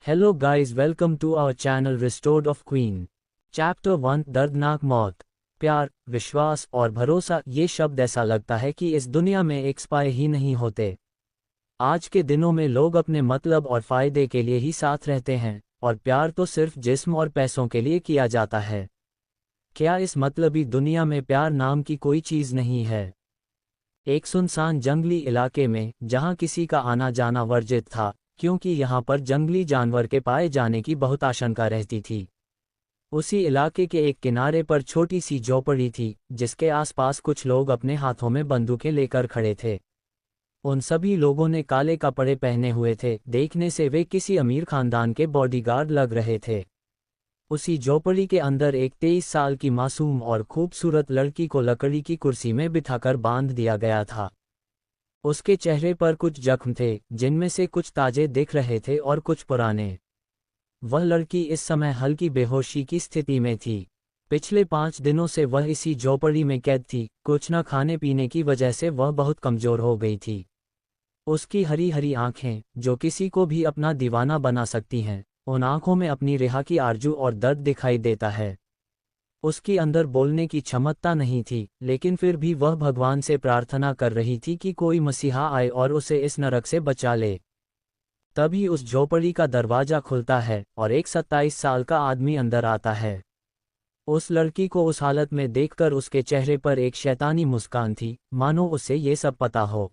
Hello guys, welcome to our channel restored of queen. Chapter 1, दर्दनाक मौत। प्यार, विश्वास और भरोसा, ये शब्द ऐसा लगता है कि इस दुनिया में एक्सपायर ही नहीं होते। आज के दिनों में लोग अपने मतलब और फ़ायदे के लिए ही साथ रहते हैं, और प्यार तो सिर्फ जिस्म और पैसों के लिए किया जाता है। क्या इस मतलबी दुनिया में प्यार नाम की कोई चीज़ नहीं है? एक सुनसान जंगली इलाके में, जहाँ किसी का आना जाना वर्जित था, क्योंकि यहाँ पर जंगली जानवर के पाए जाने की बहुत आशंका रहती थी। उसी इलाके के एक किनारे पर छोटी सी झोपड़ी थी, जिसके आसपास कुछ लोग अपने हाथों में बंदूकें लेकर खड़े थे। उन सभी लोगों ने काले कपड़े पहने हुए थे, देखने से वे किसी अमीर खानदान के बॉडीगार्ड लग रहे थे। उसी झोपड़ी के अंदर एक 23 साल की मासूम और खूबसूरत लड़की को लकड़ी की कुर्सी में बिठाकर बांध दिया गया था। उसके चेहरे पर कुछ जख्म थे, जिनमें से कुछ ताजे दिख रहे थे और कुछ पुराने। वह लड़की इस समय हल्की बेहोशी की स्थिति में थी। पिछले 5 दिनों से वह इसी झोपड़ी में कैद थी। कुछ न खाने पीने की वजह से वह बहुत कमजोर हो गई थी। उसकी हरी हरी आंखें, जो किसी को भी अपना दीवाना बना सकती हैं, उन आंखों में अपनी रिहा की आरजू और दर्द दिखाई देता है। उसकी अंदर बोलने की क्षमता नहीं थी, लेकिन फिर भी वह भगवान से प्रार्थना कर रही थी कि कोई मसीहा आए और उसे इस नरक से बचा ले। तभी उस झोपड़ी का दरवाजा खुलता है और एक 27 साल का आदमी अंदर आता है। उस लड़की को उस हालत में देखकर उसके चेहरे पर एक शैतानी मुस्कान थी, मानो उसे ये सब पता हो।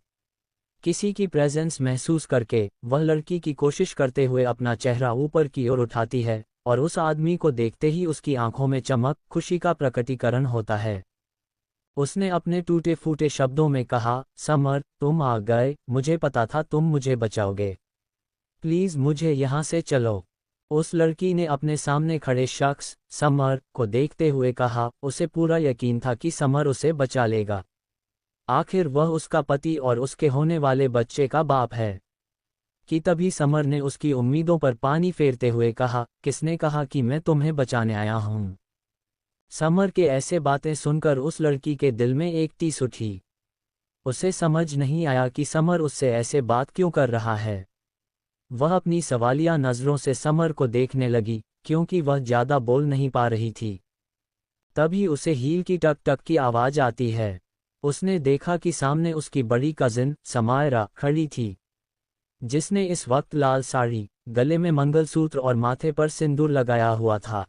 किसी की प्रेजेंस महसूस करके वह लड़की की कोशिश करते हुए अपना चेहरा ऊपर की ओर उठाती है, और उस आदमी को देखते ही उसकी आंखों में चमक, खुशी का प्रकटीकरण होता है। उसने अपने टूटे फूटे शब्दों में कहा, समर, तुम आ गए, मुझे पता था तुम मुझे बचाओगे। प्लीज मुझे यहाँ से चलो। उस लड़की ने अपने सामने खड़े शख्स, समर, को देखते हुए कहा। उसे पूरा यकीन था कि समर उसे बचा लेगा। आखिर वह उसका पति और उसके होने वाले बच्चे का बाप है। कि तभी समर ने उसकी उम्मीदों पर पानी फेरते हुए कहा, किसने कहा कि मैं तुम्हें बचाने आया हूँ? समर के ऐसे बातें सुनकर उस लड़की के दिल में एक टीस उठी। उसे समझ नहीं आया कि समर उससे ऐसे बात क्यों कर रहा है। वह अपनी सवालिया नज़रों से समर को देखने लगी, क्योंकि वह ज़्यादा बोल नहीं पा रही थी। तभी उसे हील की टक टक की आवाज़ आती है। उसने देखा कि सामने उसकी बड़ी कजिन समायरा खड़ी थी, जिसने इस वक्त लाल साड़ी, गले में मंगलसूत्र और माथे पर सिंदूर लगाया हुआ था।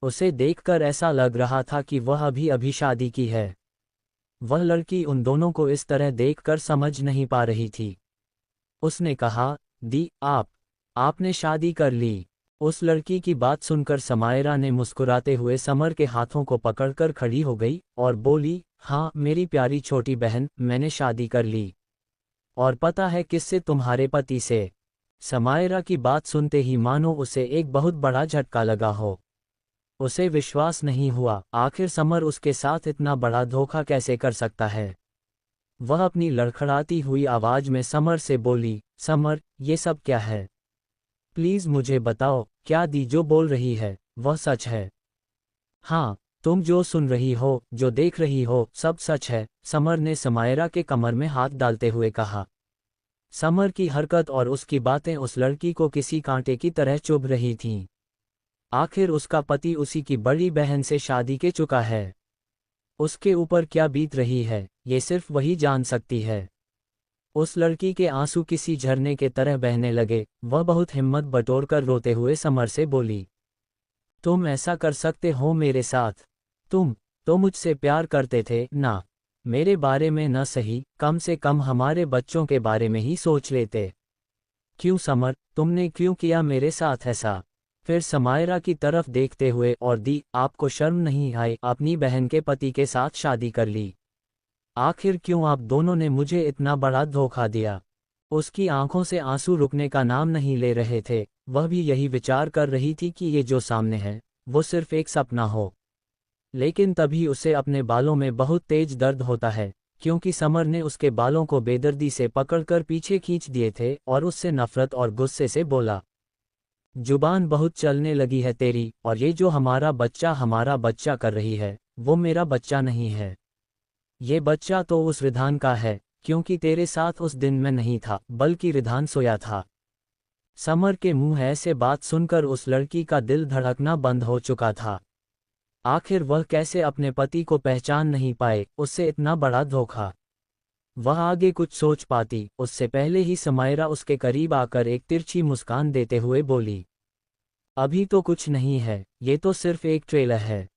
उसे देखकर ऐसा लग रहा था कि वह अभी अभी शादी की है। वह लड़की उन दोनों को इस तरह देखकर समझ नहीं पा रही थी। उसने कहा, दी, आपने शादी कर ली। उस लड़की की बात सुनकर समायरा ने मुस्कुराते हुए समर के हाथों को पकड़कर खड़ी हो गई और बोली, हाँ मेरी प्यारी छोटी बहन, मैंने शादी कर ली। और पता है किससे? तुम्हारे पति से। समायरा की बात सुनते ही मानो उसे एक बहुत बड़ा झटका लगा हो। उसे विश्वास नहीं हुआ, आखिर समर उसके साथ इतना बड़ा धोखा कैसे कर सकता है। वह अपनी लड़खड़ाती हुई आवाज में समर से बोली, समर, ये सब क्या है? प्लीज मुझे बताओ, क्या दी जो बोल रही है वह सच है? हाँ, तुम जो सुन रही हो, जो देख रही हो, सब सच है, समर ने समायरा के कमर में हाथ डालते हुए कहा। समर की हरकत और उसकी बातें उस लड़की को किसी कांटे की तरह चुभ रही थीं। आखिर उसका पति उसी की बड़ी बहन से शादी के चुका है। उसके ऊपर क्या बीत रही है, ये सिर्फ वही जान सकती है। उस लड़की के आंसू किसी झरने के तरह बहने लगे। वह बहुत हिम्मत बटोरकर रोते हुए समर से बोली, तुम ऐसा कर सकते हो मेरे साथ? तुम तो मुझसे प्यार करते थे ना? मेरे बारे में न सही, कम से कम हमारे बच्चों के बारे में ही सोच लेते। क्यों समर, तुमने क्यों किया मेरे साथ ऐसा? फिर समायरा की तरफ देखते हुए, और दी, आपको शर्म नहीं आई? अपनी बहन के पति के साथ शादी कर ली। आखिर क्यों आप दोनों ने मुझे इतना बड़ा धोखा दिया? उसकी आंखों से आंसू रुकने का नाम नहीं ले रहे थे। वह भी यही विचार कर रही थी कि ये जो सामने है, वो सिर्फ एक सपना हो। लेकिन तभी उसे अपने बालों में बहुत तेज दर्द होता है, क्योंकि समर ने उसके बालों को बेदर्दी से पकड़कर पीछे खींच दिए थे और उससे नफरत और गुस्से से बोला, जुबान बहुत चलने लगी है तेरी, और ये जो हमारा बच्चा कर रही है, वो मेरा बच्चा नहीं है। ये बच्चा तो उस रिधान का है, क्योंकि तेरे साथ उस दिन मैं नहीं था, बल्कि रिधान सोया था। समर के मुंह ऐसे बात सुनकर उस लड़की का दिल धड़कना बंद हो चुका था। आखिर वह कैसे अपने पति को पहचान नहीं पाए, उससे इतना बड़ा धोखा। वह आगे कुछ सोच पाती उससे पहले ही समायरा उसके करीब आकर एक तिरछी मुस्कान देते हुए बोली, अभी तो कुछ नहीं है, ये तो सिर्फ एक ट्रेलर है।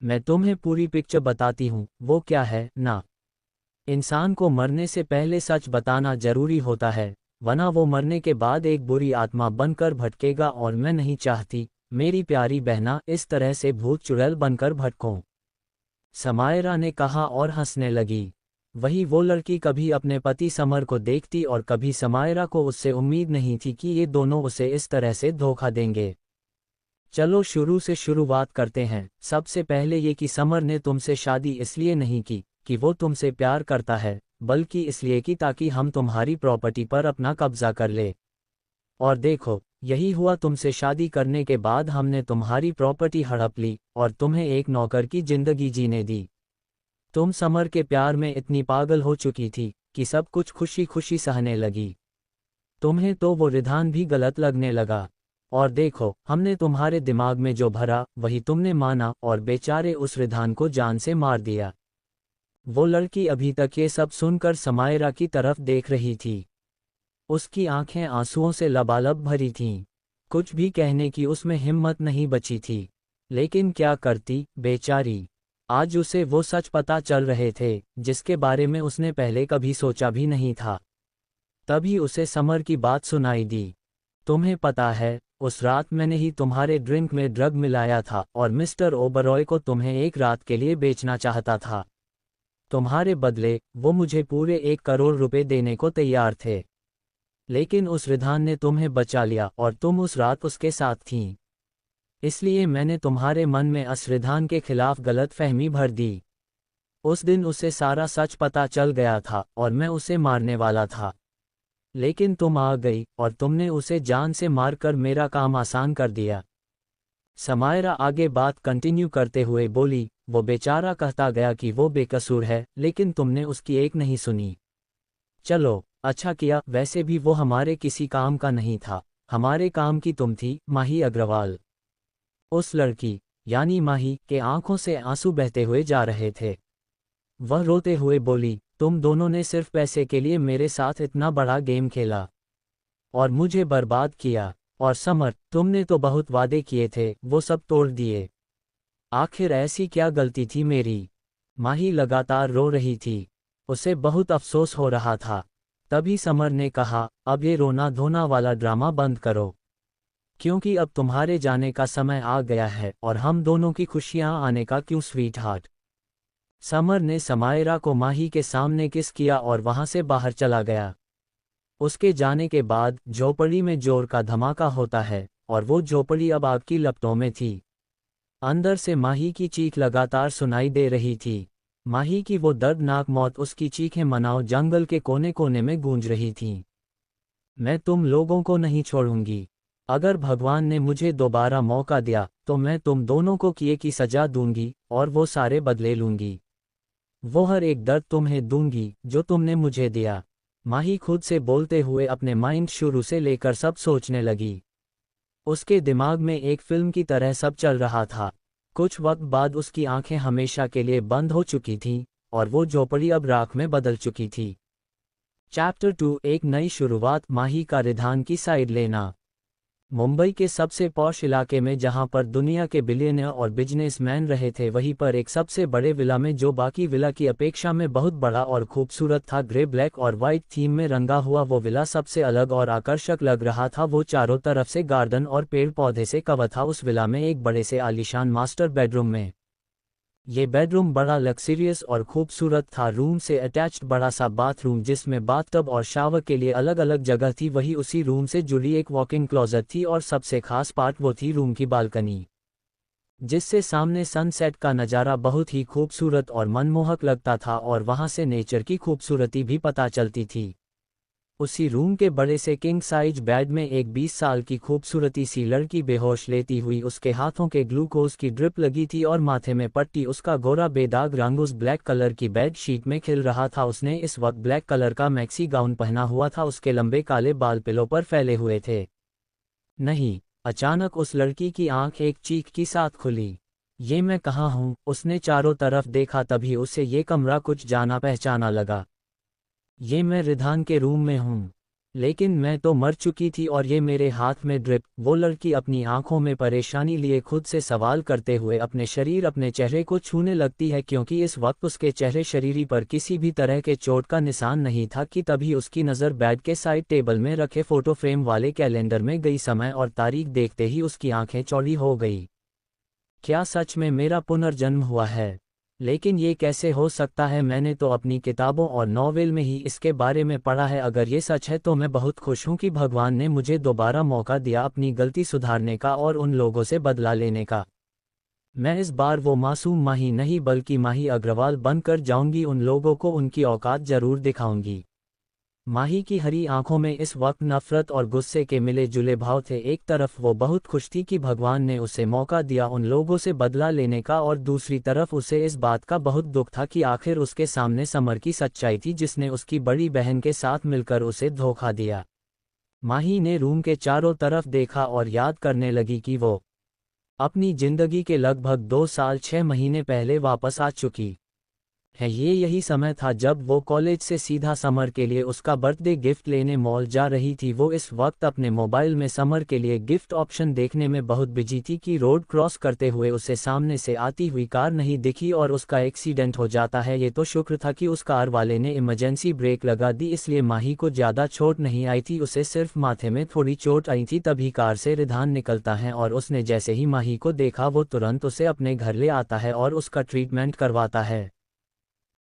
मैं तुम्हें पूरी पिक्चर बताती हूँ। वो क्या है ना, इंसान को मरने से पहले सच बताना जरूरी होता है, वरना वो मरने के बाद एक बुरी आत्मा बनकर भटकेगा, और मैं नहीं चाहती मेरी प्यारी बहना इस तरह से भूत चुड़ैल बनकर भटकों। समायरा ने कहा और हंसने लगी। वही वो लड़की कभी अपने पति समर को देखती और कभी समायरा को उससे उम्मीद नहीं थी कि ये दोनों उसे इस तरह से धोखा देंगे। चलो शुरू से शुरुआत करते हैं। सबसे पहले ये कि समर ने तुमसे शादी इसलिए नहीं की कि वो तुमसे प्यार करता है, बल्कि इसलिए कि ताकि हम तुम्हारी प्रॉपर्टी पर अपना कब्जा कर ले। और देखो, यही हुआ। तुमसे शादी करने के बाद हमने तुम्हारी प्रॉपर्टी हड़प ली और तुम्हें एक नौकर की जिंदगी जीने दी। तुम समर के प्यार में इतनी पागल हो चुकी थी कि सब कुछ खुशी खुशी सहने लगी। तुम्हें तो वो रिधान भी गलत लगने लगा। और देखो, हमने तुम्हारे दिमाग में जो भरा वही तुमने माना, और बेचारे उस रिधान को जान से मार दिया। वो लड़की अभी तक ये सब सुनकर समायरा की तरफ देख रही थी। उसकी आंखें आंसुओं से लबालब भरी थीं। कुछ भी कहने की उसमें हिम्मत नहीं बची थी, लेकिन क्या करती बेचारी। आज उसे वो सच पता चल रहे थे जिसके बारे में उसने पहले कभी सोचा भी नहीं था। तभी उसे समर की बात सुनाई दी। तुम्हें पता है, उस रात मैंने ही तुम्हारे ड्रिंक में ड्रग मिलाया था और मिस्टर ओबरॉय को तुम्हें एक रात के लिए बेचना चाहता था। तुम्हारे बदले वो मुझे पूरे 1 करोड़ रुपए देने को तैयार थे, लेकिन उस रिधान ने तुम्हें बचा लिया और तुम उस रात उसके साथ थीं। इसलिए मैंने तुम्हारे मन में उस रिधान के खिलाफ गलत फहमी भर दी। उस दिन उसे सारा सच पता चल गया था और मैं उसे मारने वाला था, लेकिन तुम आ गई और तुमने उसे जान से मारकर मेरा काम आसान कर दिया। समायरा आगे बात कंटिन्यू करते हुए बोली, वो बेचारा कहता गया कि वो बेकसूर है, लेकिन तुमने उसकी एक नहीं सुनी। चलो, अच्छा किया। वैसे भी वो हमारे किसी काम का नहीं था, हमारे काम की तुम थी, माही अग्रवाल। उस लड़की यानी माही के आंखों से आंसू बहते हुए जा रहे थे। वह रोते हुए बोली, तुम दोनों ने सिर्फ पैसे के लिए मेरे साथ इतना बड़ा गेम खेला और मुझे बर्बाद किया। और समर, तुमने तो बहुत वादे किए थे, वो सब तोड़ दिए। आखिर ऐसी क्या गलती थी मेरी। माही लगातार रो रही थी, उसे बहुत अफसोस हो रहा था। तभी समर ने कहा, अब ये रोना धोना वाला ड्रामा बंद करो, क्योंकि अब तुम्हारे जाने का समय आ गया है और हम दोनों की खुशियां आने का क्यों स्वीट हार्ट। समर ने समायरा को माही के सामने किस किया और वहां से बाहर चला गया। उसके जाने के बाद झोपड़ी में जोर का धमाका होता है और वो झोपड़ी अब आग की लपटों में थी। अंदर से माही की चीख लगातार सुनाई दे रही थी। माही की वो दर्दनाक मौत, उसकी चीखें मनाओ जंगल के कोने कोने में गूंज रही थीं। मैं तुम लोगों को नहीं छोड़ूंगी। अगर भगवान ने मुझे दोबारा मौका दिया तो मैं तुम दोनों को किए की सजा दूंगी और वो सारे बदले लूंगी। वो हर एक दर्द तुम्हें दूंगी जो तुमने मुझे दिया। माही खुद से बोलते हुए अपने माइंड शुरू से लेकर सब सोचने लगी। उसके दिमाग में एक फिल्म की तरह सब चल रहा था। कुछ वक्त बाद उसकी आंखें हमेशा के लिए बंद हो चुकी थीं और वो झोपड़ी अब राख में बदल चुकी थी। चैप्टर 2, एक नई शुरुआत। माही का रिधान की साइड लेना। मुंबई के सबसे पॉश इलाके में जहां पर दुनिया के बिलियनियर और बिजनेसमैन रहे थे, वहीं पर एक सबसे बड़े विला में जो बाकी विला की अपेक्षा में बहुत बड़ा और खूबसूरत था, ग्रे ब्लैक और वाइट थीम में रंगा हुआ वो विला सबसे अलग और आकर्षक लग रहा था। वो चारों तरफ से गार्डन और पेड़ पौधे से कवर था। उस विला में एक बड़े से आलीशान मास्टर बेडरूम में ये बेडरूम बड़ा लग्जरियस और खूबसूरत था। रूम से अटैच्ड बड़ा सा बाथरूम जिसमें बाथटब और शावर के लिए अलग अलग जगह थी, वही उसी रूम से जुड़ी एक वॉकिंग क्लोजेट थी और सबसे खास पार्ट वो थी रूम की बालकनी, जिससे सामने सनसेट का नज़ारा बहुत ही खूबसूरत और मनमोहक लगता था और वहां से नेचर की खूबसूरती भी पता चलती थी। उसी रूम के बड़े से किंग साइज बेड में एक 20 साल की खूबसूरती सी लड़की बेहोश लेती हुई, उसके हाथों के ग्लूकोज की ड्रिप लगी थी और माथे में पट्टी। उसका गोरा बेदाग रंग उस ब्लैक कलर की बेड शीट में खिल रहा था। उसने इस वक्त ब्लैक कलर का मैक्सी गाउन पहना हुआ था। उसके लंबे काले बाल पिलो पर फैले हुए थे नहीं। अचानक उस लड़की की आंख एक चीख के साथ खुली। ये मैं कहाँ हूँ? उसने चारों तरफ देखा, तभी उसे ये कमरा कुछ जाना पहचाना लगा। ये मैं रिधान के रूम में हूँ, लेकिन मैं तो मर चुकी थी और ये मेरे हाथ में ड्रिप। वो लड़की अपनी आंखों में परेशानी लिए खुद से सवाल करते हुए अपने चेहरे को छूने लगती है, क्योंकि इस वक्त उसके चेहरे शरीरी पर किसी भी तरह के चोट का निशान नहीं था कि तभी उसकी नज़र बेड के साइड टेबल में रखे फोटो फ्रेम वाले कैलेंडर में गई। समय और तारीख देखते ही उसकी आंखें चौड़ी हो गई। क्या सच में मेरा पुनर्जन्म हुआ है? लेकिन ये कैसे हो सकता है? मैंने तो अपनी किताबों और नॉवेल में ही इसके बारे में पढ़ा है। अगर ये सच है तो मैं बहुत खुश हूँ कि भगवान ने मुझे दोबारा मौका दिया अपनी गलती सुधारने का और उन लोगों से बदला लेने का। मैं इस बार वो मासूम माही नहीं बल्कि माही अग्रवाल बनकर जाऊंगी। उन लोगों को उनकी औकात जरूर दिखाऊंगी। माही की हरी आंखों में इस वक्त नफरत और गुस्से के मिले जुले भाव थे। एक तरफ वो बहुत खुश थी कि भगवान ने उसे मौका दिया उन लोगों से बदला लेने का, और दूसरी तरफ उसे इस बात का बहुत दुख था कि आखिर उसके सामने समर की सच्चाई थी, जिसने उसकी बड़ी बहन के साथ मिलकर उसे धोखा दिया। माही ने रूम के चारों तरफ देखा और याद करने लगी कि वो अपनी जिंदगी के लगभग 2 साल 6 महीने पहले वापस आ चुकी है। ये यही समय था जब वो कॉलेज से सीधा समर के लिए उसका बर्थडे गिफ्ट लेने मॉल जा रही थी। वो इस वक्त अपने मोबाइल में समर के लिए गिफ्ट ऑप्शन देखने में बहुत बिजी थी कि रोड क्रॉस करते हुए उसे सामने से आती हुई कार नहीं दिखी और उसका एक्सीडेंट हो जाता है। ये तो शुक्र था कि उस कार वाले ने इमरजेंसी ब्रेक लगा दी, इसलिए माही को ज़्यादा चोट नहीं आई थी। उसे सिर्फ माथे में थोड़ी चोट आई थी। तभी कार से रिधान निकलता है और उसने जैसे ही माही को देखा वो तुरंत उसे अपने घर ले आता है और उसका ट्रीटमेंट करवाता है।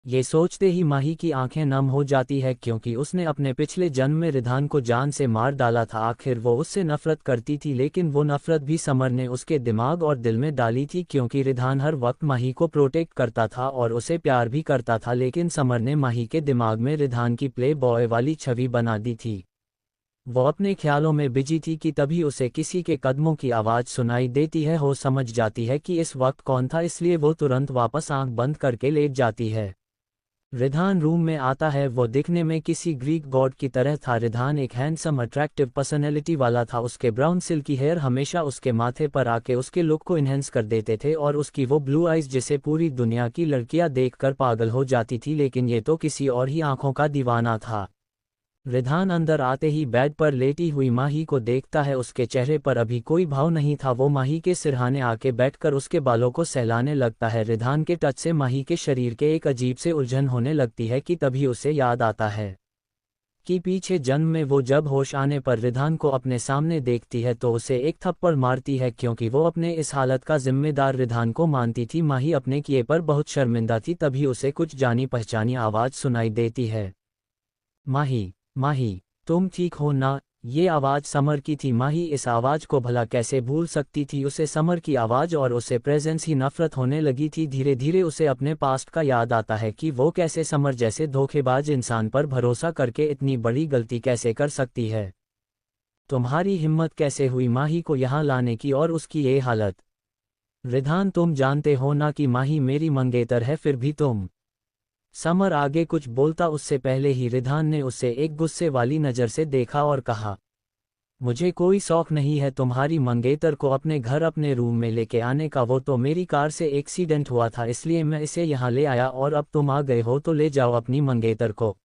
ये सोचते ही माही की आंखें नम हो जाती है, क्योंकि उसने अपने पिछले जन्म में रिधान को जान से मार डाला था। आखिर वो उससे नफरत करती थी, लेकिन वो नफरत भी समर ने उसके दिमाग और दिल में डाली थी, क्योंकि रिधान हर वक्त माही को प्रोटेक्ट करता था और उसे प्यार भी करता था। लेकिन समर ने माही के दिमाग में रिधान की प्ले बॉय वाली छवि बना दी थी। वो अपने ख्यालों में बिजी थी कि तभी उसे किसी के कदमों की आवाज़ सुनाई देती है। वो समझ जाती है कि इस वक्त कौन था, इसलिए वो तुरंत वापस आंख बंद करके लेट जाती है। रिधान रूम में आता है। वो दिखने में किसी ग्रीक गॉड की तरह था। रिधान एक हैंडसम अट्रैक्टिव पर्सनैलिटी वाला था। उसके ब्राउन सिल्की हेयर हमेशा उसके माथे पर आके उसके लुक को इन्हेंस कर देते थे, और उसकी वो ब्लू आइज जिसे पूरी दुनिया की लड़कियां देखकर पागल हो जाती थी। लेकिन ये तो किसी और ही आंखों का दीवाना था। रिधान अंदर आते ही बेड पर लेटी हुई माही को देखता है। उसके चेहरे पर अभी कोई भाव नहीं था। वो माही के सिरहाने आके बैठकर उसके बालों को सहलाने लगता है। रिधान के टच से माही के शरीर के एक अजीब से उलझन होने लगती है कि तभी उसे याद आता है कि पीछे जन्म में वो जब होश आने पर रिधान को अपने सामने देखती है तो उसे एक थप्पड़ मारती है, क्योंकि वो अपने इस हालत का जिम्मेदार रिधान को मानती थी। माही अपने किए पर बहुत शर्मिंदा थी। तभी उसे कुछ जानी पहचानी आवाज़ सुनाई देती है। माही, माही, तुम ठीक हो ना? ये आवाज़ समर की थी। माही इस आवाज़ को भला कैसे भूल सकती थी? उसे समर की आवाज़ और उसे प्रेजेंस ही नफरत होने लगी थी। धीरे धीरे उसे अपने पास्ट का याद आता है कि वो कैसे समर जैसे धोखेबाज इंसान पर भरोसा करके इतनी बड़ी गलती कैसे कर सकती है। तुम्हारी हिम्मत कैसे हुई माही को यहाँ लाने की और उसकी ये हालत? रिधान, तुम जानते हो ना कि माही मेरी मंगेतर है, फिर भी तुम। समर आगे कुछ बोलता उससे पहले ही रिधान ने उसे एक गुस्से वाली नज़र से देखा और कहा, मुझे कोई शौक नहीं है तुम्हारी मंगेतर को अपने घर अपने रूम में लेके आने का। वो तो मेरी कार से एक्सीडेंट हुआ था, इसलिए मैं इसे यहाँ ले आया, और अब तुम आ गए हो तो ले जाओ अपनी मंगेतर को।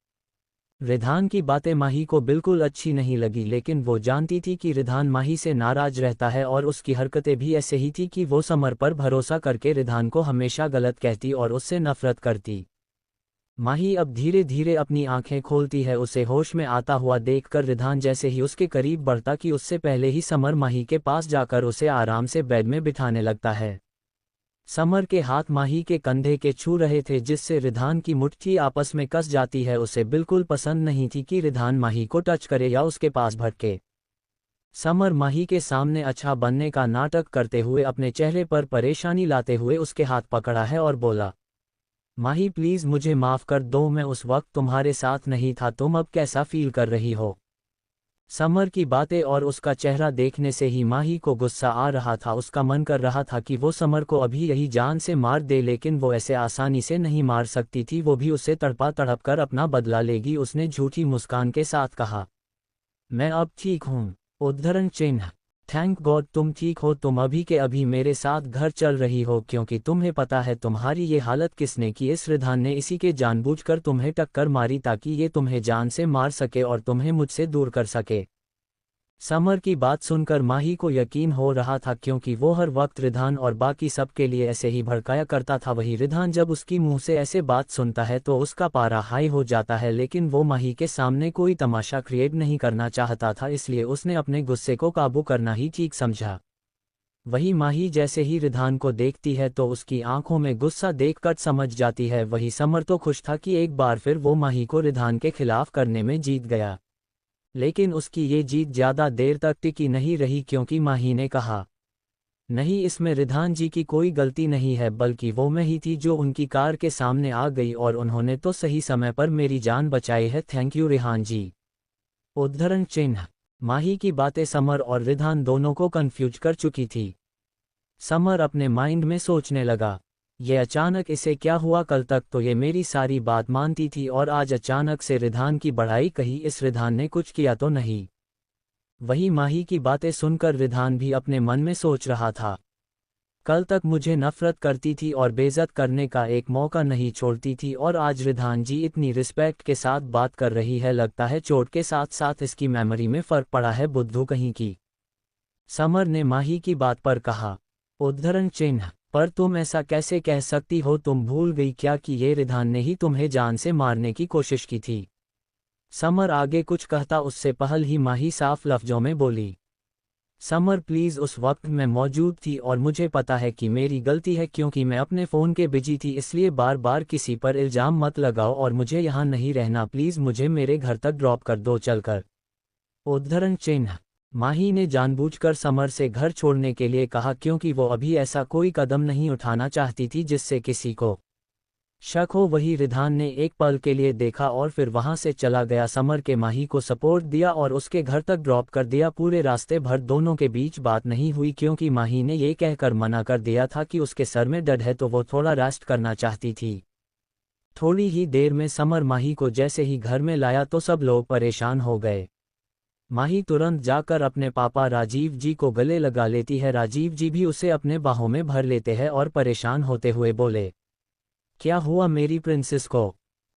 रिधान की बातें माही को बिल्कुल अच्छी नहीं लगी, लेकिन वो जानती थी कि रिधान माही से नाराज रहता है और उसकी हरकतें भी ऐसे ही थी कि वो समर पर भरोसा करके रिधान को हमेशा गलत कहती और उससे नफरत करती। माही अब धीरे धीरे अपनी आंखें खोलती है। उसे होश में आता हुआ देखकर रिधान जैसे ही उसके करीब बढ़ता कि उससे पहले ही समर माही के पास जाकर उसे आराम से बेड में बिठाने लगता है। समर के हाथ माही के कंधे के छू रहे थे, जिससे रिधान की मुट्ठी आपस में कस जाती है। उसे बिल्कुल पसंद नहीं थी कि रिधान माही को टच करे या उसके पास भटके। समर माही के सामने अच्छा बनने का नाटक करते हुए अपने चेहरे पर परेशानी लाते हुए उसके हाथ पकड़ा है और बोला, माही प्लीज़ मुझे माफ़ कर दो, मैं उस वक्त तुम्हारे साथ नहीं था। तुम अब कैसा फील कर रही हो? समर की बातें और उसका चेहरा देखने से ही माही को गुस्सा आ रहा था। उसका मन कर रहा था कि वो समर को अभी यही जान से मार दे, लेकिन वो ऐसे आसानी से नहीं मार सकती थी। वो भी उसे तड़पा तड़प कर अपना बदला लेगी। उसने झूठी मुस्कान के साथ कहा, मैं अब ठीक हूँ। उद्धरण चिन्ह। थैंक गॉड तुम ठीक हो, तुम अभी के अभी मेरे साथ घर चल रही हो, क्योंकि तुम्हें पता है तुम्हारी ये हालत किसने की। इस रिधान ने इसी के जानबूझकर तुम्हें टक्कर मारी ताकि ये तुम्हें जान से मार सके और तुम्हें मुझसे दूर कर सके। समर की बात सुनकर माही को यकीन हो रहा था, क्योंकि वो हर वक्त रिधान और बाकी सब के लिए ऐसे ही भड़काया करता था। वही रिधान जब उसकी मुंह से ऐसे बात सुनता है तो उसका पारा हाई हो जाता है, लेकिन वो माही के सामने कोई तमाशा क्रिएट नहीं करना चाहता था, इसलिए उसने अपने गुस्से को काबू करना ही ठीक समझा। वही माही जैसे ही रिधान को देखती है तो उसकी आंखों में गुस्सा देखकर समझ जाती है। वही समर तो खुश था कि एक बार फिर वो माही को रिधान के खिलाफ करने में जीत गया, लेकिन उसकी ये जीत ज़्यादा देर तक टिकी नहीं रही, क्योंकि माही ने कहा, नहीं, इसमें रिधान जी की कोई गलती नहीं है, बल्कि वो मैं ही थी जो उनकी कार के सामने आ गई और उन्होंने तो सही समय पर मेरी जान बचाई है। थैंक यू रिहान जी। उद्धरण चिन्ह। माही की बातें समर और रिधान दोनों को कंफ्यूज कर चुकी थी। समर अपने माइंड में सोचने लगा, ये अचानक इसे क्या हुआ? कल तक तो ये मेरी सारी बात मानती थी और आज अचानक से रिधान की बढ़ाई कही। इस रिधान ने कुछ किया तो नहीं? वही माही की बातें सुनकर रिधान भी अपने मन में सोच रहा था, कल तक मुझे नफरत करती थी और बेइज्जत करने का एक मौका नहीं छोड़ती थी, और आज रिधान जी इतनी रिस्पेक्ट के साथ बात कर रही है। लगता है चोट के साथ साथ इसकी मेमोरी में फर्क पड़ा है, बुद्धू कहीं की। समर ने माही की बात पर कहा, उद्धरण चिन्ह, पर तुम ऐसा कैसे कह सकती हो? तुम भूल गई क्या कि ये रिधान ने ही तुम्हें जान से मारने की कोशिश की थी? समर आगे कुछ कहता उससे पहल ही माही साफ लफ्जों में बोली, समर प्लीज़, उस वक्त मैं मौजूद थी और मुझे पता है कि मेरी गलती है, क्योंकि मैं अपने फ़ोन के बिजी थी, इसलिए बार बार किसी पर इल्ज़ाम मत लगाओ और मुझे यहाँ नहीं रहना प्लीज़, मुझे मेरे घर तक ड्रॉप कर दो चलकर। उद्धरण चिन्ह। माही ने जानबूझकर समर से घर छोड़ने के लिए कहा, क्योंकि वो अभी ऐसा कोई कदम नहीं उठाना चाहती थी जिससे किसी को शक हो। वही रिधान ने एक पल के लिए देखा और फिर वहां से चला गया। समर के माही को सपोर्ट दिया और उसके घर तक ड्रॉप कर दिया। पूरे रास्ते भर दोनों के बीच बात नहीं हुई, क्योंकि माही ने ये कहकर मना कर दिया था कि उसके सर में दर्द है, तो वो थोड़ा रेस्ट करना चाहती थी। थोड़ी ही देर में समर माही को जैसे ही घर में लाया तो सब लोग परेशान हो गए। माही तुरंत जाकर अपने पापा राजीव जी को गले लगा लेती है। राजीव जी भी उसे अपने बाहों में भर लेते हैं और परेशान होते हुए बोले, क्या हुआ मेरी प्रिंसेस को?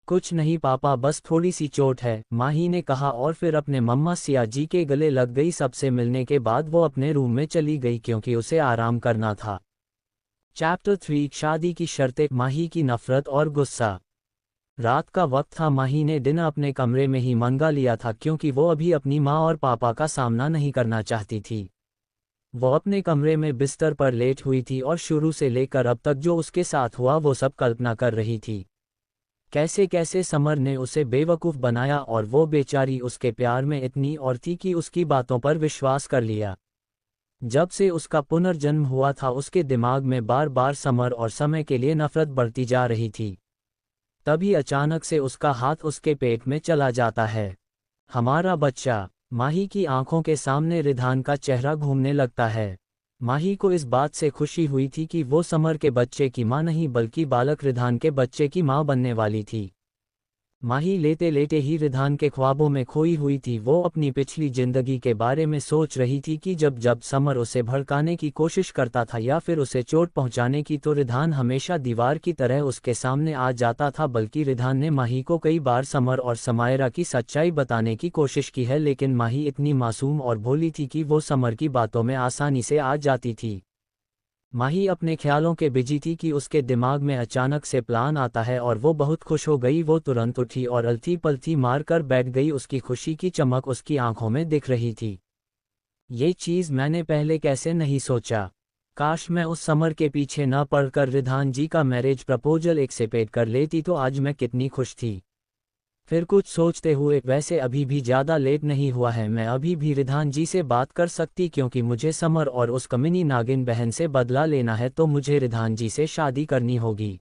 कुछ नहीं पापा, बस थोड़ी सी चोट है, माही ने कहा और फिर अपने मम्मा सिया जी के गले लग गई। सबसे मिलने के बाद वो अपने रूम में चली गई, क्योंकि उसे आराम करना था। चैप्टर 3 शादी की शर्तें, माही की नफरत और गुस्सा। रात का वक्त था। माही ने डिनर अपने कमरे में ही मंगा लिया था, क्योंकि वो अभी अपनी माँ और पापा का सामना नहीं करना चाहती थी। वो अपने कमरे में बिस्तर पर लेट हुई थी और शुरू से लेकर अब तक जो उसके साथ हुआ वो सब कल्पना कर रही थी। कैसे कैसे समर ने उसे बेवकूफ़ बनाया और वो बेचारी उसके प्यार में इतनी और थी कि उसकी बातों पर विश्वास कर लिया। जब से उसका पुनर्जन्म हुआ था उसके दिमाग में बार बार समर और समय के लिए नफरत बढ़ती जा रही थी। तभी अचानक से उसका हाथ उसके पेट में चला जाता है। हमारा बच्चा। माही की आंखों के सामने रिधान का चेहरा घूमने लगता है। माही को इस बात से खुशी हुई थी कि वो समर के बच्चे की मां नहीं बल्कि बालक रिधान के बच्चे की मां बनने वाली थी। माही लेटे लेटे ही रिधान के ख्वाबों में खोई हुई थी। वो अपनी पिछली जिंदगी के बारे में सोच रही थी कि जब जब समर उसे भड़काने की कोशिश करता था या फिर उसे चोट पहुंचाने की, तो रिधान हमेशा दीवार की तरह उसके सामने आ जाता था। बल्कि रिधान ने माही को कई बार समर और समायरा की सच्चाई बताने की कोशिश की है, लेकिन माही इतनी मासूम और भोली थी कि वो समर की बातों में आसानी से आ जाती थी। माही अपने ख्यालों के बिजी थी कि उसके दिमाग में अचानक से प्लान आता है और वो बहुत खुश हो गई। वो तुरंत उठी और अलथी पलथी मार कर बैठ गई। उसकी खुशी की चमक उसकी आंखों में दिख रही थी। ये चीज़ मैंने पहले कैसे नहीं सोचा। काश मैं उस समर के पीछे न पड़कर रिधान जी का मैरिज प्रपोजल एक्सेप्ट कर लेती, तो आज मैं कितनी खुश थी। फिर कुछ सोचते हुए, वैसे अभी भी ज़्यादा लेट नहीं हुआ है, मैं अभी भी रिधान जी से बात कर सकती, क्योंकि मुझे समर और उस कमीनी नागिन बहन से बदला लेना है, तो मुझे रिधान जी से शादी करनी होगी।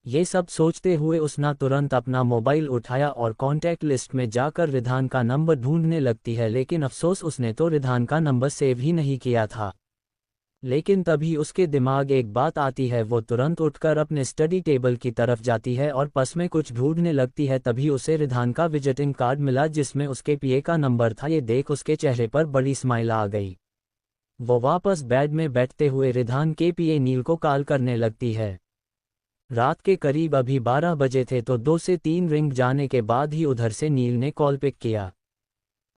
ये सब सोचते हुए उसने तुरंत अपना मोबाइल उठाया और कॉन्टैक्ट लिस्ट में जाकर रिधान का नंबर ढूंढने लगती है, लेकिन अफसोस उसने तो रिधान का नंबर सेव ही नहीं किया था। लेकिन तभी उसके दिमाग एक बात आती है। वो तुरंत उठकर अपने स्टडी टेबल की तरफ जाती है और पर्स में कुछ ढूंढने लगती है। तभी उसे रिधान का विजिटिंग कार्ड मिला जिसमें उसके पीए का नंबर था। ये देख उसके चेहरे पर बड़ी स्माइल आ गई। वो वापस बेड में बैठते हुए रिधान के पिए नील को कॉल करने लगती है। रात के करीब अभी 12 बजे थे तो 2 से 3 रिंग जाने के बाद ही उधर से नील ने कॉल पिक किया।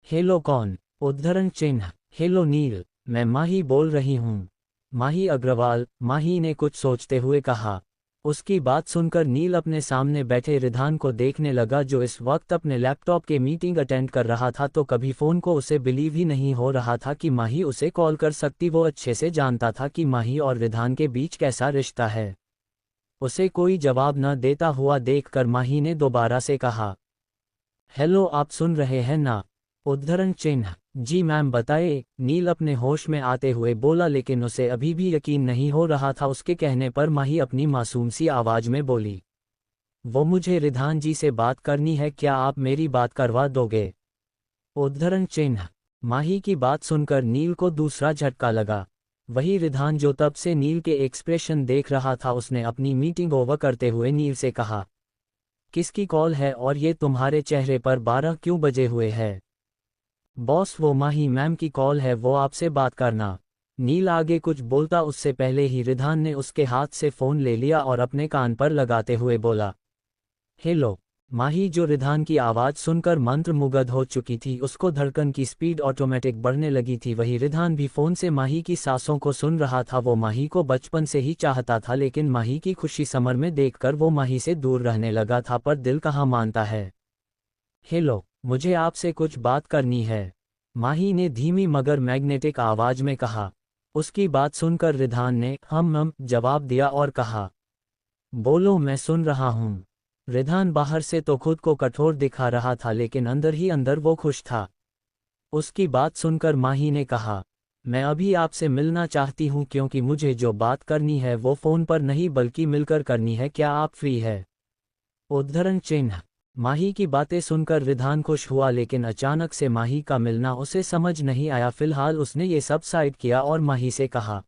हेलो कौन? उद्धरण चिन्ह। हेलो नील, मैं माही बोल रही हूँ। माही अग्रवाल, माही ने कुछ सोचते हुए कहा। उसकी बात सुनकर नील अपने सामने बैठे रिधान को देखने लगा जो इस वक्त अपने लैपटॉप के मीटिंग अटेंड कर रहा था। तो कभी फ़ोन को उसे बिलीव ही नहीं हो रहा था कि माही उसे कॉल कर सकती। वो अच्छे से जानता था कि माही और रिधान के बीच कैसा रिश्ता है। उसे कोई जवाब न देता हुआ देखकर माही ने दोबारा से कहा, हेलो, आप सुन रहे हैं ना? उद्धरण चिन्ह। जी मैम, बताइए, नील अपने होश में आते हुए बोला, लेकिन उसे अभी भी यकीन नहीं हो रहा था। उसके कहने पर माही अपनी मासूम सी आवाज में बोली, वो मुझे रिधान जी से बात करनी है, क्या आप मेरी बात करवा दोगे? उद्धरण चिन्ह। माही की बात सुनकर नील को दूसरा झटका लगा। वही रिधान जो तब से नील के एक्सप्रेशन देख रहा था, उसने अपनी मीटिंग ओवर करते हुए नील से कहा, किसकी कॉल है और ये तुम्हारे चेहरे पर 12 क्यों बजे हुए है? बॉस, वो माही मैम की कॉल है, वो आपसे बात करना। नील आगे कुछ बोलता उससे पहले ही रिधान ने उसके हाथ से फ़ोन ले लिया और अपने कान पर लगाते हुए बोला, हेलो। माही, जो रिधान की आवाज़ सुनकर मंत्रमुग्ध हो चुकी थी, उसको धड़कन की स्पीड ऑटोमेटिक बढ़ने लगी थी। वही रिधान भी फ़ोन से माही की सांसों को सुन रहा था। वो माही को बचपन से ही चाहता था, लेकिन माही की खुशी समर में देखकर वो माही से दूर रहने लगा था, पर दिल कहाँ मानता है। हेलो, मुझे आपसे कुछ बात करनी है, माही ने धीमी मगर मैग्नेटिक आवाज में कहा। उसकी बात सुनकर रिधान ने हम जवाब दिया और कहा, बोलो, मैं सुन रहा हूँ। रिधान बाहर से तो खुद को कठोर दिखा रहा था, लेकिन अंदर ही अंदर वो खुश था। उसकी बात सुनकर माही ने कहा, मैं अभी आपसे मिलना चाहती हूँ, क्योंकि मुझे जो बात करनी है वो फ़ोन पर नहीं बल्कि मिलकर करनी है। क्या आप फ्री है? उद्धरण चिन्ह। माही की बातें सुनकर रिधान खुश हुआ, लेकिन अचानक से माही का मिलना उसे समझ नहीं आया। फिलहाल उसने ये सब साइड किया और माही से कहा,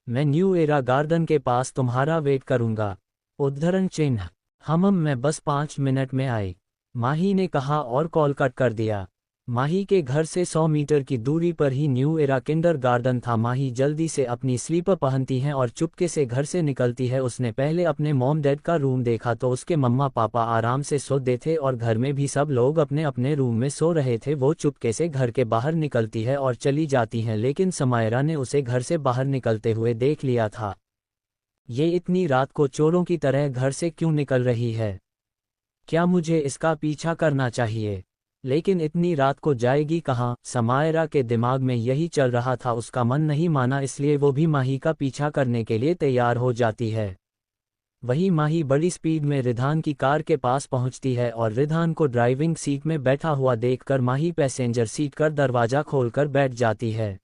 मैं न्यू एरा गार्डन के पास तुम्हारा वेट करूंगा। उद्धरण चिन्ह। मैं बस 5 मिनट में आई, माही ने कहा और कॉल कट कर दिया। माही के घर से 100 मीटर की दूरी पर ही न्यू एरा किंडर गार्डन था। माही जल्दी से अपनी स्लीपर पहनती है और चुपके से घर से निकलती है। उसने पहले अपने मॉम डैड का रूम देखा तो उसके मम्मा पापा आराम से सोते थे और घर में भी सब लोग अपने अपने रूम में सो रहे थे। वो चुपके से घर के बाहर निकलती है और चली जाती है, लेकिन समायरा ने उसे घर से बाहर निकलते हुए देख लिया था। ये इतनी रात को चोरों की तरह घर से क्यों निकल रही है? क्या मुझे इसका पीछा करना चाहिए? लेकिन इतनी रात को जाएगी कहाँ? समायरा के दिमाग में यही चल रहा था। उसका मन नहीं माना, इसलिए वो भी माही का पीछा करने के लिए तैयार हो जाती है। वही माही बड़ी स्पीड में रिधान की कार के पास पहुंचती है और रिधान को ड्राइविंग सीट में बैठा हुआ देखकर माही पैसेंजर सीट कर दरवाजा खोलकर बैठ जाती है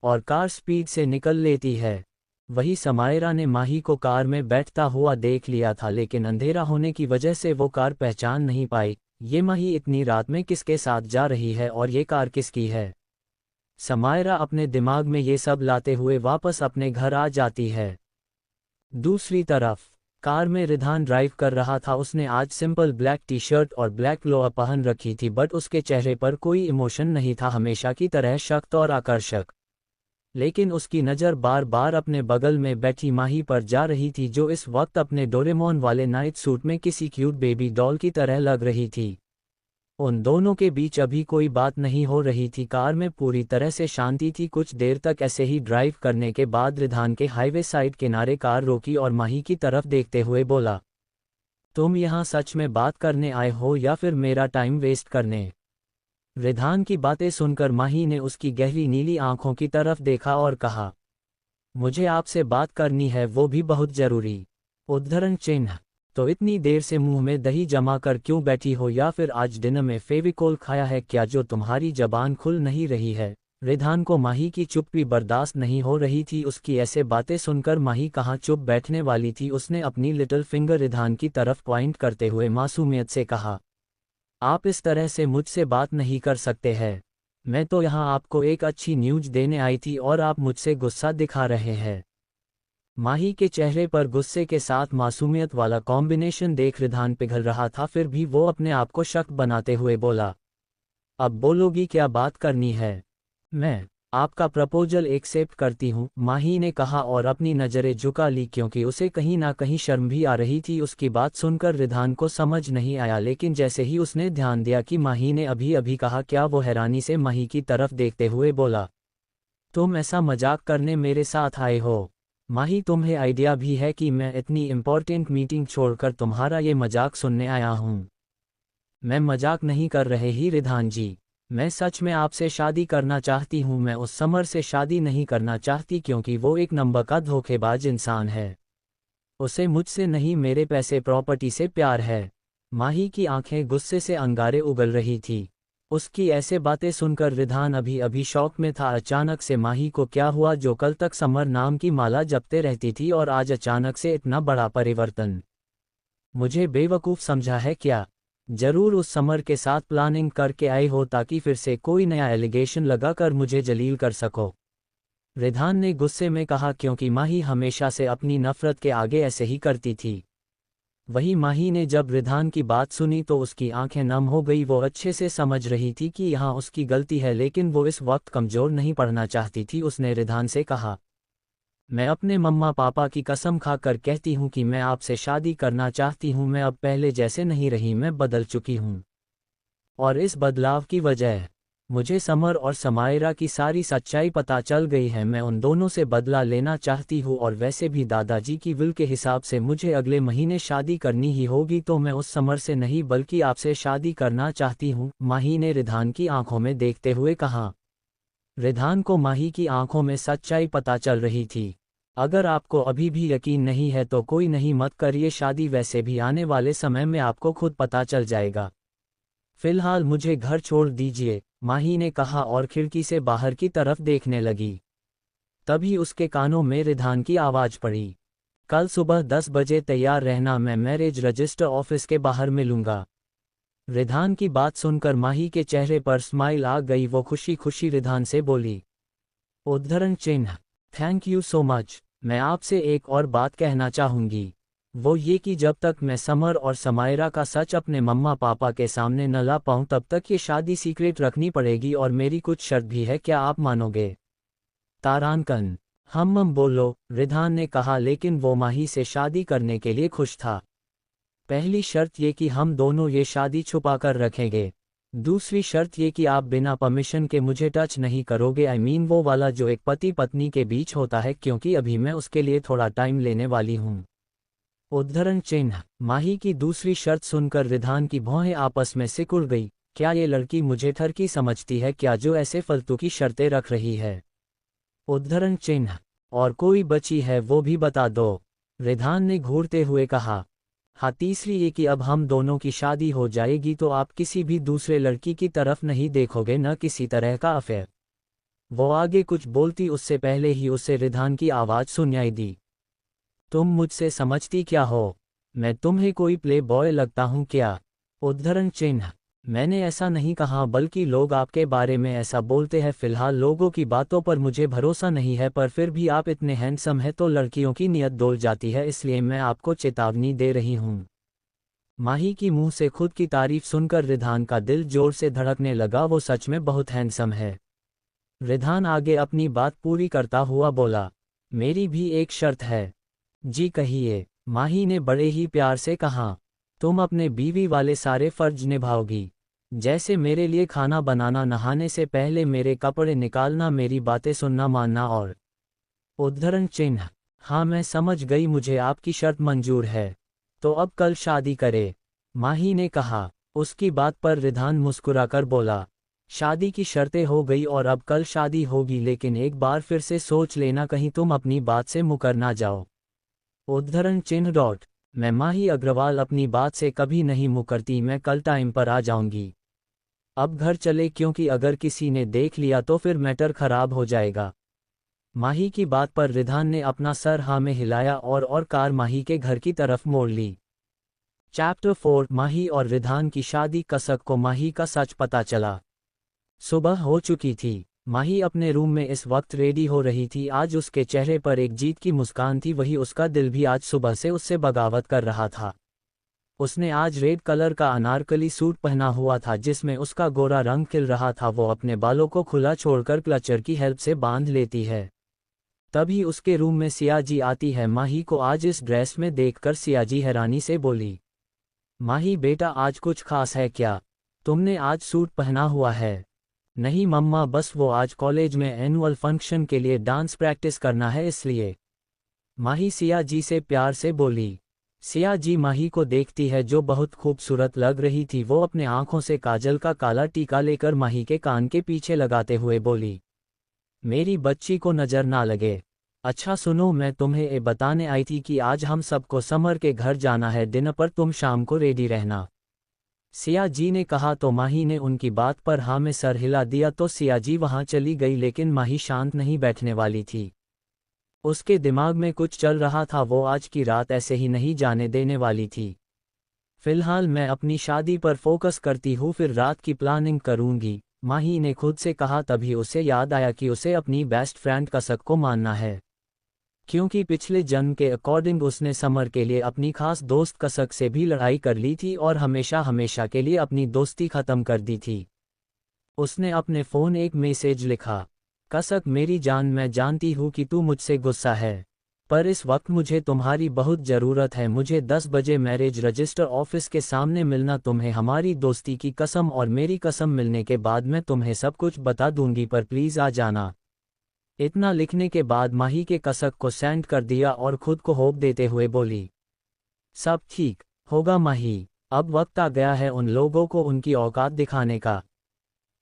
और कार स्पीड से निकल लेती है। वही समायरा ने माही को कार में बैठता हुआ देख लिया था, लेकिन अंधेरा होने की वजह से वो कार पहचान नहीं पाई। ये माही इतनी रात में किसके साथ जा रही है और ये कार किसकी है? समायरा अपने दिमाग में ये सब लाते हुए वापस अपने घर आ जाती है। दूसरी तरफ कार में रिधान ड्राइव कर रहा था। उसने आज सिंपल ब्लैक टी शर्ट और ब्लैक लोअर पहन रखी थी, बट उसके चेहरे पर कोई इमोशन नहीं था, हमेशा की तरह सख्त और आकर्षक। लेकिन उसकी नज़र बार बार अपने बगल में बैठी माही पर जा रही थी, जो इस वक्त अपने डोरेमोन वाले नाइट सूट में किसी क्यूट बेबी डॉल की तरह लग रही थी। उन दोनों के बीच अभी कोई बात नहीं हो रही थी। कार में पूरी तरह से शांति थी। कुछ देर तक ऐसे ही ड्राइव करने के बाद रिधान के हाईवे साइड किनारे कार रोकी और माही की तरफ देखते हुए बोला, तुम यहाँ सच में बात करने आए हो या फिर मेरा टाइम वेस्ट करने? रिधान की बातें सुनकर माही ने उसकी गहरी नीली आंखों की तरफ देखा और कहा, मुझे आपसे बात करनी है, वो भी बहुत जरूरी। उद्धरण चिन्ह। तो इतनी देर से मुंह में दही जमा कर क्यों बैठी हो, या फिर आज डिनर में फेविकोल खाया है क्या जो तुम्हारी जबान खुल नहीं रही है? रिधान को माही की चुप्पी बर्दाश्त नहीं हो रही थी। उसकी ऐसे बातें सुनकर माही कहाँ चुप बैठने वाली थी। उसने अपनी लिटिल फिंगर रिधान की तरफ पॉइंट करते हुए मासूमियत से कहा, आप इस तरह से मुझसे बात नहीं कर सकते हैं। मैं तो यहाँ आपको एक अच्छी न्यूज़ देने आई थी और आप मुझसे गुस्सा दिखा रहे हैं। माही के चेहरे पर गुस्से के साथ मासूमियत वाला कॉम्बिनेशन देख रिधान पिघल रहा था, फिर भी वो अपने आप को शक बनाते हुए बोला, अब बोलोगी क्या? बात करनी है? मैं आपका प्रपोजल एक्सेप्ट करती हूँ, माही ने कहा और अपनी नज़रें झुका ली क्योंकि उसे कहीं ना कहीं शर्म भी आ रही थी। उसकी बात सुनकर रिधान को समझ नहीं आया, लेकिन जैसे ही उसने ध्यान दिया कि माही ने अभी अभी कहा क्या, वो हैरानी से माही की तरफ देखते हुए बोला, तुम ऐसा मजाक करने मेरे साथ आए हो? माही, तुम्हें आइडिया भी है कि मैं इतनी इम्पोर्टेंट मीटिंग छोड़कर तुम्हारा ये मजाक सुनने आया हूँ? मैं मजाक नहीं कर रहे ही रिधान जी, मैं सच में आपसे शादी करना चाहती हूँ। मैं उस समर से शादी नहीं करना चाहती क्योंकि वो एक नंबर का धोखेबाज इंसान है। उसे मुझसे नहीं, मेरे पैसे प्रॉपर्टी से प्यार है। माही की आंखें गुस्से से अंगारे उगल रही थी। उसकी ऐसे बातें सुनकर रिधान अभी अभी शौक में था। अचानक से माही को क्या हुआ, जो कल तक समर नाम की माला जपते रहती थी और आज अचानक से इतना बड़ा परिवर्तन? मुझे बेवकूफ़ समझा है क्या? जरूर उस समर के साथ प्लानिंग करके आए हो ताकि फिर से कोई नया एलिगेशन लगाकर मुझे जलील कर सको। रिधान ने गुस्से में कहा, क्योंकि माही हमेशा से अपनी नफरत के आगे ऐसे ही करती थी। वही माही ने जब रिधान की बात सुनी तो उसकी आंखें नम हो गई। वो अच्छे से समझ रही थी कि यहाँ उसकी गलती है, लेकिन वो इस वक्त कमज़ोर नहीं पड़ना चाहती थी। उसने रिधान से कहा, मैं अपने मम्मा पापा की कसम खाकर कहती हूँ कि मैं आपसे शादी करना चाहती हूँ। मैं अब पहले जैसे नहीं रही, मैं बदल चुकी हूँ। और इस बदलाव की वजह, मुझे समर और समायरा की सारी सच्चाई पता चल गई है। मैं उन दोनों से बदला लेना चाहती हूँ और वैसे भी दादाजी की विल के हिसाब से मुझे अगले महीने शादी करनी ही होगी, तो मैं उस समर से नहीं बल्कि आपसे शादी करना चाहती हूँ। माही ने रिधान की आंखों में देखते हुए कहा। रिधान को माही की आंखों में सच्चाई पता चल रही थी। अगर आपको अभी भी यकीन नहीं है तो कोई नहीं, मत करिए शादी, वैसे भी आने वाले समय में आपको खुद पता चल जाएगा। फिलहाल मुझे घर छोड़ दीजिए, माही ने कहा और खिड़की से बाहर की तरफ देखने लगी। तभी उसके कानों में रिधान की आवाज़ पड़ी, कल सुबह 10 बजे तैयार रहना, मैं मैरिज रजिस्टर ऑफिस के बाहर मिलूंगा। रिधान की बात सुनकर माही के चेहरे पर स्माइल आ गई। वो खुशी खुशी रिधान से बोली, उद्धरण चिन्ह, थैंक यू सो मच। मैं आपसे एक और बात कहना चाहूँगी, वो ये कि जब तक मैं समर और समायरा का सच अपने मम्मा पापा के सामने न ला पाऊँ तब तक ये शादी सीक्रेट रखनी पड़ेगी और मेरी कुछ शर्त भी है, क्या आप मानोगे? तारांकन, हम बोलो, रिधान ने कहा, लेकिन वो माही से शादी करने के लिए खुश था। पहली शर्त ये कि हम दोनों ये शादी छुपा कर रखेंगे। दूसरी शर्त ये कि आप बिना परमिशन के मुझे टच नहीं करोगे, आई मीन वो वाला जो एक पति पत्नी के बीच होता है, क्योंकि अभी मैं उसके लिए थोड़ा टाइम लेने वाली हूँ। उद्धरण चिन्ह, माही की दूसरी शर्त सुनकर रिधान की भौहें आपस में सिकुड़ गई। क्या ये लड़की मुझे ठरकी समझती है क्या, जो ऐसे फालतू की शर्तें रख रही है? उद्धरण चिन्ह, और कोई बची है वो भी बता दो, रिधान ने घूरते हुए कहा। हाँ, तीसरी ये कि अब हम दोनों की शादी हो जाएगी तो आप किसी भी दूसरे लड़की की तरफ नहीं देखोगे, न किसी तरह का अफेयर। वो आगे कुछ बोलती उससे पहले ही उसे रिधान की आवाज़ सुनाई दी, तुम मुझसे समझती क्या हो? मैं तुम्हें कोई प्ले बॉय लगता हूँ क्या? उद्धरण चिन्ह, मैंने ऐसा नहीं कहा, बल्कि लोग आपके बारे में ऐसा बोलते हैं। फिलहाल लोगों की बातों पर मुझे भरोसा नहीं है, पर फिर भी आप इतने हैंडसम हैं तो लड़कियों की नीयत डोल जाती है, इसलिए मैं आपको चेतावनी दे रही हूँ। माही की मुंह से खुद की तारीफ सुनकर रिधान का दिल जोर से धड़कने लगा। वो सच में बहुत हैंडसम है। रिधान आगे अपनी बात पूरी करता हुआ बोला, मेरी भी एक शर्त है। जी कहिए, माही ने बड़े ही प्यार से कहा। तुम अपने बीवी वाले सारे फर्ज निभाओगी, जैसे मेरे लिए खाना बनाना, नहाने से पहले मेरे कपड़े निकालना, मेरी बातें सुनना, मानना और। उद्धरण चिन्ह, हाँ मैं समझ गई, मुझे आपकी शर्त मंजूर है। तो अब कल शादी करे, माही ने कहा। उसकी बात पर रिधान मुस्कुराकर बोला, शादी की शर्तें हो गई और अब कल शादी होगी, लेकिन एक बार फिर से सोच लेना, कहीं तुम अपनी बात से मुकर ना जाओ। उद्धरण चिन्ह डॉट, मैं माही अग्रवाल अपनी बात से कभी नहीं मुकरती, मैं कल टाइम पर आ जाऊंगी। अब घर चले, क्योंकि अगर किसी ने देख लिया तो फिर मैटर खराब हो जाएगा। माही की बात पर रिधान ने अपना सर हाँ में हिलाया और कार माही के घर की तरफ मोड़ ली। चैप्टर 4, माही और रिधान की शादी। कसक को माही का सच पता चला। सुबह हो चुकी थी। माही अपने रूम में इस वक्त रेडी हो रही थी। आज उसके चेहरे पर एक जीत की मुस्कान थी, वही उसका दिल भी आज सुबह से उससे बगावत कर रहा था। उसने आज रेड कलर का अनारकली सूट पहना हुआ था जिसमें उसका गोरा रंग खिल रहा था। वो अपने बालों को खुला छोड़कर क्लचर की हेल्प से बांध लेती है। तभी उसके रूम में सियाजी आती है। माही को आज इस ड्रेस में देखकर सियाजी हैरानी से बोली, माही बेटा आज कुछ खास है क्या? तुमने आज सूट पहना हुआ है? नहीं मम्मा, बस वो आज कॉलेज में एनुअल फंक्शन के लिए डांस प्रैक्टिस करना है इसलिए। माही सियाजी से प्यार से बोली। सियाजी माही को देखती है जो बहुत खूबसूरत लग रही थी। वो अपने आंखों से काजल का काला टीका लेकर माही के कान के पीछे लगाते हुए बोली, मेरी बच्ची को नजर ना लगे। अच्छा सुनो, मैं तुम्हें ये बताने आई थी कि आज हम सबको समर के घर जाना है डिनर पर, तुम शाम को रेडी रहना। सियाजी ने कहा तो माही ने उनकी बात पर हाँ में सर हिला दिया। तो सियाजी वहां चली गई लेकिन माही शांत नहीं बैठने वाली थी। उसके दिमाग में कुछ चल रहा था। वो आज की रात ऐसे ही नहीं जाने देने वाली थी। फिलहाल मैं अपनी शादी पर फोकस करती हूँ, फिर रात की प्लानिंग करूंगी, माही ने खुद से कहा। तभी उसे याद आया कि उसे अपनी बेस्ट फ्रेंड कसक को मानना है, क्योंकि पिछले जन्म के अकॉर्डिंग उसने समर के लिए अपनी खास दोस्त कसक से भी लड़ाई कर ली थी और हमेशा हमेशा के लिए अपनी दोस्ती खत्म कर दी थी। उसने अपने फ़ोन एक मैसेज लिखा, कसक मेरी जान, मैं जानती हूँ कि तू मुझसे गुस्सा है, पर इस वक्त मुझे तुम्हारी बहुत ज़रूरत है। मुझे 10 बजे मैरिज रजिस्टर ऑफिस के सामने मिलना। तुम्हें हमारी दोस्ती की कसम और मेरी कसम मिलने के बाद मैं तुम्हें सब कुछ बता दूंगी, पर प्लीज़ आ जाना। इतना लिखने के बाद माही के कसक को सेंड कर दिया और खुद को होप देते हुए बोली, सब ठीक होगा माही, अब वक्त आ गया है उन लोगों को उनकी औकात दिखाने का।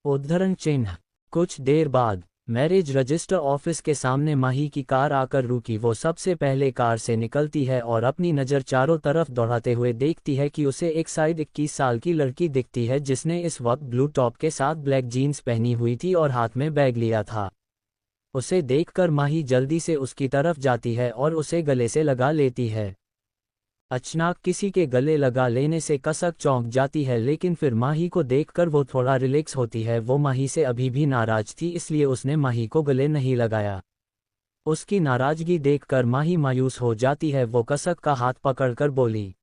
उद्धरण चिन्ह। कुछ देर बाद मैरिज रजिस्टर ऑफिस के सामने माही की कार आकर रुकी। वो सबसे पहले कार से निकलती है और अपनी नज़र चारों तरफ दौड़ाते हुए देखती है कि उसे एक साइड 21 साल की लड़की दिखती है जिसने इस वक्त ब्लू टॉप के साथ ब्लैक जीन्स पहनी हुई थी और हाथ में बैग लिया था। उसे देखकर माही जल्दी से उसकी तरफ जाती है और उसे गले से लगा लेती है। अचानक किसी के गले लगा लेने से कसक चौंक जाती है, लेकिन फिर माही को देखकर वो थोड़ा रिलैक्स होती है। वो माही से अभी भी नाराज थी, इसलिए उसने माही को गले नहीं लगाया। उसकी नाराजगी देखकर माही मायूस हो जाती है। वो कसक का हाथ पकड़कर बोली,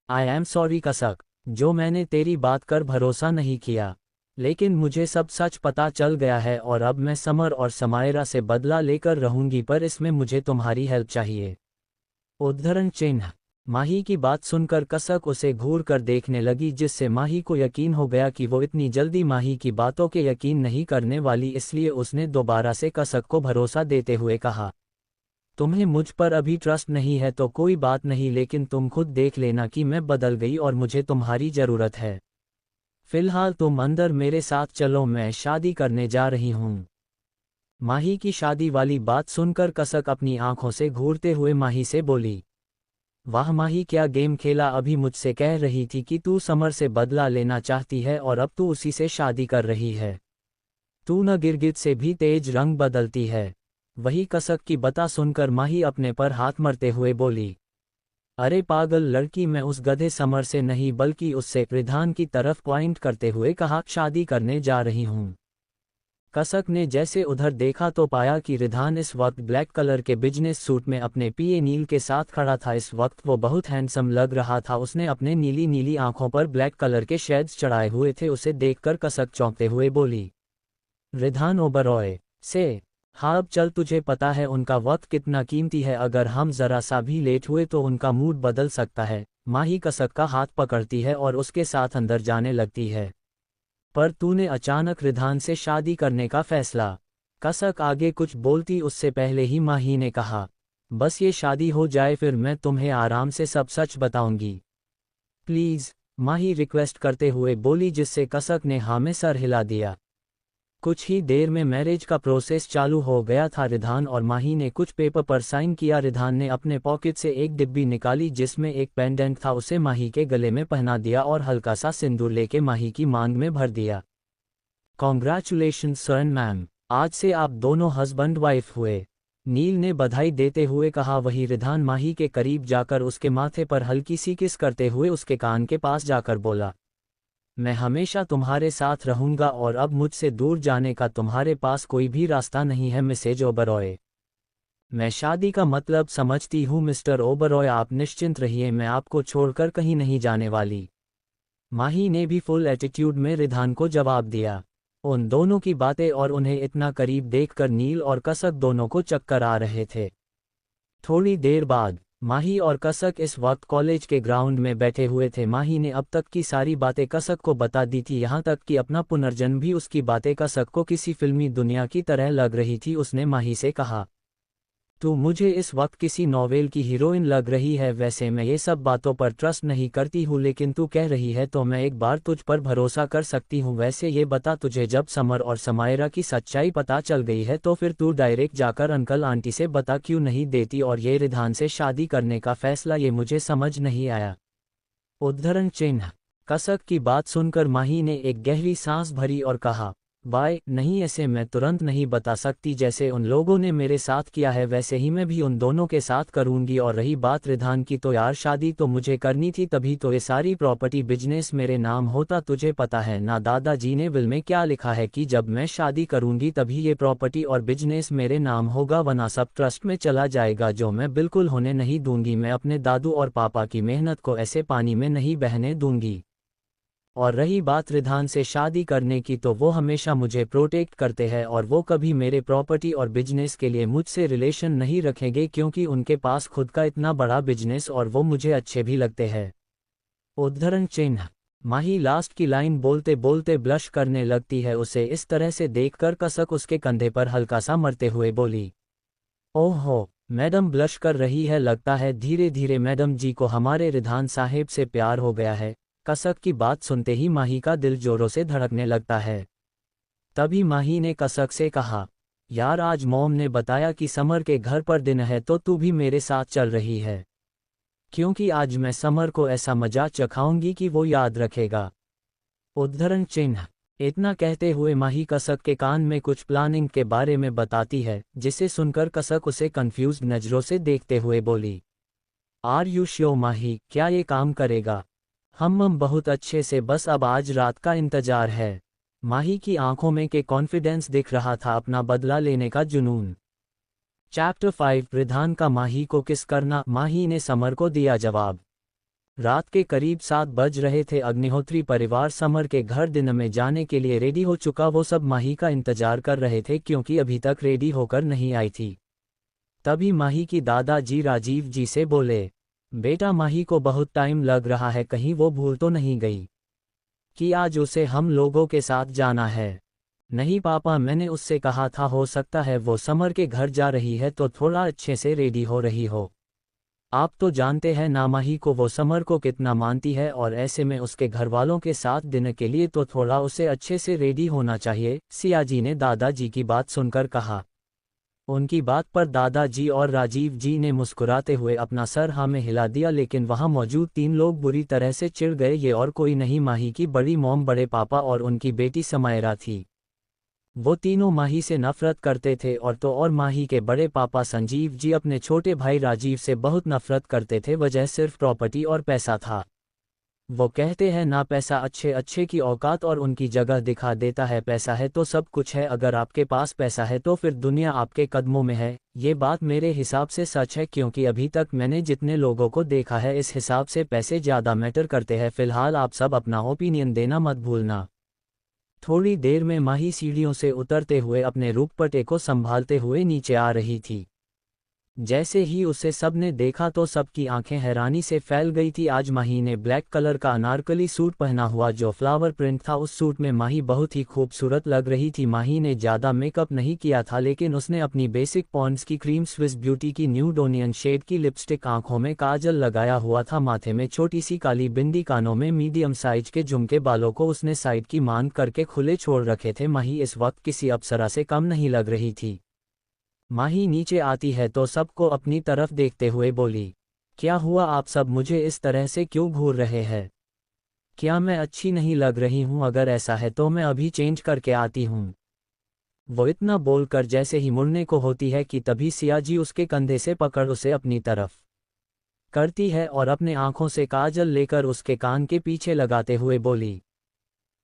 आई एम सॉरी कसक, जो मैंने तेरी बात कर भरोसा नहीं किया, लेकिन मुझे सब सच पता चल गया है और अब मैं समर और समायरा से बदला लेकर रहूंगी, पर इसमें मुझे तुम्हारी हेल्प चाहिए। उद्धरण चिन्ह। माही की बात सुनकर कसक उसे घूर कर देखने लगी, जिससे माही को यकीन हो गया कि वो इतनी जल्दी माही की बातों के यकीन नहीं करने वाली। इसलिए उसने दोबारा से कसक को भरोसा देते हुए कहा, तुम्हें मुझ पर अभी ट्रस्ट नहीं है तो कोई बात नहीं, लेकिन तुम खुद देख लेना कि मैं बदल गई और मुझे तुम्हारी ज़रूरत है। फिलहाल तुम अंदर मेरे साथ चलो, मैं शादी करने जा रही हूँ। माही की शादी वाली बात सुनकर कसक अपनी आंखों से घूरते हुए माही से बोली, वाह माही, क्या गेम खेला। अभी मुझसे कह रही थी कि तू समर से बदला लेना चाहती है और अब तू उसी से शादी कर रही है। तू न गिरगिट से भी तेज रंग बदलती है। वही कसक की बता सुनकर माही अपने पर हाथ मरते हुए बोली, अरे पागल लड़की, मैं उस गधे समर से नहीं बल्कि उससे, रिधान की तरफ पॉइंट करते हुए कहा, शादी करने जा रही हूँ। कसक ने जैसे उधर देखा तो पाया कि रिधान इस वक्त ब्लैक कलर के बिजनेस सूट में अपने पीए नील के साथ खड़ा था। इस वक्त वो बहुत हैंडसम लग रहा था। उसने अपने नीली नीली आंखों पर ब्लैक कलर के शेड्स चढ़ाए हुए थे। उसे देखकर कसक चौंकते हुए बोली, रिधान ओबरॉय से, हाँ अब चल, तुझे पता है उनका वक्त कितना कीमती है, अगर हम जरा सा भी लेट हुए तो उनका मूड बदल सकता है। माही कसक का हाथ पकड़ती है और उसके साथ अंदर जाने लगती है। पर तूने अचानक रिधान से शादी करने का फैसला। कसक आगे कुछ बोलती उससे पहले ही माही ने कहा, बस ये शादी हो जाए फिर मैं तुम्हें आराम से सब सच बताऊंगी। प्लीज़, माही रिक्वेस्ट करते हुए बोली, जिससे कसक ने हाँ में सर हिला दिया। कुछ ही देर में मैरिज का प्रोसेस चालू हो गया था। रिधान और माही ने कुछ पेपर पर साइन किया। रिधान ने अपने पॉकेट से एक डिब्बी निकाली जिसमें एक पेंडेंट था, उसे माही के गले में पहना दिया और हल्का सा सिंदूर लेके माही की मांग में भर दिया। कॉन्ग्रेचुलेशंस सन मैम, आज से आप दोनों हस्बैंड वाइफ हुए, नील ने बधाई देते हुए कहा। वही रिधान माही के करीब जाकर उसके माथे पर हल्की सी किस करते हुए उसके कान के पास जाकर बोला, मैं हमेशा तुम्हारे साथ रहूंगा और अब मुझसे दूर जाने का तुम्हारे पास कोई भी रास्ता नहीं है मिसेज ओबरॉय। मैं शादी का मतलब समझती हूँ मिस्टर ओबरॉय, आप निश्चिंत रहिए, मैं आपको छोड़कर कहीं नहीं जाने वाली। माही ने भी फुल एटीट्यूड में रिधान को जवाब दिया। उन दोनों की बातें और उन्हें इतना करीब देखकर नील और कसक दोनों को चक्कर आ रहे थे। थोड़ी देर बाद माही और कसक इस वक्त कॉलेज के ग्राउंड में बैठे हुए थे। माही ने अब तक की सारी बातें कसक को बता दी थी, यहाँ तक कि अपना पुनर्जन्म भी। उसकी बातें कसक को किसी फिल्मी दुनिया की तरह लग रही थी। उसने माही से कहा, तू मुझे इस वक्त किसी नॉवेल की हीरोइन लग रही है। वैसे मैं ये सब बातों पर ट्रस्ट नहीं करती हूँ, लेकिन तू कह रही है तो मैं एक बार तुझ पर भरोसा कर सकती हूँ। वैसे ये बता, तुझे जब समर और समायरा की सच्चाई पता चल गई है तो फिर तू डायरेक्ट जाकर अंकल आंटी से बता क्यों नहीं देती, और ये रिधान से शादी करने का फैसला, ये मुझे समझ नहीं आया। उद्धरण चिन्ह। कसक की बात सुनकर माही ने एक गहरी सांस भरी और कहा, बाय नहीं, ऐसे मैं तुरंत नहीं बता सकती। जैसे उन लोगों ने मेरे साथ किया है वैसे ही मैं भी उन दोनों के साथ करूंगी। और रही बात रिधान की, तो यार शादी तो मुझे करनी थी, तभी तो ये सारी प्रॉपर्टी बिजनेस मेरे नाम होता। तुझे पता है ना दादाजी ने विल में क्या लिखा है कि जब मैं शादी करूंगी तभी ये प्रॉपर्टी और बिजनेस मेरे नाम होगा, वरना सब ट्रस्ट में चला जाएगा, जो मैं बिल्कुल होने नहीं दूंगी। मैं अपने दादू और पापा की मेहनत को ऐसे पानी में नहीं बहने दूंगी। और रही बात रिधान से शादी करने की, तो वो हमेशा मुझे प्रोटेक्ट करते हैं और वो कभी मेरे प्रॉपर्टी और बिजनेस के लिए मुझसे रिलेशन नहीं रखेंगे, क्योंकि उनके पास खुद का इतना बड़ा बिजनेस और वो मुझे अच्छे भी लगते हैं। उद्धरण चिन्ह। माही लास्ट की लाइन बोलते बोलते ब्लश करने लगती है। उसे इस तरह से देखकर कसक उसके कंधे पर हल्का सा मरते हुए बोली, ओहो मैडम ब्लश कर रही है, लगता है धीरे धीरे मैडम जी को हमारे रिधान साहेब से प्यार हो गया है। कसक की बात सुनते ही माही का दिल जोरों से धड़कने लगता है। तभी माही ने कसक से कहा, यार आज मॉम ने बताया कि समर के घर पर दिन है, तो तू भी मेरे साथ चल रही है, क्योंकि आज मैं समर को ऐसा मजा चखाऊंगी कि वो याद रखेगा। उद्धरण चिन्ह। इतना कहते हुए माही कसक के कान में कुछ प्लानिंग के बारे में बताती है, जिसे सुनकर कसक उसे कंफ्यूज्ड नजरों से देखते हुए बोली, आर यू श्योर माही, क्या ये काम करेगा? हम बहुत अच्छे से, बस अब आज रात का इंतजार है। माही की आंखों में के कॉन्फिडेंस दिख रहा था, अपना बदला लेने का जुनून। चैप्टर 5 रिधान का माही को किस करना। माही ने समर को दिया जवाब। रात के करीब 7 बज रहे थे। अग्निहोत्री परिवार समर के घर दिन में जाने के लिए रेडी हो चुका। वो सब माही का इंतजार कर रहे थे, क्योंकि अभी तक रेडी होकर नहीं आई थी। तभी माही की दादाजी राजीव जी से बोले, बेटा माही को बहुत टाइम लग रहा है, कहीं वो भूल तो नहीं गई कि आज उसे हम लोगों के साथ जाना है? नहीं पापा, मैंने उससे कहा था, हो सकता है वो समर के घर जा रही है तो थोड़ा अच्छे से रेडी हो रही हो। आप तो जानते हैं ना माही को, वो समर को कितना मानती है, और ऐसे में उसके घर वालों के साथ दिन के लिए तो थोड़ा उसे अच्छे से रेडी होना चाहिए। सियाजी ने दादाजी की बात सुनकर कहा। उनकी बात पर दादाजी और राजीव जी ने मुस्कुराते हुए अपना सर हाँ में हिला दिया, लेकिन वहां मौजूद 3 लोग बुरी तरह से चिढ़ गए। ये और कोई नहीं, माही की बड़ी मॉम, बड़े पापा और उनकी बेटी समायरा थी। वो तीनों माही से नफरत करते थे, और माही के बड़े पापा संजीव जी अपने छोटे भाई राजीव से बहुत नफरत करते थे। वजह सिर्फ प्रॉपर्टी और पैसा था। वो कहते हैं ना, पैसा अच्छे अच्छे की औकात और उनकी जगह दिखा देता है। पैसा है तो सब कुछ है, अगर आपके पास पैसा है तो फिर दुनिया आपके कदमों में है। ये बात मेरे हिसाब से सच है, क्योंकि अभी तक मैंने जितने लोगों को देखा है इस हिसाब से पैसे ज़्यादा मैटर करते हैं। फिलहाल आप सब अपना ओपिनियन देना मत भूलना। थोड़ी देर में माही सीढ़ियों से उतरते हुए अपने रुखपटे को संभालते हुए नीचे आ रही थी। जैसे ही उसे सबने देखा तो सबकी आंखें हैरानी से फैल गई थी। आज माही ने ब्लैक कलर का अनारकली सूट पहना हुआ जो फ्लावर प्रिंट था। उस सूट में माही बहुत ही खूबसूरत लग रही थी। माही ने ज़्यादा मेकअप नहीं किया था, लेकिन उसने अपनी बेसिक पॉन्ड्स की क्रीम, स्विस ब्यूटी की न्यूड ओनियन शेड की लिपस्टिक, आंखों में काजल लगाया हुआ था, माथे में छोटी सी काली बिंदी, कानों में मीडियम साइज के झुमके, बालों को उसने साइड की मान करके खुले छोड़ रखे थे। माही इस वक्त किसी अप्सरा से कम नहीं लग रही थी। माही नीचे आती है तो सबको अपनी तरफ देखते हुए बोली, क्या हुआ, आप सब मुझे इस तरह से क्यों घूर रहे हैं? क्या मैं अच्छी नहीं लग रही हूं? अगर ऐसा है तो मैं अभी चेंज करके आती हूं। वो इतना बोलकर जैसे ही मुड़ने को होती है कि तभी सियाजी उसके कंधे से पकड़ उसे अपनी तरफ करती है और अपने आंखों से काजल लेकर उसके कान के पीछे लगाते हुए बोली,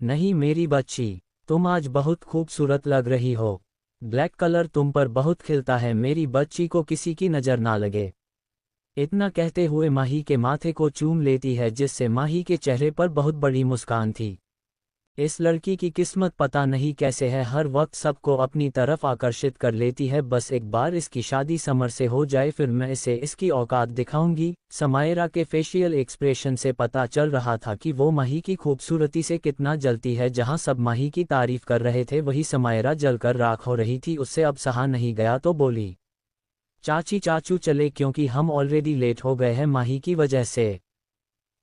नहीं मेरी बच्ची, तुम आज बहुत खूबसूरत लग रही हो। ब्लैक कलर तुम पर बहुत खिलता है, मेरी बच्ची को किसी की नज़र ना लगे। इतना कहते हुए माही के माथे को चूम लेती है, जिससे माही के चेहरे पर बहुत बड़ी मुस्कान थी। इस लड़की की किस्मत पता नहीं कैसे है, हर वक्त सबको अपनी तरफ आकर्षित कर लेती है। बस एक बार इसकी शादी समर से हो जाए, फिर मैं इसे इसकी औकात दिखाऊंगी। समायरा के फेशियल एक्सप्रेशन से पता चल रहा था कि वो माही की खूबसूरती से कितना जलती है। जहां सब माही की तारीफ कर रहे थे, वही समायरा जलकर राख हो रही थी। उससे अब सहा नहीं गया तो बोली, चाची चाचू चले, क्योंकि हम ऑलरेडी लेट हो गए हैं माही की वजह से।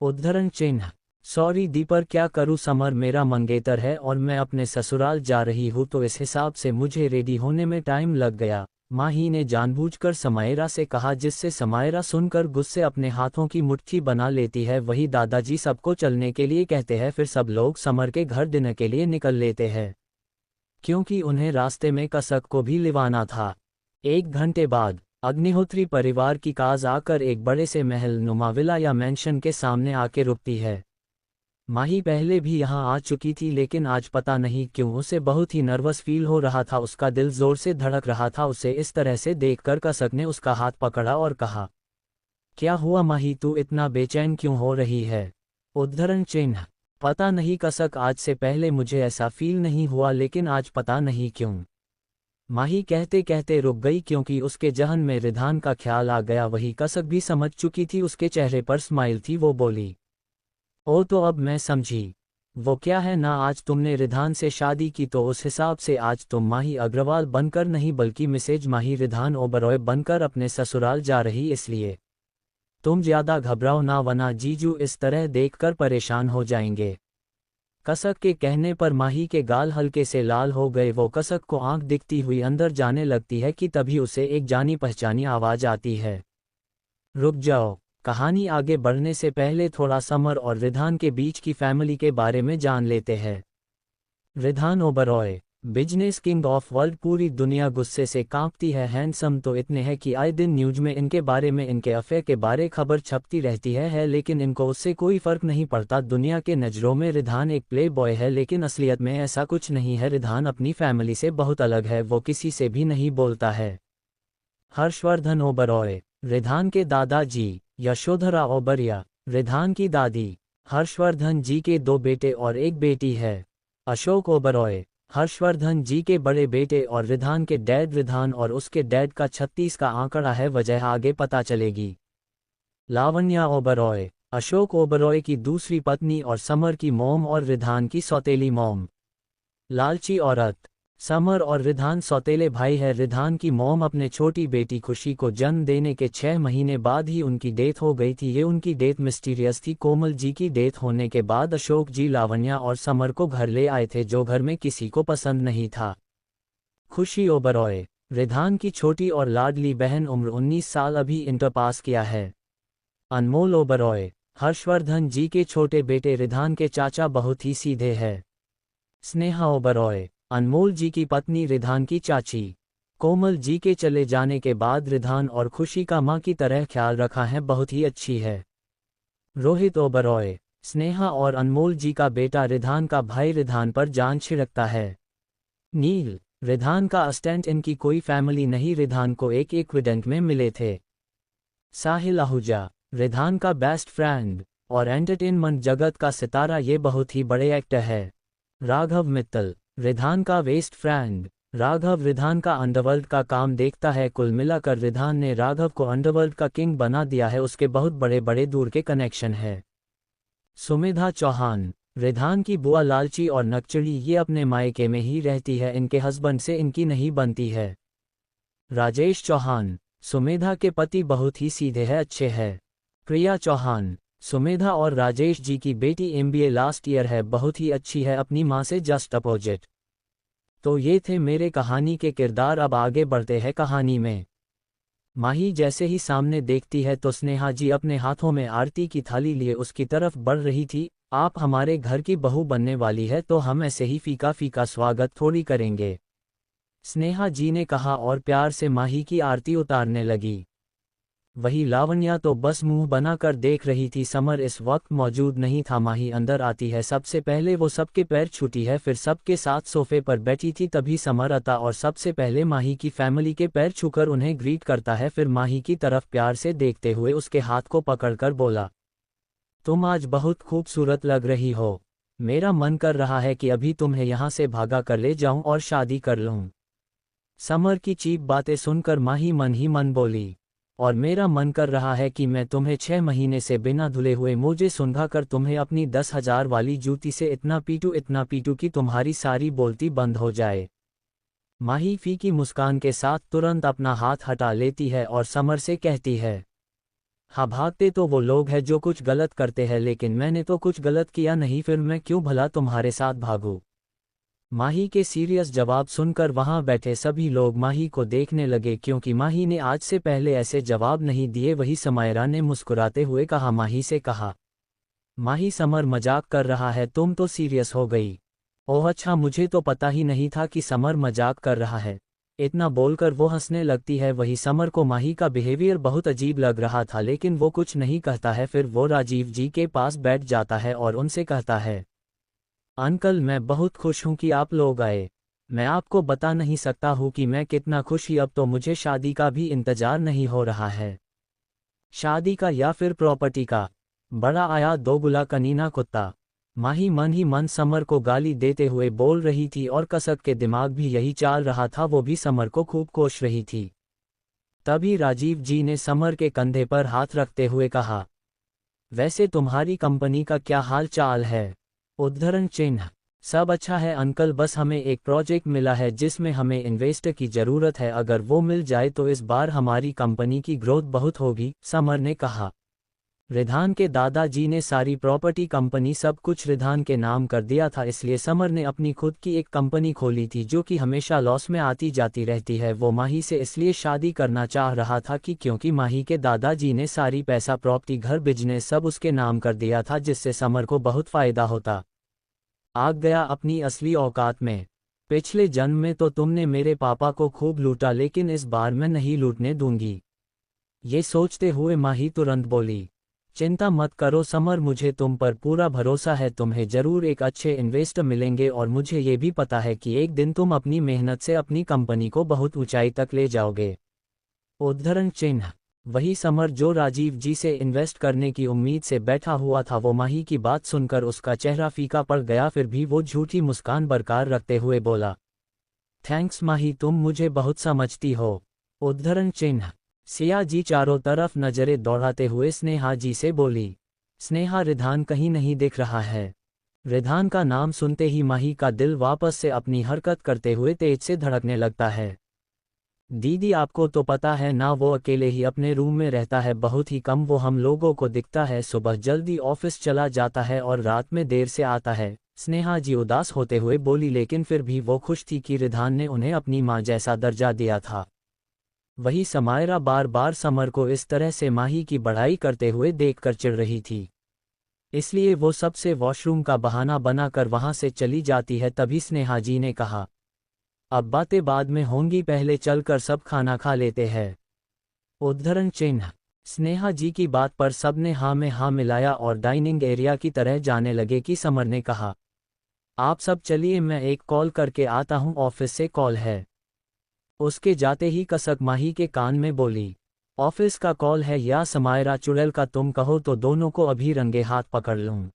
उद्धरण चिन्ह। सॉरी दी, पर क्या करूँ, समर मेरा मंगेतर है और मैं अपने ससुराल जा रही हूँ, तो इस हिसाब से मुझे रेडी होने में टाइम लग गया, माही ने जानबूझकर समायरा से कहा, जिससे समायरा सुनकर गुस्से अपने हाथों की मुट्ठी बना लेती है। वही दादाजी सबको चलने के लिए कहते हैं। फिर सब लोग समर के घर डिनर के लिए निकल लेते हैं, क्योंकि उन्हें रास्ते में कसक को भी लिवाना था। 1 घंटे बाद अग्निहोत्री परिवार की कार आकर एक बड़े से महल नुमा विला या मैंशन के सामने आके रुकती है। माही पहले भी यहाँ आ चुकी थी, लेकिन आज पता नहीं क्यों उसे बहुत ही नर्वस फील हो रहा था। उसका दिल जोर से धड़क रहा था। उसे इस तरह से देखकर कसक ने उसका हाथ पकड़ा और कहा, क्या हुआ माही, तू इतना बेचैन क्यों हो रही है? उद्धरण चिन्ह। पता नहीं कसक, आज से पहले मुझे ऐसा फील नहीं हुआ, लेकिन आज पता नहीं क्यों। माही कहते कहते रुक गई, क्योंकि उसके जहन में रिधान का ख्याल आ गया। वही कसक भी समझ चुकी थी, उसके चेहरे पर स्माइल थी। वो बोली, ओ तो अब मैं समझी। वो क्या है ना, आज तुमने रिधान से शादी की, तो उस हिसाब से आज तुम माही अग्रवाल बनकर नहीं, बल्कि मिसेज माही रिधान ओबरॉय बनकर अपने ससुराल जा रही, इसलिए तुम ज्यादा घबराओ ना, वरना जीजू इस तरह देखकर परेशान हो जाएंगे। कसक के कहने पर माही के गाल हल्के से लाल हो गए। वो कसक को आंख दिखती हुई अंदर जाने लगती है कि तभी उसे एक जानी पहचानी आवाज आती है, रुक जाओ। कहानी आगे बढ़ने से पहले थोड़ा समर और रिधान के बीच की फैमिली के बारे में जान लेते हैं। Ridhan Oberoi, business king of world, पूरी दुनिया गुस्से से कांपती है। हैंडसम तो इतने हैं कि आए दिन न्यूज में इनके बारे में, इनके अफेयर के बारे खबर छपती रहती है, लेकिन इनको उससे कोई फर्क नहीं पड़ता। दुनिया के नज़रों में रिधान एक प्ले बॉय है, लेकिन असलियत में ऐसा कुछ नहीं है। रिधान अपनी फैमिली से बहुत अलग है, वो किसी से भी नहीं बोलता है। हर्षवर्धन ओबरॉय, रिधान के दादाजी। यशोधरा ओबरिया, रिधान की दादी। हर्षवर्धन जी के 2 बेटे और 1 बेटी है। अशोक ओबरॉय, हर्षवर्धन जी के बड़े बेटे और रिधान के डैड। रिधान और उसके डैड का 36 का आंकड़ा है, वजह आगे पता चलेगी। लावण्या ओबरॉय, अशोक ओबरॉय की दूसरी पत्नी और समर की मॉम और रिधान की सौतेली मॉम। लालची औरत, समर और रिधान सौतेले भाई है। रिधान की मॉम अपने छोटी बेटी खुशी को जन्म देने के 6 महीने बाद ही उनकी डेथ हो गई थी। ये उनकी डेथ मिस्टीरियस थी। कोमल जी की डेथ होने के बाद अशोक जी लावण्या और समर को घर ले आए थे, जो घर में किसी को पसंद नहीं था। खुशी ओबरॉय, रिधान की छोटी और लाडली बहन, उम्र 19 साल, अभी इंटर पास किया है। अनमोल ओबरॉय, हर्षवर्धन जी के छोटे बेटे, रिधान के चाचा, बहुत ही सीधे है। स्नेहा ओबरॉय, अनमोल जी की पत्नी, रिधान की चाची। कोमल जी के चले जाने के बाद रिधान और खुशी का मां की तरह ख्याल रखा है, बहुत ही अच्छी है। रोहित ओबरॉय, स्नेहा और अनमोल जी का बेटा, रिधान का भाई, रिधान पर जान छिड़कता है। नील, रिधान का असिस्टेंट, इनकी कोई फैमिली नहीं, रिधान को एक एक्सीडेंट में मिले थे। साहिल आहूजा, रिधान का बेस्ट फ्रेंड और एंटरटेनमेंट जगत का सितारा, ये बहुत ही बड़े एक्टर है। राघव मित्तल, रिधान का बेस्ट फ्रेंड। राघव रिधान का अंडरवर्ल्ड का काम देखता है। कुल मिलाकर रिधान ने राघव को अंडरवर्ल्ड का किंग बना दिया है। उसके बहुत बड़े बड़े दूर के कनेक्शन है। सुमेधा चौहान, रिधान की बुआ, लालची और नकचड़ी, ये अपने मायके में ही रहती है, इनके हस्बैंड से इनकी नहीं बनती है। राजेश चौहान, सुमेधा के पति, बहुत ही सीधे हैं, अच्छे हैं। प्रिया चौहान, सुमेधा और राजेश जी की बेटी, MBA लास्ट ईयर है, बहुत ही अच्छी है, अपनी मां से जस्ट अपोजिट। तो ये थे मेरे कहानी के किरदार। अब आगे बढ़ते हैं कहानी में। माही जैसे ही सामने देखती है तो स्नेहा जी अपने हाथों में आरती की थाली लिए उसकी तरफ बढ़ रही थी। आप हमारे घर की बहू बनने वाली है, तो हम ऐसे ही फीका फीका स्वागत थोड़ी करेंगे, स्नेहा जी ने कहा और प्यार से माही की आरती उतारने लगी। वही लावण्या तो बस मुंह बनाकर देख रही थी। समर इस वक्त मौजूद नहीं था। माही अंदर आती है, सबसे पहले वो सबके पैर छूती है, फिर सबके साथ सोफे पर बैठी थी। तभी समर आता और सबसे पहले माही की फैमिली के पैर छूकर उन्हें ग्रीट करता है। फिर माही की तरफ प्यार से देखते हुए उसके हाथ को पकड़कर बोला, तुम आज बहुत खूबसूरत लग रही हो। मेरा मन कर रहा है कि अभी तुम्हें यहाँ से भागा कर ले जाऊं और शादी कर लूं। समर की चीप बातें सुनकर माही मन ही मन बोली, और मेरा मन कर रहा है कि मैं तुम्हें 6 महीने से बिना धुले हुए मुझे सुंघाकर तुम्हें अपनी 10,000 वाली जूती से इतना पीटूं कि तुम्हारी सारी बोलती बंद हो जाए। माही फीकी मुस्कान के साथ तुरंत अपना हाथ हटा लेती है और समर से कहती है, हाँ, भागते तो वो लोग हैं जो कुछ गलत करते हैं, लेकिन मैंने तो कुछ गलत किया नहीं, फिर मैं क्यों भला तुम्हारे साथ भागूं। माही के सीरियस जवाब सुनकर वहां बैठे सभी लोग माही को देखने लगे, क्योंकि माही ने आज से पहले ऐसे जवाब नहीं दिए। वही समायरा ने मुस्कुराते हुए कहा, माही से कहा, माही समर मजाक कर रहा है, तुम तो सीरियस हो गई। ओह अच्छा, मुझे तो पता ही नहीं था कि समर मजाक कर रहा है। इतना बोलकर वो हंसने लगती है। वही समर को माही का बिहेवियर बहुत अजीब लग रहा था, लेकिन वो कुछ नहीं कहता है। फिर वो राजीव जी के पास बैठ जाता है और उनसे कहता है, अंकल, मैं बहुत खुश हूं कि आप लोग आए। मैं आपको बता नहीं सकता हूं कि मैं कितना खुश ही। अब तो मुझे शादी का भी इंतजार नहीं हो रहा है। शादी का या फिर प्रॉपर्टी का। बड़ा आया दोगुला कनीना कुत्ता। माही मन ही मन समर को गाली देते हुए बोल रही थी और कसक के दिमाग भी यही चाल रहा था, वो भी समर को खूब कोस रही थी। तभी राजीव जी ने समर के कंधे पर हाथ रखते हुए कहा, वैसे तुम्हारी कंपनी का क्या हाल चाल है। उद्धरण चिन्ह, सब अच्छा है अंकल, बस हमें एक प्रोजेक्ट मिला है जिसमें हमें इन्वेस्टर की ज़रूरत है। अगर वो मिल जाए तो इस बार हमारी कंपनी की ग्रोथ बहुत होगी, समर ने कहा। रिधान के दादाजी ने सारी प्रॉपर्टी कंपनी सब कुछ रिधान के नाम कर दिया था, इसलिए समर ने अपनी खुद की एक कंपनी खोली थी जो कि हमेशा लॉस में आती जाती रहती है। वो माही से इसलिए शादी करना चाह रहा था कि क्योंकि माही के दादाजी ने सारी पैसा, प्रॉपर्टी, घर, बिजनेस सब उसके नाम कर दिया था, जिससे समर को बहुत फायदा होता। आग गया अपनी असली औकात में। पिछले जन्म में तो तुमने मेरे पापा को खूब लूटा, लेकिन इस बार मैं नहीं लूटने दूंगी। ये सोचते हुए माही तुरंत बोली, चिंता मत करो समर, मुझे तुम पर पूरा भरोसा है। तुम्हें जरूर एक अच्छे इन्वेस्टर मिलेंगे और मुझे ये भी पता है कि एक दिन तुम अपनी मेहनत से अपनी कंपनी को बहुत ऊंचाई तक ले जाओगे। उद्धरण चिन्ह, वही समर जो राजीव जी से इन्वेस्ट करने की उम्मीद से बैठा हुआ था, वो माही की बात सुनकर उसका चेहरा फीका पड़ गया। फिर भी वो झूठी मुस्कान बरकरार रखते हुए बोला, थैंक्स माही, तुम मुझे बहुत समझती हो। उद्धरण चिन्ह, सिया जी चारों तरफ नजरें दौड़ाते हुए स्नेहा जी से बोली, स्नेहा, रिधान कहीं नहीं दिख रहा है। रिधान का नाम सुनते ही माही का दिल वापस से अपनी हरकत करते हुए तेज से धड़कने लगता है। दीदी, आपको तो पता है ना, वो अकेले ही अपने रूम में रहता है, बहुत ही कम वो हम लोगों को दिखता है। सुबह जल्दी ऑफिस चला जाता है और रात में देर से आता है। स्नेहा जी उदास होते हुए बोली, लेकिन फिर भी वो खुश थी कि रिधान ने उन्हें अपनी माँ जैसा दर्जा दिया था। वही समायरा बार बार समर को इस तरह से माही की बढ़ाई करते हुए देखकर चिढ़ रही थी, इसलिए वो सबसे वॉशरूम का बहाना बनाकर वहां से चली जाती है। तभी स्नेहा जी ने कहा, अब बातें बाद में होंगी, पहले चलकर सब खाना खा लेते हैं। उद्धरण चिन्ह, स्नेहा जी की बात पर सबने हाँ में हाँ मिलाया और डाइनिंग एरिया की तरह जाने लगे कि समर ने कहा, आप सब चलिए, मैं एक कॉल करके आता हूँ, ऑफिस से कॉल है। उसके जाते ही कसक माही के कान में बोली, ऑफिस का कॉल है या समायरा चुड़ैल का, तुम कहो तो दोनों को अभी रंगे हाथ पकड़ लूं।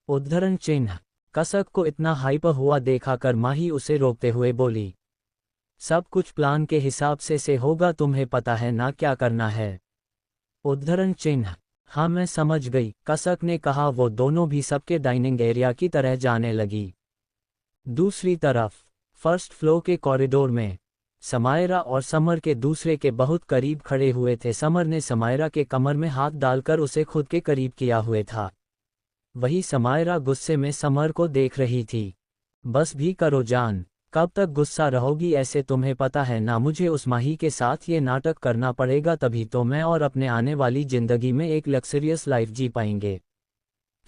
उद्धरण चिन्ह, कसक को इतना हाइप हुआ देखा कर माही उसे रोकते हुए बोली, सब कुछ प्लान के हिसाब से होगा, तुम्हें पता है ना क्या करना है। उद्धरण चिन्ह, हाँ मैं समझ गई, कसक ने कहा। वो दोनों भी सबके डाइनिंग एरिया की तरह जाने लगी। दूसरी तरफ फर्स्ट फ्लोर के कॉरिडोर में समायरा और समर के दूसरे के बहुत करीब खड़े हुए थे। समर ने समायरा के कमर में हाथ डालकर उसे खुद के करीब किया हुए था। वही समायरा गुस्से में समर को देख रही थी। बस भी करो जान, कब तक गुस्सा रहोगी ऐसे, तुम्हें पता है ना मुझे उस माही के साथ ये नाटक करना पड़ेगा, तभी तो मैं और अपने आने वाली जिंदगी में एक लग्जरियस लाइफ जी पाएंगे।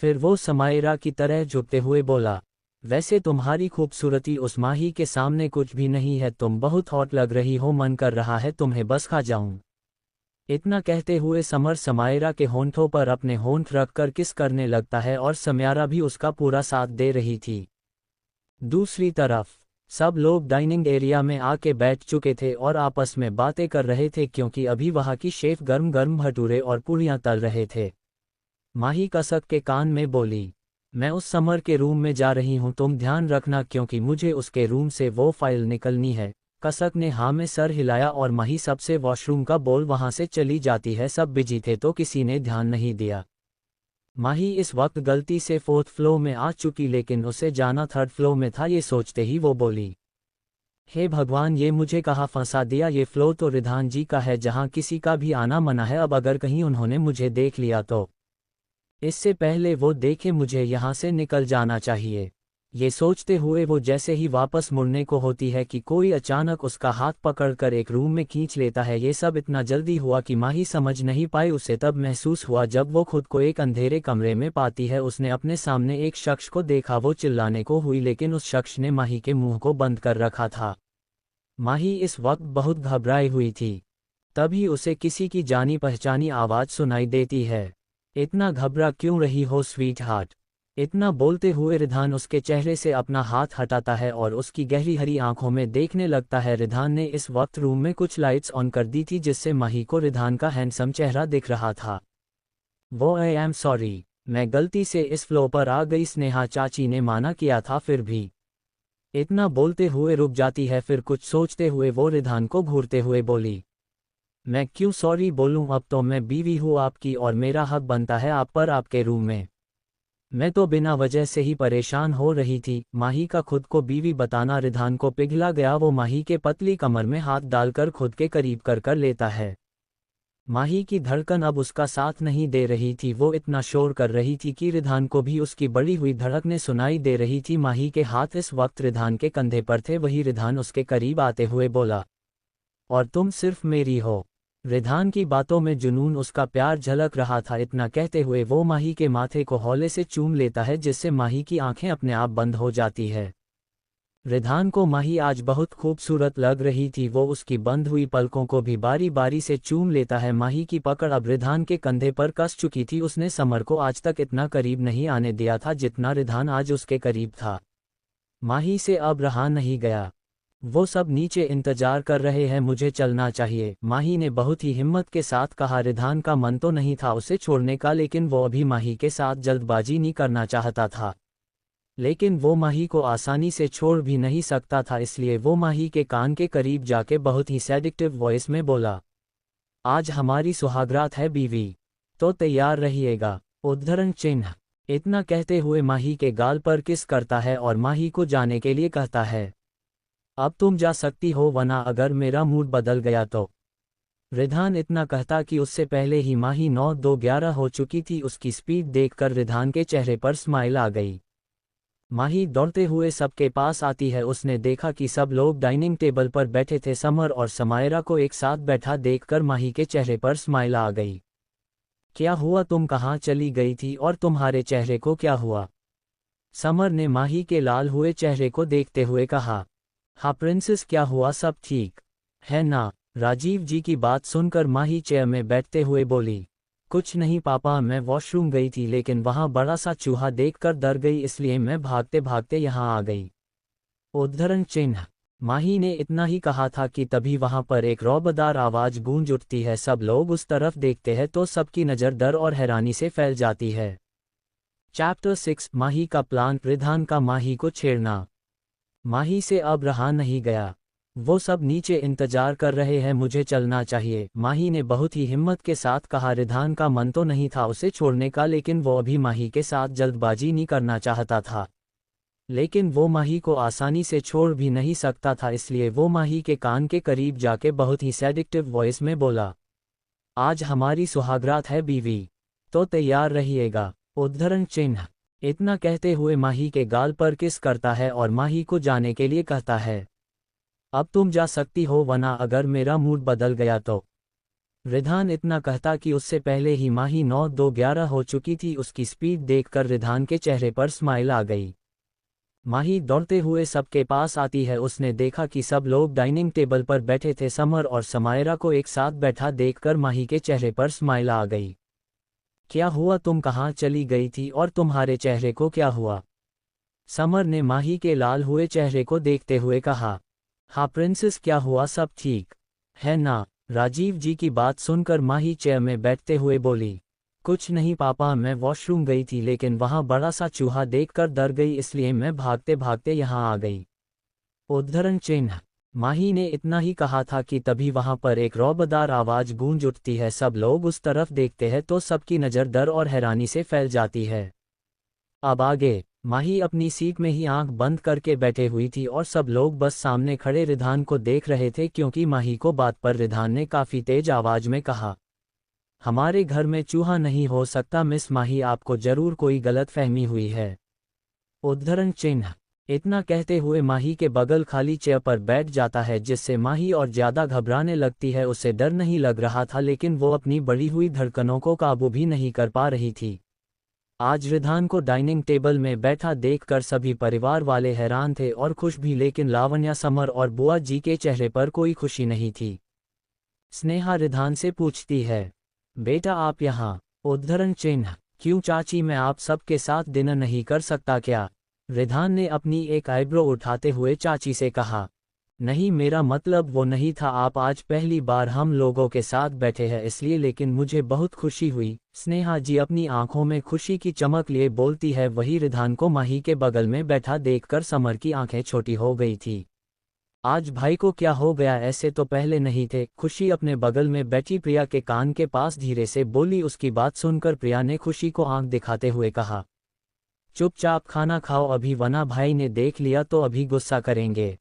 फिर वो समायरा की तरह झुकते हुए बोला, वैसे तुम्हारी खूबसूरती उस माही के सामने कुछ भी नहीं है, तुम बहुत हॉट लग रही हो, मन कर रहा है तुम्हें बस खा जाऊं। इतना कहते हुए समर समायरा के होंठों पर अपने होंठ रखकर किस करने लगता है और समायरा भी उसका पूरा साथ दे रही थी। दूसरी तरफ सब लोग डाइनिंग एरिया में आके बैठ चुके थे और आपस में बातें कर रहे थे क्योंकि अभी वहाँ की शेफ गर्म गर्म भटूरे और पूड़ियाँ तल रहे थे। माही कसक के कान में बोली, मैं उस समर के रूम में जा रही हूँ, तुम ध्यान रखना क्योंकि मुझे उसके रूम से वो फाइल निकलनी है। कसक ने हाँ में सर हिलाया और माही सबसे वॉशरूम का बोल वहाँ से चली जाती है। सब बिजी थे तो किसी ने ध्यान नहीं दिया। माही इस वक्त गलती से 4th फ्लोर में आ चुकी लेकिन उसे जाना 3rd फ्लोर में था। ये सोचते ही वो बोली, हे भगवान, ये मुझे कहाँ फंसा दिया। ये फ्लोर तो रिधान जी का है जहाँ किसी का भी आना मना है। अब अगर कहीं उन्होंने मुझे देख लिया तो इससे पहले वो देखे मुझे यहाँ से निकल जाना चाहिए। ये सोचते हुए वो जैसे ही वापस मुड़ने को होती है कि कोई अचानक उसका हाथ पकड़कर एक रूम में खींच लेता है। ये सब इतना जल्दी हुआ कि माही समझ नहीं पाई। उसे तब महसूस हुआ जब वो खुद को एक अंधेरे कमरे में पाती है। उसने अपने सामने एक शख्स को देखा। वो चिल्लाने को हुई लेकिन उस शख्स ने माही के मुंह को बंद कर रखा था। माही इस वक्त बहुत घबराई हुई थी। तभी उसे किसी की जानी पहचानी आवाज़ सुनाई देती है, इतना घबरा क्यों रही हो स्वीट हार्ट। इतना बोलते हुए रिधान उसके चेहरे से अपना हाथ हटाता है और उसकी गहरी हरी आंखों में देखने लगता है। रिधान ने इस वक्त रूम में कुछ लाइट्स ऑन कर दी थी जिससे माही को रिधान का हैंडसम चेहरा दिख रहा था। वो आई एम सॉरी, मैं गलती से इस फ्लोर पर आ गई। स्नेहा चाची ने माना किया था फिर भी। इतना बोलते हुए रुक जाती है। फिर कुछ सोचते हुए वो रिधान को घूरते हुए बोली, मैं क्यों सॉरी बोलूं, अब तो मैं बीवी हूँ आपकी और मेरा हक बनता है आप पर आपके रूम में। मैं तो बिना वजह से ही परेशान हो रही थी। माही का खुद को बीवी बताना रिधान को पिघला गया। वो माही के पतली कमर में हाथ डालकर खुद के करीब कर लेता है। माही की धड़कन अब उसका साथ नहीं दे रही थी। वो इतना शोर कर रही थी कि रिधान को भी उसकी बढ़ी हुई धड़कनें सुनाई दे रही थी। माही के हाथ इस वक्त रिधान के कंधे पर थे। वही रिधान उसके करीब आते हुए बोला, और तुम सिर्फ मेरी हो। रिधान की बातों में जुनून, उसका प्यार झलक रहा था। इतना कहते हुए वो माही के माथे को हौले से चूम लेता है जिससे माही की आंखें अपने आप बंद हो जाती है। रिधान को माही आज बहुत खूबसूरत लग रही थी। वो उसकी बंद हुई पलकों को भी बारी बारी से चूम लेता है। माही की पकड़ अब रिधान के कंधे पर कस चुकी थी। उसने समर को आज तक इतना करीब नहीं आने दिया था जितना रिधान आज उसके करीब था। माही से अब रहा नहीं गया। वो सब नीचे इंतजार कर रहे हैं, मुझे चलना चाहिए, माही ने बहुत ही हिम्मत के साथ कहा। रिधान का मन तो नहीं था उसे छोड़ने का लेकिन वो अभी माही के साथ जल्दबाजी नहीं करना चाहता था। लेकिन वो माही को आसानी से छोड़ भी नहीं सकता था, इसलिए वो माही के कान के करीब जाके बहुत ही सेडिक्टिव वॉइस में बोला, आज हमारी सुहागरात है बीवी, तो तैयार रहिएगा। उद्धरण चिन्ह। इतना कहते हुए माही के गाल पर किस करता है और माही को जाने के लिए कहता है, अब तुम जा सकती हो वरना अगर मेरा मूड बदल गया तो। रिधान इतना कहता कि उससे पहले ही माही 9-2-11 हो चुकी थी। उसकी स्पीड देखकर रिधान के चेहरे पर स्माइल आ गई। माही दौड़ते हुए सबके पास आती है। उसने देखा कि सब लोग डाइनिंग टेबल पर बैठे थे। समर और समायरा को एक साथ बैठा देखकर माही के चेहरे पर स्माइल आ गई। क्या हुआ, तुम कहाँ चली गई थी और तुम्हारे चेहरे को क्या हुआ? समर ने माही के लाल हुए चेहरे को देखते हुए कहा, हाँ प्रिंसेस, क्या हुआ, सब ठीक है ना? राजीव जी की बात सुनकर माही चेयर में बैठते हुए बोली, कुछ नहीं पापा, मैं वॉशरूम गई थी लेकिन वहाँ बड़ा सा चूहा देखकर डर गई इसलिए मैं भागते भागते यहाँ आ गई। उद्धरण चिन्ह। माही ने इतना ही कहा था कि तभी वहाँ पर एक रौबदार आवाज़ गूंज उठती है। सब लोग उस तरफ देखते हैं तो सबकी नज़र डर और हैरानी से फैल जाती है। चैप्टर 6 माही का प्लान। रिधान का माही को छेड़ना। माही से अब रहा नहीं गया। वो सब नीचे इंतजार कर रहे हैं, मुझे चलना चाहिए, माही ने बहुत ही हिम्मत के साथ कहा। रिधान का मन तो नहीं था उसे छोड़ने का लेकिन वो अभी माही के साथ जल्दबाजी नहीं करना चाहता था। लेकिन वो माही को आसानी से छोड़ भी नहीं सकता था, इसलिए वो माही के कान के करीब जाके बहुत ही सेडिक्टिव वॉइस में बोला, आज हमारी सुहागरात है बीवी, तो तैयार रहिएगा। उद्धरण चिन्ह। इतना कहते हुए माही के गाल पर किस करता है और माही को जाने के लिए कहता है, अब तुम जा सकती हो वरना अगर मेरा मूड बदल गया तो। रिधान इतना कहता कि उससे पहले ही माही 9-2-11 हो चुकी थी। उसकी स्पीड देखकर रिधान के चेहरे पर स्माइल आ गई। माही दौड़ते हुए सबके पास आती है। उसने देखा कि सब लोग डाइनिंग टेबल पर बैठे थे। समर और समायरा को एक साथ बैठा देखकर माही के चेहरे पर स्माइल आ गई। क्या हुआ, तुम कहाँ चली गई थी और तुम्हारे चेहरे को क्या हुआ? समर ने माही के लाल हुए चेहरे को देखते हुए कहा। हाँ प्रिंसेस, क्या हुआ, सब ठीक है ना? राजीव जी की बात सुनकर माही चेयर में बैठते हुए बोली। कुछ नहीं पापा, मैं वॉशरूम गई थी लेकिन वहां बड़ा सा चूहा देखकर डर गई, इसलिए मैं भागते भागते यहां आ गई। उद्धरण चिन्ह। माही ने इतना ही कहा था कि तभी वहां पर एक रौबदार आवाज गूंज उठती है। सब लोग उस तरफ देखते हैं तो सबकी नज़र डर और हैरानी से फैल जाती है। अब आगे। माही अपनी सीट में ही आंख बंद करके बैठे हुई थी और सब लोग बस सामने खड़े रिधान को देख रहे थे, क्योंकि माही को बात पर रिधान ने काफी तेज आवाज में कहा, हमारे घर में चूहा नहीं हो सकता मिस माही, आपको जरूर कोई गलत फहमी हुई है। उद्धरण चिन्ह। इतना कहते हुए माही के बगल खाली चेयर पर बैठ जाता है, जिससे माही और ज्यादा घबराने लगती है। उसे डर नहीं लग रहा था लेकिन वो अपनी बढ़ी हुई धड़कनों को काबू भी नहीं कर पा रही थी। आज रिधान को डाइनिंग टेबल में बैठा देखकर सभी परिवार वाले हैरान थे और खुश भी, लेकिन लावण्या, समर और बुआ जी के चेहरे पर कोई खुशी नहीं थी। स्नेहा रिधान से पूछती है, बेटा आप यहाँ? उद्धरण चिन्ह। क्यों चाची, मैं आप सबके साथ डिनर नहीं कर सकता क्या? रिधान ने अपनी एक आईब्रो उठाते हुए चाची से कहा। नहीं, मेरा मतलब वो नहीं था, आप आज पहली बार हम लोगों के साथ बैठे हैं इसलिए, लेकिन मुझे बहुत खुशी हुई। स्नेहा जी अपनी आंखों में खुशी की चमक लिए बोलती है। वही रिधान को माही के बगल में बैठा देखकर समर की आंखें छोटी हो गई थी। आज भाई को क्या हो गया, ऐसे तो पहले नहीं थे। खुशी अपने बगल में बैठी प्रिया के कान के पास धीरे से बोली। उसकी बात सुनकर प्रिया ने खुशी को आंख दिखाते हुए कहा, चुपचाप खाना खाओ अभी, वरना भाई ने देख लिया तो अभी गुस्सा करेंगे।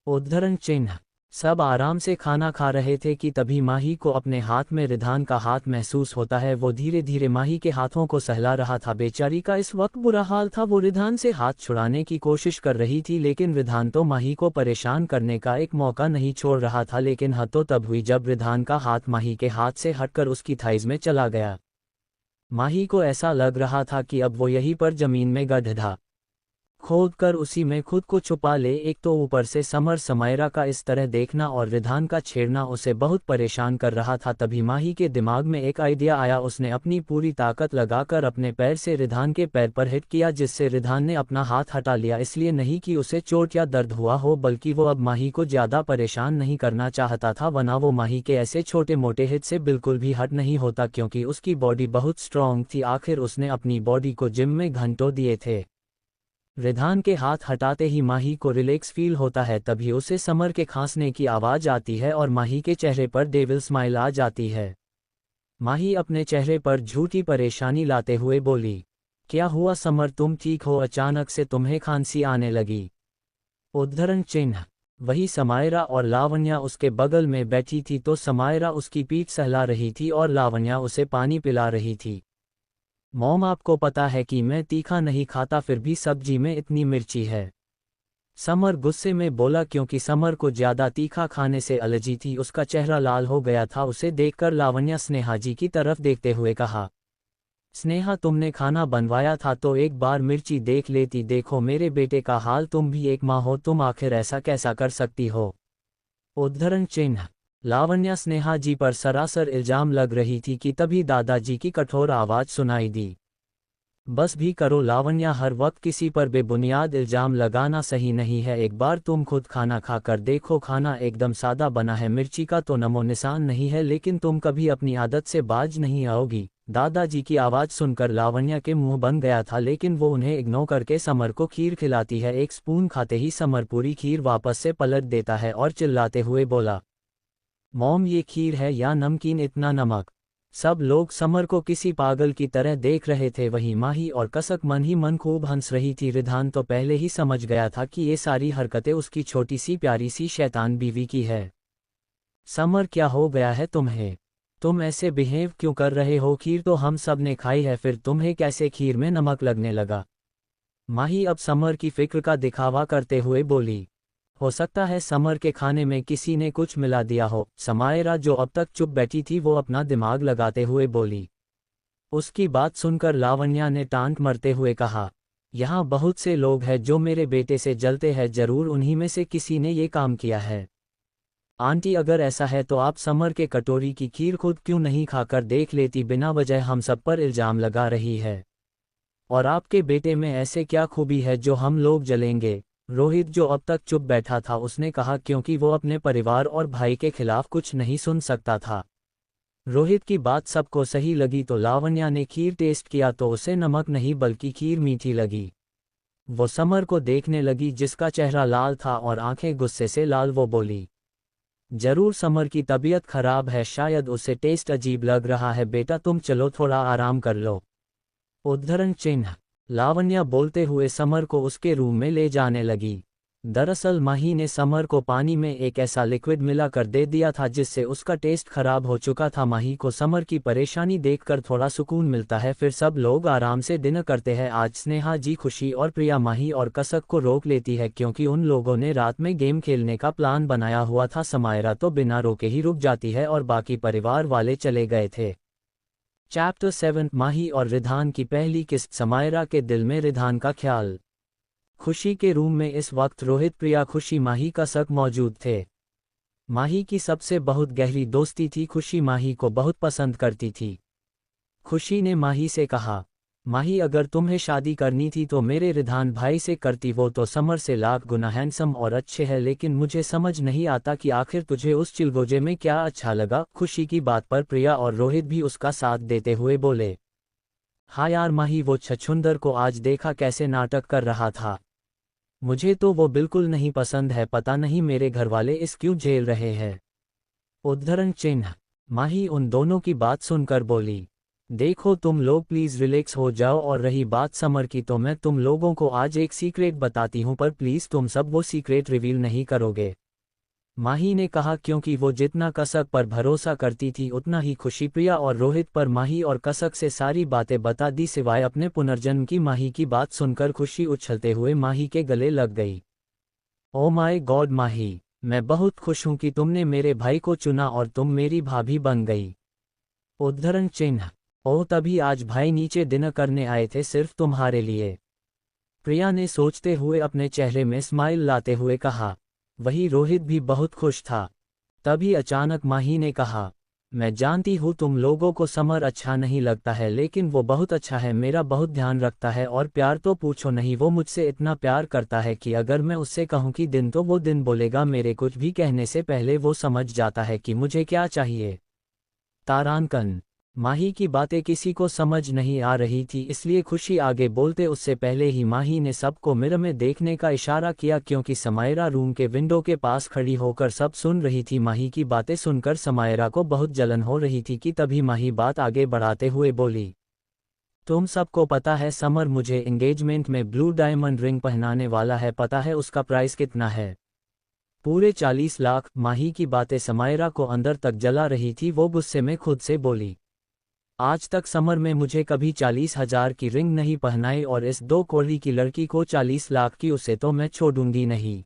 उद्धरण चिन्ह। सब आराम से खाना खा रहे थे कि तभी माही को अपने हाथ में रिधान का हाथ महसूस होता है। वो धीरे धीरे माही के हाथों को सहला रहा था। बेचारी का इस वक्त बुरा हाल था। वो रिधान से हाथ छुड़ाने की कोशिश कर रही थी, लेकिन रिधान तो माही को परेशान करने का एक मौका नहीं छोड़ रहा था। लेकिन हद तो तब हुई जब रिधान का हाथ माही के हाथ से हटकर उसकी थाइज में चला गया। माही को ऐसा लग रहा था कि अब वो यहीं पर जमीन में गड्ढा खोद कर उसी में खुद को छुपा ले। एक तो ऊपर से समर समायरा का इस तरह देखना और रिधान का छेड़ना उसे बहुत परेशान कर रहा था। तभी माही के दिमाग में एक आइडिया आया। उसने अपनी पूरी ताकत लगाकर अपने पैर से रिधान के पैर पर हिट किया, जिससे रिधान ने अपना हाथ हटा लिया। इसलिए नहीं कि उसे चोट या दर्द हुआ हो, बल्कि वो अब माही को ज्यादा परेशान नहीं करना चाहता था, वरना वो माही के ऐसे छोटे मोटे हिट से बिल्कुल भी हट नहीं होता, क्योंकि उसकी बॉडी बहुत स्ट्रांग थी। आखिर उसने अपनी बॉडी को जिम में घंटों दिए थे। रिधान के हाथ हटाते ही माही को रिलैक्स फील होता है। तभी उसे समर के खांसने की आवाज आती है और माही के चेहरे पर डेविल स्माइल आ जाती है। माही अपने चेहरे पर झूठी परेशानी लाते हुए बोली, क्या हुआ समर, तुम ठीक हो? अचानक से तुम्हें खांसी आने लगी। उद्धरण चिन्ह। वही समायरा और लावण्या उसके बगल में बैठी थी, तो समायरा उसकी पीठ सहला रही थी और लावण्या उसे पानी पिला रही थी। मॉम, आपको पता है कि मैं तीखा नहीं खाता, फिर भी सब्जी में इतनी मिर्ची है। समर गुस्से में बोला, क्योंकि समर को ज्यादा तीखा खाने से एलर्जी थी। उसका चेहरा लाल हो गया था। उसे देखकर लावण्या स्नेहा जी की तरफ देखते हुए कहा, स्नेहा तुमने खाना बनवाया था तो एक बार मिर्ची देख लेती। देखो मेरे बेटे का हाल, तुम भी एक माँ हो, तुम आखिर ऐसा कैसा कर सकती हो? उद्धरण चिन्ह। लावण्या स्नेहा जी पर सरासर इल्जाम लग रही थी कि तभी दादाजी की कठोर आवाज सुनाई दी, बस भी करो लावण्या, हर वक्त किसी पर बेबुनियाद इल्जाम लगाना सही नहीं है। एक बार तुम खुद खाना खा कर देखो, खाना एकदम सादा बना है, मिर्ची का तो नमो निशान नहीं है, लेकिन तुम कभी अपनी आदत से बाज नहीं आओगी। दादाजी की आवाज सुनकर लावण्या के मुंह बन गया था, लेकिन वो उन्हें इग्नोर करके समर को खीर खिलाती है। एक स्पून खाते ही समर पूरी खीर वापस से पलट देता है और चिल्लाते हुए बोला, मॉम ये खीर है या नमकीन, इतना नमक? सब लोग समर को किसी पागल की तरह देख रहे थे। वहीं माही और कसक मन ही मन खूब हंस रही थी। रिधान तो पहले ही समझ गया था कि ये सारी हरकतें उसकी छोटी सी प्यारी सी शैतान बीवी की है। समर, क्या हो गया है तुम्हें? तुम ऐसे बिहेव क्यों कर रहे हो? खीर तो हम सब ने खाई है, फिर तुम्हें कैसे खीर में नमक लगने लगा? माही अब समर की फिक्र का दिखावा करते हुए बोली, हो सकता है समर के खाने में किसी ने कुछ मिला दिया हो। समायरा जो अब तक चुप बैठी थी वो अपना दिमाग लगाते हुए बोली। उसकी बात सुनकर लावण्या ने टांट मरते हुए कहा, यहाँ बहुत से लोग हैं जो मेरे बेटे से जलते हैं, जरूर उन्हीं में से किसी ने ये काम किया है। आंटी, अगर ऐसा है तो आप समर के कटोरी की खीर खुद क्यों नहीं खाकर देख लेती? बिना वजह हम सब पर इल्जाम लगा रही है। और आपके बेटे में ऐसे क्या खूबी है जो हम लोग जलेंगे? रोहित, जो अब तक चुप बैठा था, उसने कहा, क्योंकि वो अपने परिवार और भाई के खिलाफ कुछ नहीं सुन सकता था। रोहित की बात सबको सही लगी तो लावण्या ने खीर टेस्ट किया तो उसे नमक नहीं बल्कि खीर मीठी लगी। वो समर को देखने लगी जिसका चेहरा लाल था और आंखें गुस्से से लाल। वो बोली, जरूर समर की तबीयत खराब है, शायद उसे टेस्ट अजीब लग रहा है। बेटा तुम चलो थोड़ा आराम कर लो। उद्धरण चिन्ह। लावण्या बोलते हुए समर को उसके रूम में ले जाने लगी। दरअसल माही ने समर को पानी में एक ऐसा लिक्विड मिला कर दे दिया था जिससे उसका टेस्ट खराब हो चुका था। माही को समर की परेशानी देखकर थोड़ा सुकून मिलता है। फिर सब लोग आराम से डिनर करते हैं। आज स्नेहा जी, खुशी और प्रिया माही और कसक को रोक लेती है क्योंकि उन लोगों ने रात में गेम खेलने का प्लान बनाया हुआ था। समायरा तो बिना रोके ही रुक जाती है और बाकी परिवार वाले चले गए थे। चैप्टर 7, माही और रिधान की पहली किस्त। समायरा के दिल में रिधान का ख्याल। खुशी के रूम में इस वक्त रोहित, प्रिया, खुशी, माही, कसक मौजूद थे। माही की सबसे बहुत गहरी दोस्ती थी। खुशी माही को बहुत पसंद करती थी। खुशी ने माही से कहा, माही, अगर तुम्हें शादी करनी थी तो मेरे रिधान भाई से करती। वो तो समर से लाख गुना हैंडसम और अच्छे हैं, लेकिन मुझे समझ नहीं आता कि आखिर तुझे उस चिलगोजे में क्या अच्छा लगा। खुशी की बात पर प्रिया और रोहित भी उसका साथ देते हुए बोले, हाँ यार माही, वो छछूंदर को आज देखा कैसे नाटक कर रहा था। मुझे तो वो बिल्कुल नहीं पसंद है। पता नहीं मेरे घरवाले इस क्यों झेल रहे हैं। उद्धरण चिन्ह। माही उन दोनों की बात सुनकर बोली, देखो तुम लोग प्लीज रिलैक्स हो जाओ, और रही बात समर की तो मैं तुम लोगों को आज एक सीक्रेट बताती हूँ, पर प्लीज तुम सब वो सीक्रेट रिवील नहीं करोगे। माही ने कहा, क्योंकि वो जितना कसक पर भरोसा करती थी उतना ही खुशी, प्रिया और रोहित पर माही और कसक से सारी बातें बता दी सिवाय अपने पुनर्जन्म की। माही की बात सुनकर खुशी उछलते हुए माही के गले लग गई। ओ माय गॉड माही, मैं बहुत खुश हूं कि तुमने मेरे भाई को चुना और तुम मेरी भाभी बन गई। उद्धरण चिन्ह। ओ तभी आज भाई नीचे डिनर करने आए थे सिर्फ तुम्हारे लिए। प्रिया ने सोचते हुए अपने चेहरे में स्माइल लाते हुए कहा। वही रोहित भी बहुत खुश था। तभी अचानक माही ने कहा, मैं जानती हूँ तुम लोगों को समर अच्छा नहीं लगता है, लेकिन वो बहुत अच्छा है, मेरा बहुत ध्यान रखता है और प्यार तो पूछो नहीं। वो मुझसे इतना प्यार करता है कि अगर मैं उससे कहूँ कि दिन तो वो दिन बोलेगा। मेरे कुछ भी कहने से पहले वो समझ जाता है कि मुझे क्या चाहिए। तारांकन। माही की बातें किसी को समझ नहीं आ रही थी, इसलिए खुशी आगे बोलते उससे पहले ही माही ने सबको मिरर में देखने का इशारा किया, क्योंकि समायरा रूम के विंडो के पास खड़ी होकर सब सुन रही थी। माही की बातें सुनकर समायरा को बहुत जलन हो रही थी कि तभी माही बात आगे बढ़ाते हुए बोली, तुम सबको पता है समर मुझे एंगेजमेंट में ब्लू डायमंड रिंग पहनाने वाला है। पता है उसका प्राइस कितना है? पूरे 40 लाख। माही की बातें समायरा को अंदर तक जला रही थी। वो गुस्से में खुद से बोली, आज तक समर में मुझे कभी 40,000 की रिंग नहीं पहनाई, और इस 2 करोड़ की लड़की को 40 लाख की, उसे तो मैं छोड़ूंगी नहीं।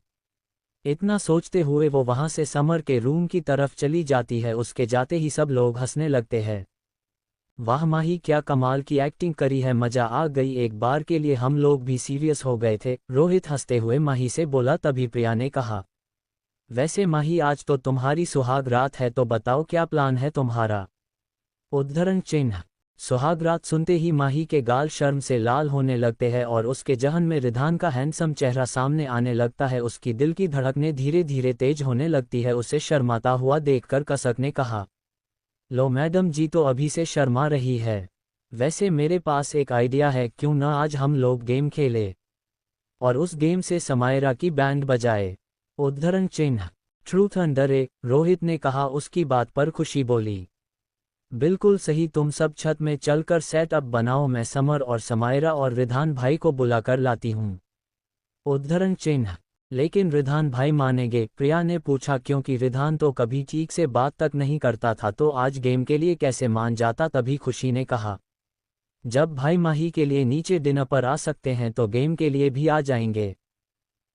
इतना सोचते हुए वो वहां से समर के रूम की तरफ चली जाती है। उसके जाते ही सब लोग हंसने लगते हैं। वाह माही, क्या कमाल की एक्टिंग करी है, मजा आ गई। एक बार के लिए हम लोग भी सीरियस हो गए थे। रोहित हंसते हुए माही से बोला। तभी प्रिया ने कहा, वैसे माही आज तो तुम्हारी सुहाग रात है, तो बताओ क्या प्लान है तुम्हारा? उद्धरण चिन्ह। सुहागरात सुनते ही माही के गाल शर्म से लाल होने लगते हैं और उसके जहन में रिधान का हैंडसम चेहरा सामने आने लगता है। उसकी दिल की धड़कनें धीरे धीरे तेज होने लगती है। उसे शर्माता हुआ देखकर कसक ने कहा, लो मैडम जी तो अभी से शर्मा रही है। वैसे मेरे पास एक आइडिया है, क्यों ना आज हम लोग गेम खेले और उस गेम से समायरा की बैंड बजाए। उद्धरण चिन्ह। ट्रूथ अंडर ए। रोहित ने कहा। उसकी बात पर खुशी बोली, बिल्कुल सही, तुम सब छत में चलकर सेटअप बनाओ, मैं समर और समायरा और रिधान भाई को बुलाकर लाती हूँ। उद्धरण चिन्ह। लेकिन रिधान भाई मानेंगे? प्रिया ने पूछा, क्योंकि रिधान तो कभी ठीक से बात तक नहीं करता था, तो आज गेम के लिए कैसे मान जाता। तभी खुशी ने कहा, जब भाई माही के लिए नीचे डिनर पर आ सकते हैं तो गेम के लिए भी आ जाएंगे।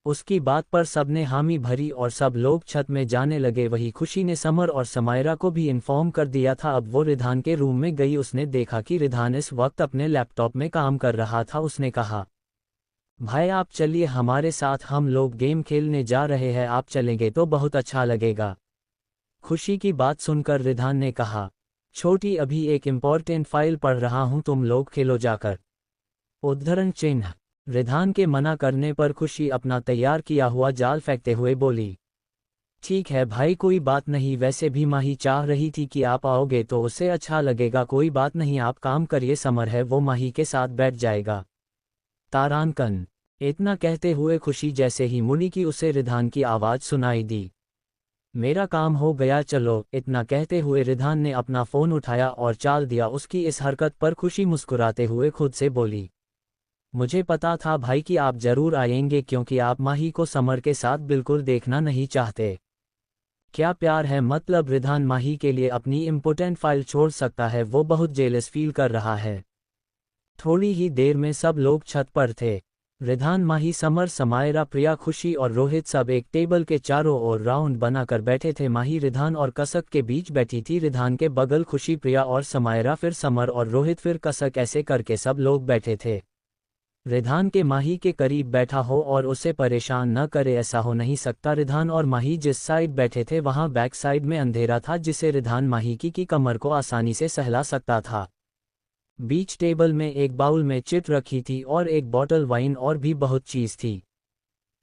उसकी बात पर सबने हामी भरी और सब लोग छत में जाने लगे। वही खुशी ने समर और समायरा को भी इन्फॉर्म कर दिया था। अब वो रिधान के रूम में गई। उसने देखा कि रिधान इस वक्त अपने लैपटॉप में काम कर रहा था। उसने कहा, भाई आप चलिए हमारे साथ, हम लोग गेम खेलने जा रहे हैं, आप चलेंगे तो बहुत अच्छा लगेगा। खुशी की बात सुनकर रिधान ने कहा, छोटी अभी एक इम्पोर्टेंट फाइल पढ़ रहा हूं, तुम लोग खेलो जाकर। उद्धरण चिन्ह। रिधान के मना करने पर खुशी अपना तैयार किया हुआ जाल फेंकते हुए बोली, ठीक है भाई कोई बात नहीं, वैसे भी माही चाह रही थी कि आप आओगे तो उसे अच्छा लगेगा, कोई बात नहीं आप काम करिए, समर है वो माही के साथ बैठ जाएगा। तारांकन। इतना कहते हुए खुशी जैसे ही मुनी की उसे रिधान की आवाज़ सुनाई दी, मेरा काम हो गया चलो। इतना कहते हुए रिधान ने अपना फ़ोन उठाया और चाल दिया। उसकी इस हरकत पर खुशी मुस्कुराते हुए खुद से बोली, मुझे पता था भाई कि आप जरूर आएंगे क्योंकि आप माही को समर के साथ बिल्कुल देखना नहीं चाहते। क्या प्यार है, मतलब रिधान माही के लिए अपनी इम्पोर्टेंट फाइल छोड़ सकता है, वो बहुत जेलस फील कर रहा है। थोड़ी ही देर में सब लोग छत पर थे। रिधान, माही, समर, समायरा, प्रिया, खुशी और रोहित सब एक टेबल के चारों ओर राउंड बनाकर बैठे थे। माही रिधान और कसक के बीच बैठी थी, रिधान के बगल खुशी, प्रिया और समायरा, फिर समर और रोहित, फिर कसक, ऐसे करके सब लोग बैठे थे। रिधान के माही के करीब बैठा हो और उसे परेशान न करे ऐसा हो नहीं सकता। रिधान और माही जिस साइड बैठे थे वहां बैक साइड में अंधेरा था जिसे रिधान माही की कमर को आसानी से सहला सकता था। बीच टेबल में एक बाउल में चिट रखी थी और एक बॉटल वाइन और भी बहुत चीज थी।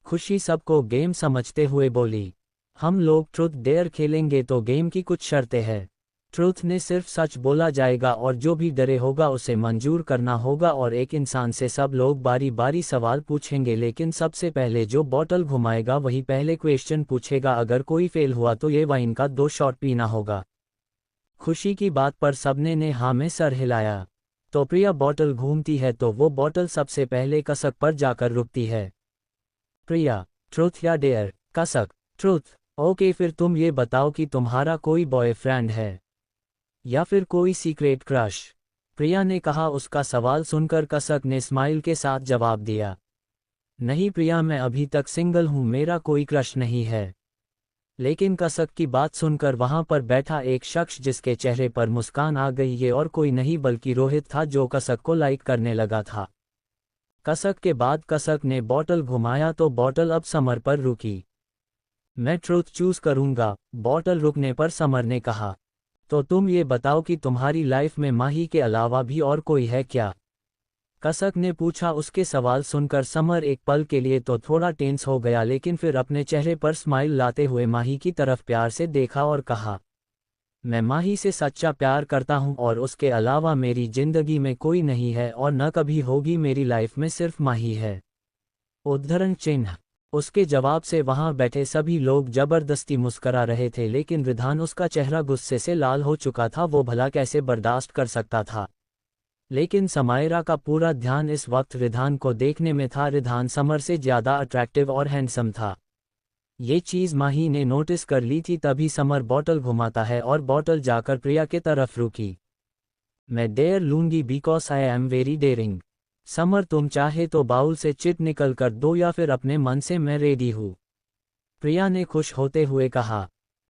खुशी सबको गेम समझते हुए बोली, हम लोग ट्रुथ डेयर खेलेंगे तो गेम की कुछ शर्तें हैं। ट्रुथ ने सिर्फ सच बोला जाएगा और जो भी डरे होगा उसे मंजूर करना होगा और एक इंसान से सब लोग बारी बारी सवाल पूछेंगे, लेकिन सबसे पहले जो बॉटल घुमाएगा वही पहले क्वेश्चन पूछेगा। अगर कोई फेल हुआ तो ये वाइन का 2 शॉट पीना होगा। खुशी की बात पर सबने ने हाँ में सर हिलाया। तो प्रिया बॉटल घूमती है तो वो बॉटल सबसे पहले कसक पर जाकर रुकती है। प्रिया, ट्रुथ या डेयर? कसक, ट्रुथ। ओके, फिर तुम ये बताओ कि तुम्हारा कोई बॉयफ्रेंड है या फिर कोई सीक्रेट क्रश? प्रिया ने कहा। उसका सवाल सुनकर कसक ने स्माइल के साथ जवाब दिया, नहीं प्रिया, मैं अभी तक सिंगल हूं, मेरा कोई क्रश नहीं है। लेकिन कसक की बात सुनकर वहां पर बैठा एक शख्स जिसके चेहरे पर मुस्कान आ गई, ये और कोई नहीं बल्कि रोहित था जो कसक को लाइक करने लगा था। कसक के बाद कसक ने बॉटल घुमाया तो बॉटल अब समर पर रुकी। मैं ट्रुथ चूज करूंगा, बॉटल रुकने पर समर ने कहा। तो तुम ये बताओ कि तुम्हारी लाइफ में माही के अलावा भी और कोई है क्या? कसक ने पूछा। उसके सवाल सुनकर समर एक पल के लिए तो थोड़ा टेंस हो गया, लेकिन फिर अपने चेहरे पर स्माइल लाते हुए माही की तरफ प्यार से देखा और कहा, मैं माही से सच्चा प्यार करता हूं और उसके अलावा मेरी जिंदगी में कोई नहीं है और न कभी होगी, मेरी लाइफ में सिर्फ माही है। उद्धरण चिन्ह। उसके जवाब से वहां बैठे सभी लोग जबरदस्ती मुस्करा रहे थे, लेकिन रिधान, उसका चेहरा गुस्से से लाल हो चुका था, वो भला कैसे बर्दाश्त कर सकता था। लेकिन समायरा का पूरा ध्यान इस वक्त रिधान को देखने में था। रिधान समर से ज्यादा अट्रैक्टिव और हैंडसम था। ये चीज़ माही ने नोटिस कर ली थी। तभी समर बॉटल घुमाता है और बॉटल जाकर प्रिया के तरफ रुकी। मैं डेयर लूंगी because I am very dairying. Summer, तुम चाहे तो बाउल से चिट निकल कर दो या फिर अपने मन से मैं रेडी हूँ, प्रिया ने खुश होते हुए कहा।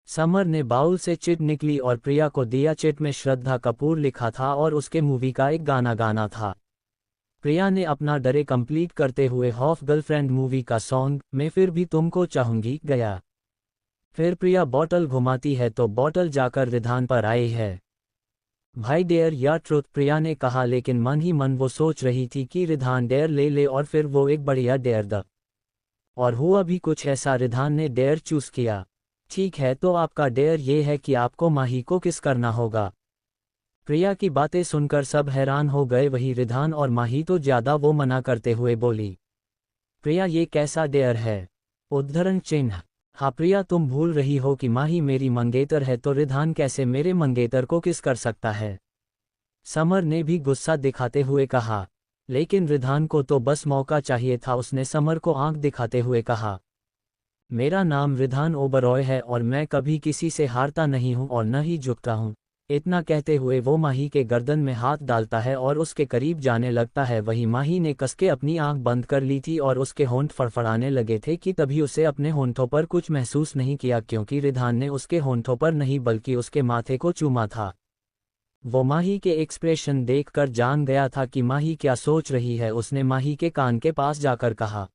समर ने बाउल से चिट निकली और प्रिया को दिया। चिट में श्रद्धा कपूर लिखा था और उसके मूवी का एक गाना गाना था। प्रिया ने अपना डरे कंप्लीट करते हुए हॉफ गर्लफ्रेंड मूवी का सॉन्ग मैं फिर भी तुमको चाहूंगी गया। फिर प्रिया बॉटल घुमाती है तो बॉटल जाकर रिधान पर आई है। भाई डेयर या ट्रुथ? प्रिया ने कहा, लेकिन मन ही मन वो सोच रही थी कि रिधान डेयर ले ले और फिर वो एक बढ़िया डेयर द। और हुआ भी कुछ ऐसा, रिधान ने डेयर चूज किया। ठीक है, तो आपका डेयर ये है कि आपको माही को किस करना होगा। प्रिया की बातें सुनकर सब हैरान हो गए, वही रिधान और माही तो ज्यादा, वो मना करते हुए बोली, प्रिया ये कैसा डेयर है? उद्धरण चिन्ह। हाँ प्रिया, तुम भूल रही हो कि माही मेरी मंगेतर है, तो रिधान कैसे मेरे मंगेतर को किस कर सकता है? समर ने भी गुस्सा दिखाते हुए कहा। लेकिन रिधान को तो बस मौका चाहिए था। उसने समर को आंख दिखाते हुए कहा, मेरा नाम रिधान ओबरॉय है और मैं कभी किसी से हारता नहीं हूं और न ही झुकता हूं। इतना कहते हुए वो माही के गर्दन में हाथ डालता है और उसके करीब जाने लगता है। वही माही ने कसके अपनी आंख बंद कर ली थी और उसके होंठ फड़फड़ाने लगे थे कि तभी उसे अपने होंठों पर कुछ महसूस नहीं किया, क्योंकि रिधान ने उसके होंठों पर नहीं बल्कि उसके माथे को चूमा था। वो माही के एक्सप्रेशन देखकर जान गया था कि माही क्या सोच रही है। उसने माही के कान के पास जाकर कहा,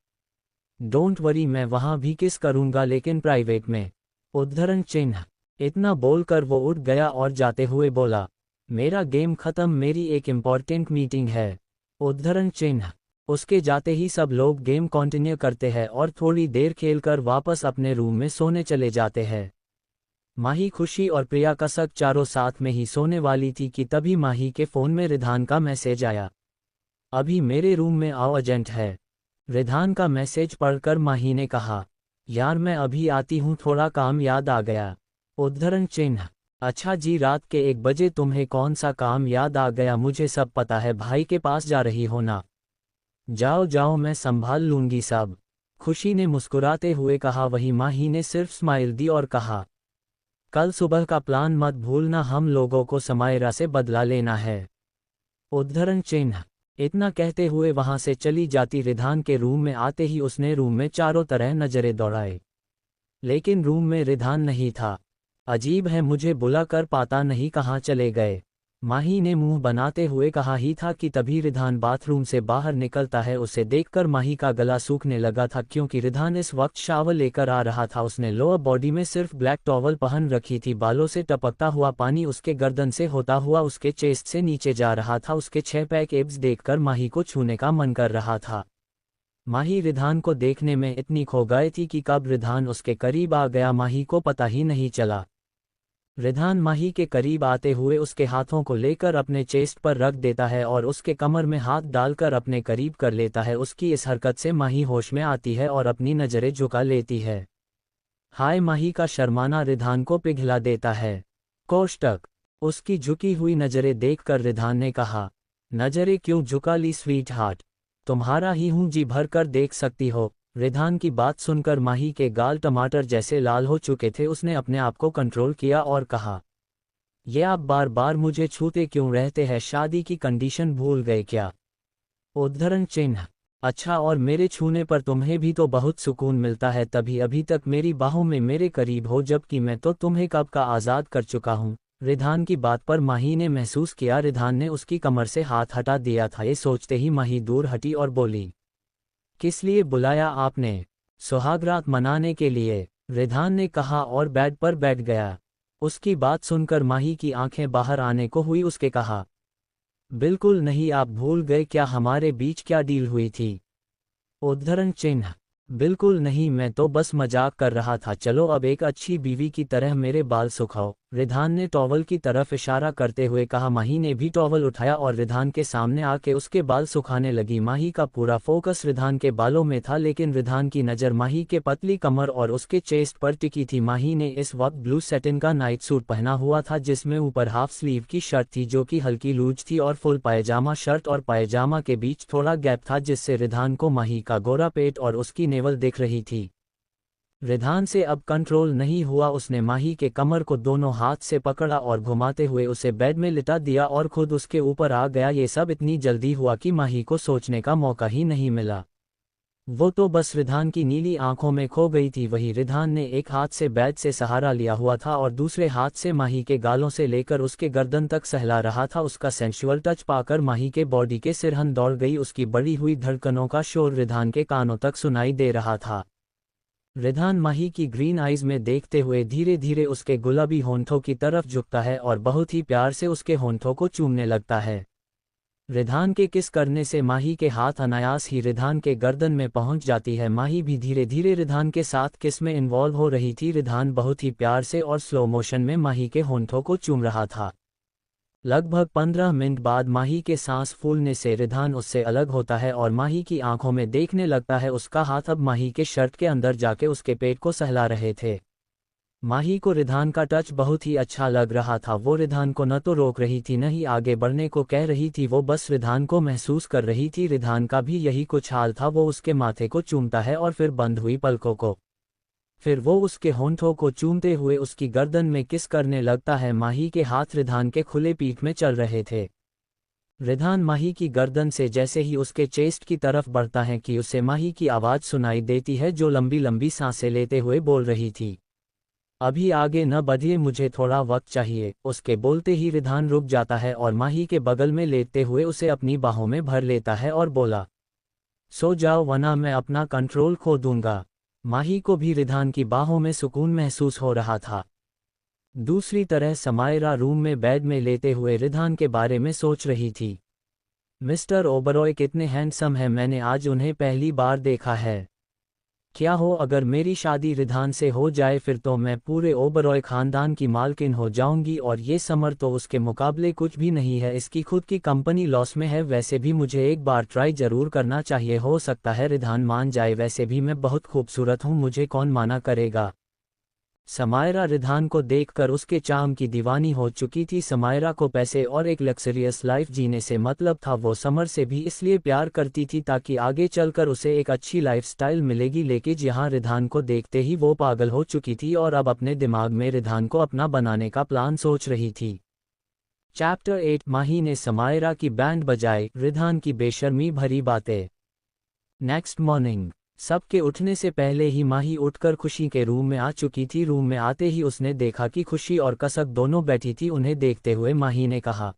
डोंट वरी, मैं वहां भी किस करूंगा, लेकिन प्राइवेट में। उद्धरण चिन्ह। इतना बोलकर वो उठ गया और जाते हुए बोला, मेरा गेम खत्म, मेरी एक इम्पॉर्टेंट मीटिंग है। उद्धरण चिन्ह। उसके जाते ही सब लोग गेम कंटिन्यू करते हैं और थोड़ी देर खेलकर वापस अपने रूम में सोने चले जाते हैं। माही, खुशी और प्रिया कसक चारों साथ में ही सोने वाली थी कि तभी माही के फ़ोन में रिधान का मैसेज आया। अभी मेरे रूम में आओ, अर्जेंट है। रिधान का मैसेज पढ़कर माही ने कहा, यार मैं अभी आती हूँ, थोड़ा काम याद आ गया। उद्धरण चिन्ह। अच्छा जी, रात के 1 बजे तुम्हें कौन सा काम याद आ गया? मुझे सब पता है, भाई के पास जा रही हो ना? जाओ जाओ, मैं संभाल लूंगी सब। खुशी ने मुस्कुराते हुए कहा। वही माही ने सिर्फ स्माइल दी और कहा, कल सुबह का प्लान मत भूलना, हम लोगों को समायरा से बदला लेना है। उद्धरण चिन्ह। इतना कहते हुए वहां से चली जाती। रिधान के रूम में आते ही उसने रूम में चारों तरह नजरें दौड़ाए, लेकिन रूम में रिधान नहीं था। अजीब है, मुझे बुलाकर पता नहीं कहाँ चले गए, माही ने मुंह बनाते हुए कहा ही था कि तभी रिधान बाथरूम से बाहर निकलता है। उसे देखकर माही का गला सूखने लगा था, क्योंकि रिधान इस वक्त शावर लेकर आ रहा था। उसने लोअर बॉडी में सिर्फ ब्लैक टॉवल पहन रखी थी। बालों से टपकता हुआ पानी उसके गर्दन से होता हुआ उसके चेस्ट से नीचे जा रहा था। उसके 6 पैक एब्स देखकर माही को छूने का मन कर रहा था। माही रिधान को देखने में इतनी खो गई थी कि कब रिधान उसके करीब आ गया माही को पता ही नहीं चला। रिधान माही के करीब आते हुए उसके हाथों को लेकर अपने चेस्ट पर रख देता है और उसके कमर में हाथ डालकर अपने करीब कर लेता है। उसकी इस हरकत से माही होश में आती है और अपनी नज़रें झुका लेती है। हाय, माही का शर्माना रिधान को पिघला देता है। कोष्टक। उसकी झुकी हुई नज़रें देखकर रिधान ने कहा, नज़रें क्यों झुका ली स्वीट हार्ट, तुम्हारा ही हूँ, जी भर कर देख सकती हो। रिधान की बात सुनकर माही के गाल टमाटर जैसे लाल हो चुके थे। उसने अपने आप को कंट्रोल किया और कहा, ये आप बार बार मुझे छूते क्यों रहते हैं, शादी की कंडीशन भूल गए क्या? उद्धरण चिन्ह। अच्छा, और मेरे छूने पर तुम्हें भी तो बहुत सुकून मिलता है, तभी अभी तक मेरी बाहों में मेरे करीब हो, जबकि मैं तो तुम्हें कब का आज़ाद कर चुका हूँ। रिधान की बात पर माही ने महसूस किया रिधान ने उसकी कमर से हाथ हटा दिया था। ये सोचते ही माही दूर हटी और बोली, किस लिए बुलाया आपने? सुहागरात मनाने के लिए, रिधान ने कहा और बेड पर बैठ गया। उसकी बात सुनकर माही की आंखें बाहर आने को हुई। उसके कहा, बिल्कुल नहीं, आप भूल गए क्या हमारे बीच क्या डील हुई थी? उद्धरण चिन्ह। बिल्कुल नहीं, मैं तो बस मजाक कर रहा था, चलो अब एक अच्छी बीवी की तरह मेरे बाल सुखाओ। रिधान ने टॉवल की तरफ इशारा करते हुए कहा। माही ने भी टॉवल उठाया और रिधान के सामने आके उसके बाल सुखाने लगी। माही का पूरा फोकस रिधान के बालों में था, लेकिन रिधान की नज़र माही के पतली कमर और उसके चेस्ट पर टिकी थी। माही ने इस वक्त ब्लू सेटिन का नाइट सूट पहना हुआ था, जिसमें ऊपर हाफ स्लीव की शर्ट थी जो कि हल्की लूज थी और फुल पायजामा। शर्ट और पायजामा के बीच थोड़ा गैप था, जिससे रिधान को माही का गोरा पेट और उसकी नेवल दिख रही थी। रिधान से अब कंट्रोल नहीं हुआ। उसने माही के कमर को दोनों हाथ से पकड़ा और घुमाते हुए उसे बेड में लिटा दिया और खुद उसके ऊपर आ गया। ये सब इतनी जल्दी हुआ कि माही को सोचने का मौका ही नहीं मिला। वो तो बस रिधान की नीली आंखों में खो गई थी। वही रिधान ने एक हाथ से बेड से सहारा लिया हुआ था और दूसरे हाथ से माही के गालों से लेकर उसके गर्दन तक सहला रहा था। उसका सेंशुअल टच पाकर माही के बॉडी के सिरहन दौड़ गई। उसकी बढ़ी हुई धड़कनों का शोर रिधान के कानों तक सुनाई दे रहा था। रिधान माही की ग्रीन आइज में देखते हुए धीरे धीरे उसके गुलाबी होंठों की तरफ झुकता है और बहुत ही प्यार से उसके होंठों को चूमने लगता है। रिधान के किस करने से माही के हाथ अनायास ही रिधान के गर्दन में पहुंच जाती है। माही भी धीरे धीरे रिधान के साथ किस में इन्वॉल्व हो रही थी। रिधान बहुत ही प्यार से और स्लो मोशन में माही के होंठों को चूम रहा था। लगभग 15 मिनट बाद माही के सांस फूलने से रिधान उससे अलग होता है और माही की आंखों में देखने लगता है। उसका हाथ अब माही के शर्ट के अंदर जाके उसके पेट को सहला रहे थे। माही को रिधान का टच बहुत ही अच्छा लग रहा था। वो रिधान को न तो रोक रही थी न ही आगे बढ़ने को कह रही थी, वो बस रिधान को महसूस कर रही थी। रिधान का भी यही कुछ हाल था। वो उसके माथे को चूमता है और फिर बंद हुई पलकों को, फिर वो उसके होंठों को चूमते हुए उसकी गर्दन में किस करने लगता है। माही के हाथ रिधान के खुले पीठ में चल रहे थे। रिधान माही की गर्दन से जैसे ही उसके चेस्ट की तरफ बढ़ता है कि उसे माही की आवाज़ सुनाई देती है, जो लंबी लंबी सांसें लेते हुए बोल रही थी, अभी आगे न बढ़िए, मुझे थोड़ा वक्त चाहिए। उसके बोलते ही रिधान रुक जाता है और माही के बगल में लेटते हुए उसे अपनी बाहों में भर लेता है और बोला, सो जाओ वरना मैं अपना कंट्रोल खो दूंगा। माही को भी रिधान की बाहों में सुकून महसूस हो रहा था। दूसरी तरह समायरा रूम में बेड में लेटे हुए रिधान के बारे में सोच रही थी। मिस्टर ओबरॉय कितने हैंडसम हैं, मैंने आज उन्हें पहली बार देखा है। क्या हो अगर मेरी शादी रिधान से हो जाए, फिर तो मैं पूरे ओबरॉय खानदान की मालकिन हो जाऊंगी और ये समर तो उसके मुकाबले कुछ भी नहीं है। इसकी खुद की कंपनी लॉस में है। वैसे भी मुझे एक बार ट्राई जरूर करना चाहिए, हो सकता है रिधान मान जाए। वैसे भी मैं बहुत खूबसूरत हूँ, मुझे कौन माना करेगा। समायरा रिधान को देखकर उसके चार्म की दीवानी हो चुकी थी। समायरा को पैसे और एक लग्जरियस लाइफ जीने से मतलब था। वो समर से भी इसलिए प्यार करती थी ताकि आगे चलकर उसे एक अच्छी लाइफस्टाइल मिलेगी, लेकिन यहाँ रिधान को देखते ही वो पागल हो चुकी थी और अब अपने दिमाग में रिधान को अपना बनाने का प्लान सोच रही थी। चैप्टर 8 माही ने समायरा की बैंड बजाई, रिधान की बेशर्मी भरी बातें। नेक्स्ट मॉर्निंग सबके उठने से पहले ही माही उठकर खुशी के रूम में आ चुकी थी। रूम में आते ही उसने देखा कि खुशी और कसक दोनों बैठी थी। उन्हें देखते हुए माही ने कहा,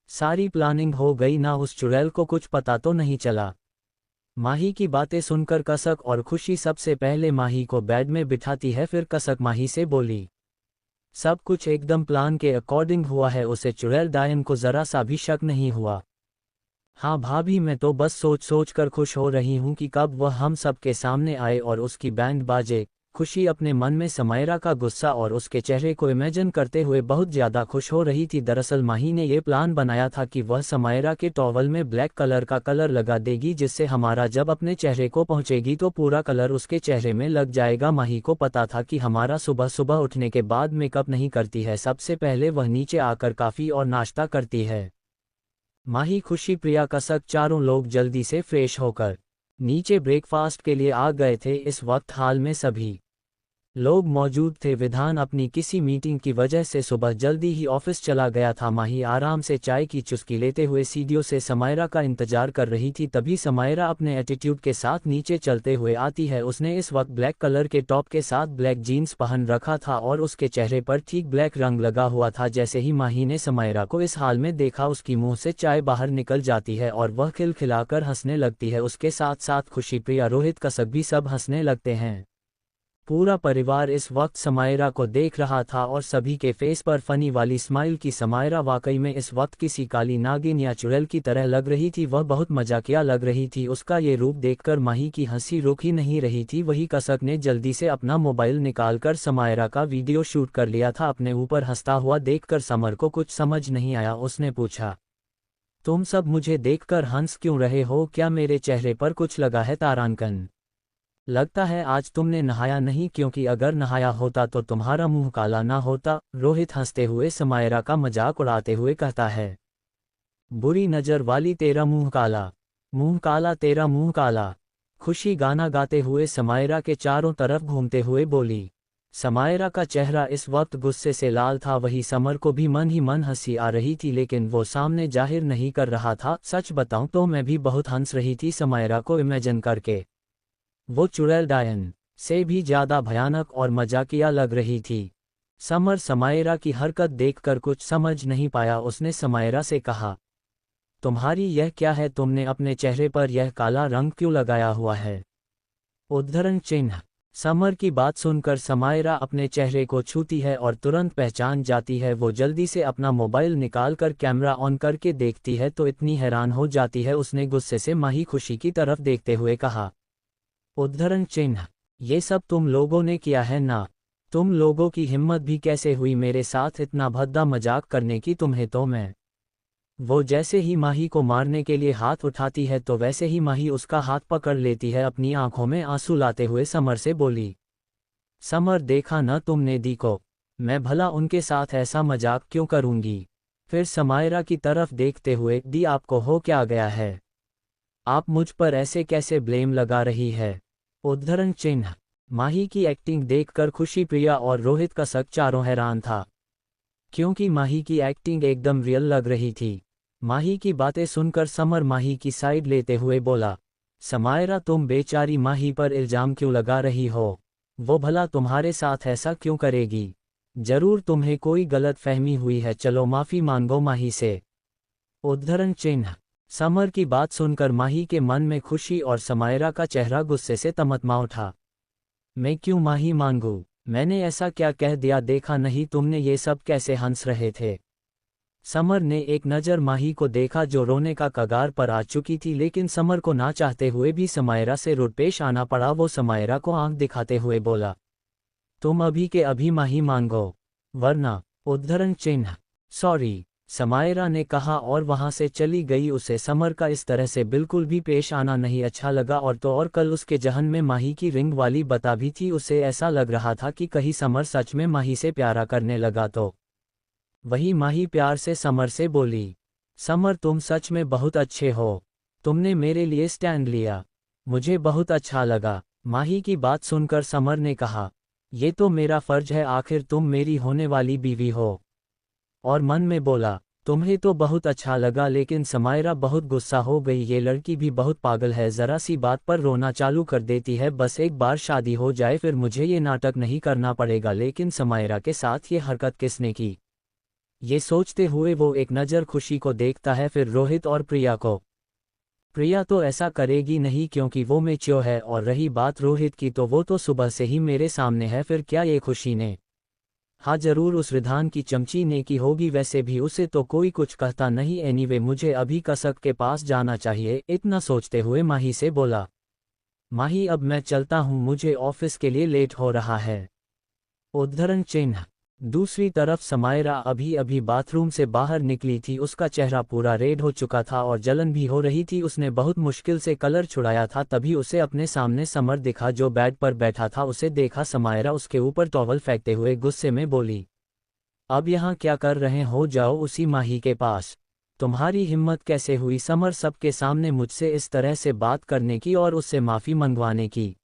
सारी प्लानिंग हो गई ना, उस चुड़ैल को कुछ पता तो नहीं चला। माही की बातें सुनकर कसक और खुशी सबसे पहले माही को बेड में बिठाती है। फिर कसक माही से बोली, सब कुछ एकदम प्लान के अकॉर्डिंग हुआ है, उसे चुड़ैल डायन को जरा सा भी शक नहीं हुआ। हाँ भाभी, मैं तो बस सोच सोच कर खुश हो रही हूँ कि कब वह हम सब के सामने आए और उसकी बैंड बाजे। खुशी अपने मन में समायरा का गुस्सा और उसके चेहरे को इमेजिन करते हुए बहुत ज़्यादा खुश हो रही थी। दरअसल माही ने ये प्लान बनाया था कि वह समायरा के टॉवल में ब्लैक कलर का कलर लगा देगी, जिससे हमारा जब अपने चेहरे को पहुँचेगी तो पूरा कलर उसके चेहरे में लग जाएगा। माही को पता था कि हमारा सुबह सुबह उठने के बाद मेकअप नहीं करती है, सबसे पहले वह नीचे आकर काफ़ी और नाश्ता करती है। माही, खुशी, प्रिया, कसक चारों लोग जल्दी से फ्रेश होकर नीचे ब्रेकफास्ट के लिए आ गए थे। इस वक्त हाल में सभी लोग मौजूद थे। विधान अपनी किसी मीटिंग की वजह से सुबह जल्दी ही ऑफिस चला गया था। माही आराम से चाय की चुस्की लेते हुए सीढ़ियों से समायरा का इंतजार कर रही थी। तभी समायरा अपने एटीट्यूड के साथ नीचे चलते हुए आती है। उसने इस वक्त ब्लैक कलर के टॉप के साथ ब्लैक जीन्स पहन रखा था और उसके चेहरे पर ठीक ब्लैक रंग लगा हुआ था। जैसे ही माही ने समायरा को इस हाल में देखा, उसकी मुंह से चाय बाहर निकल जाती है और वह खिलखिलाकर हंसने लगती है। उसके साथ साथ खुशी, प्रिया, रोहित, कसक भी सब हंसने लगते हैं। पूरा परिवार इस वक्त समायरा को देख रहा था और सभी के फेस पर फनी वाली स्माइल की। समायरा वाकई में इस वक्त किसी काली नागिन या चुड़ैल की तरह लग रही थी। वह बहुत मजाकिया लग रही थी। उसका ये रूप देखकर माही की हंसी रुक ही नहीं रही थी। वही कसक ने जल्दी से अपना मोबाइल निकालकर समायरा का वीडियो शूट कर लिया था। अपने ऊपर हंसता हुआ देखकर समर को कुछ समझ नहीं आया। उसने पूछा, तुम सब मुझे देखकर हंस क्यों रहे हो? क्या मेरे चेहरे पर कुछ लगा है तारांकन? लगता है आज तुमने नहाया नहीं, क्योंकि अगर नहाया होता तो तुम्हारा मुंह काला ना होता। रोहित हंसते हुए समायरा का मजाक उड़ाते हुए कहता है, बुरी नजर वाली, तेरा मुंह काला, तेरा मुंह काला। खुशी गाना गाते हुए समायरा के चारों तरफ घूमते हुए बोली। समायरा का चेहरा इस वक्त गुस्से से लाल था। वही समर को भी मन ही मन हंसी आ रही थी, लेकिन वो सामने जाहिर नहीं कर रहा था। सच बताऊं तो मैं भी बहुत हंस रही थी समायरा को इमेजिन करके। वो चुड़ैल डायन से भी ज्यादा भयानक और मजाकिया लग रही थी। समर समायरा की हरकत देखकर कुछ समझ नहीं पाया। उसने समायरा से कहा, तुम्हारी यह क्या है? तुमने अपने चेहरे पर यह काला रंग क्यों लगाया हुआ है? उद्धरण चिन्ह। समर की बात सुनकर समायरा अपने चेहरे को छूती है और तुरंत पहचान जाती है। वो जल्दी से अपना मोबाइल निकालकर कैमरा ऑन करके देखती है तो इतनी हैरान हो जाती है। उसने गुस्से से माही, खुशी की तरफ देखते हुए कहा, उद्धरण चिन्ह, ये सब तुम लोगों ने किया है ना? तुम लोगों की हिम्मत भी कैसे हुई मेरे साथ इतना भद्दा मजाक करने की? तुम्हें तो मैं। वो जैसे ही माही को मारने के लिए हाथ उठाती है तो वैसे ही माही उसका हाथ पकड़ लेती है। अपनी आंखों में आंसू लाते हुए समर से बोली, समर, देखा न तुमने दी को? मैं भला उनके साथ ऐसा मजाक क्यों करूंगी? फिर समायरा की तरफ देखते हुए, दी, आपको हो क्या गया है? आप मुझ पर ऐसे कैसे ब्लेम लगा रही है? उद्धरण चिन्ह। माही की एक्टिंग देखकर खुशी, प्रिया और रोहित कसक चारों हैरान था, क्योंकि माही की एक्टिंग एकदम रियल लग रही थी। माही की बातें सुनकर समर माही की साइड लेते हुए बोला, समायरा, तुम बेचारी माही पर इल्जाम क्यों लगा रही हो? वो भला तुम्हारे साथ ऐसा क्यों करेगी? जरूर तुम्हें कोई गलत फहमी हुई है, चलो माफी मांगो माही से। उद्धरण चिन्ह। समर की बात सुनकर माही के मन में खुशी और समायरा का चेहरा गुस्से से तमतमा उठा। मैं क्यों माही मांगू? मैंने ऐसा क्या कह दिया? देखा नहीं तुमने ये सब कैसे हंस रहे थे? समर ने एक नज़र माही को देखा जो रोने का कगार पर आ चुकी थी, लेकिन समर को ना चाहते हुए भी समायरा से रुडपेश आना पड़ा। वो समायरा को आंख दिखाते हुए बोला, तुम अभी के अभी माही मांगो, वरना। उद्धरण चिन्ह। सॉरी, समायरा ने कहा और वहां से चली गई। उसे समर का इस तरह से बिल्कुल भी पेश आना नहीं अच्छा लगा, और तो और कल उसके जहन में माही की रिंग वाली बता भी थी। उसे ऐसा लग रहा था कि कहीं समर सच में माही से प्यारा करने लगा तो। वही माही प्यार से समर से बोली, समर तुम सच में बहुत अच्छे हो, तुमने मेरे लिए स्टैंड लिया, मुझे बहुत अच्छा लगा। माही की बात सुनकर समर ने कहा, ये तो मेरा फर्ज है, आखिर तुम मेरी होने वाली बीवी हो। और मन में बोला, तुम्हें तो बहुत अच्छा लगा, लेकिन समायरा बहुत गुस्सा हो गई। ये लड़की भी बहुत पागल है, जरा सी बात पर रोना चालू कर देती है। बस एक बार शादी हो जाए फिर मुझे ये नाटक नहीं करना पड़ेगा। लेकिन समायरा के साथ ये हरकत किसने की? ये सोचते हुए वो एक नज़र खुशी को देखता है, फिर रोहित और प्रिया को। प्रिया तो ऐसा करेगी नहीं क्योंकि वो मैच्योर है, और रही बात रोहित की तो वो तो सुबह से ही मेरे सामने है। फिर क्या ये खुशी ने? हाँ जरूर उस रिधान की चमची ने की होगी, वैसे भी उसे तो कोई कुछ कहता नहीं। एनीवे मुझे अभी कसक के पास जाना चाहिए। इतना सोचते हुए माही से बोला, माही अब मैं चलता हूँ, मुझे ऑफिस के लिए लेट हो रहा है। उद्धरण चिन्ह। दूसरी तरफ समायरा अभी अभी बाथरूम से बाहर निकली थी। उसका चेहरा पूरा रेड हो चुका था और जलन भी हो रही थी। उसने बहुत मुश्किल से कलर छुड़ाया था, तभी उसे अपने सामने समर दिखा जो बेड पर बैठा था। उसे देखा समायरा उसके ऊपर टॉवल फेंकते हुए गुस्से में बोली, अब यहाँ क्या कर रहे हो? जाओ उसी माही के पास। तुम्हारी हिम्मत कैसे हुई समर सबके सामने मुझसे इस तरह से बात करने की और उससे माफ़ी मंगवाने की?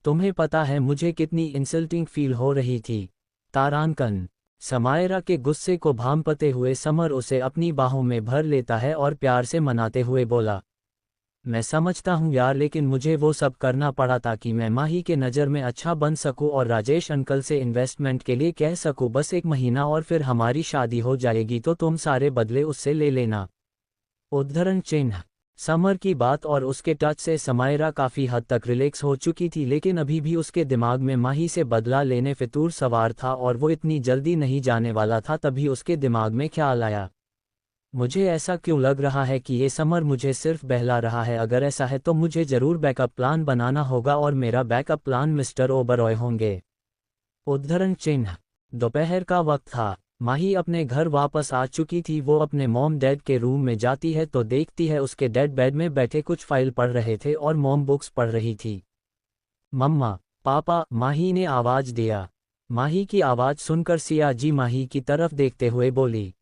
तुम्हें पता है मुझे कितनी इंसल्टिंग फील हो रही थी? तारांकन। समायरा के गुस्से को भांपते हुए समर उसे अपनी बाहों में भर लेता है और प्यार से मनाते हुए बोला, मैं समझता हूँ यार, लेकिन मुझे वो सब करना पड़ा ताकि मैं माही के नज़र में अच्छा बन सकूँ और राजेश अंकल से इन्वेस्टमेंट के लिए कह सकूँ। बस एक महीना और फिर हमारी शादी हो जाएगी, तो तुम सारे बदले उससे ले लेना। उद्धरण चिन्ह। समर की बात और उसके टच से समायरा काफ़ी हद तक रिलैक्स हो चुकी थी, लेकिन अभी भी उसके दिमाग में माही से बदला लेने फितूर सवार था और वो इतनी जल्दी नहीं जाने वाला था। तभी उसके दिमाग में ख्याल आया, मुझे ऐसा क्यों लग रहा है कि ये समर मुझे सिर्फ बहला रहा है? अगर ऐसा है तो मुझे ज़रूर बैकअप प्लान बनाना होगा, और मेरा बैकअप प्लान मिस्टर ओबरॉय होंगे। उद्धरण चिन्ह। दोपहर का वक्त था। माही अपने घर वापस आ चुकी थी। वो अपने मॉम डैड के रूम में जाती है तो देखती है उसके डैड बेड में बैठे कुछ फाइल पढ़ रहे थे और मॉम बुक्स पढ़ रही थी। मम्मा, पापा, माही ने आवाज़ दिया। माही की आवाज़ सुनकर सिया जी माही की तरफ देखते हुए बोली,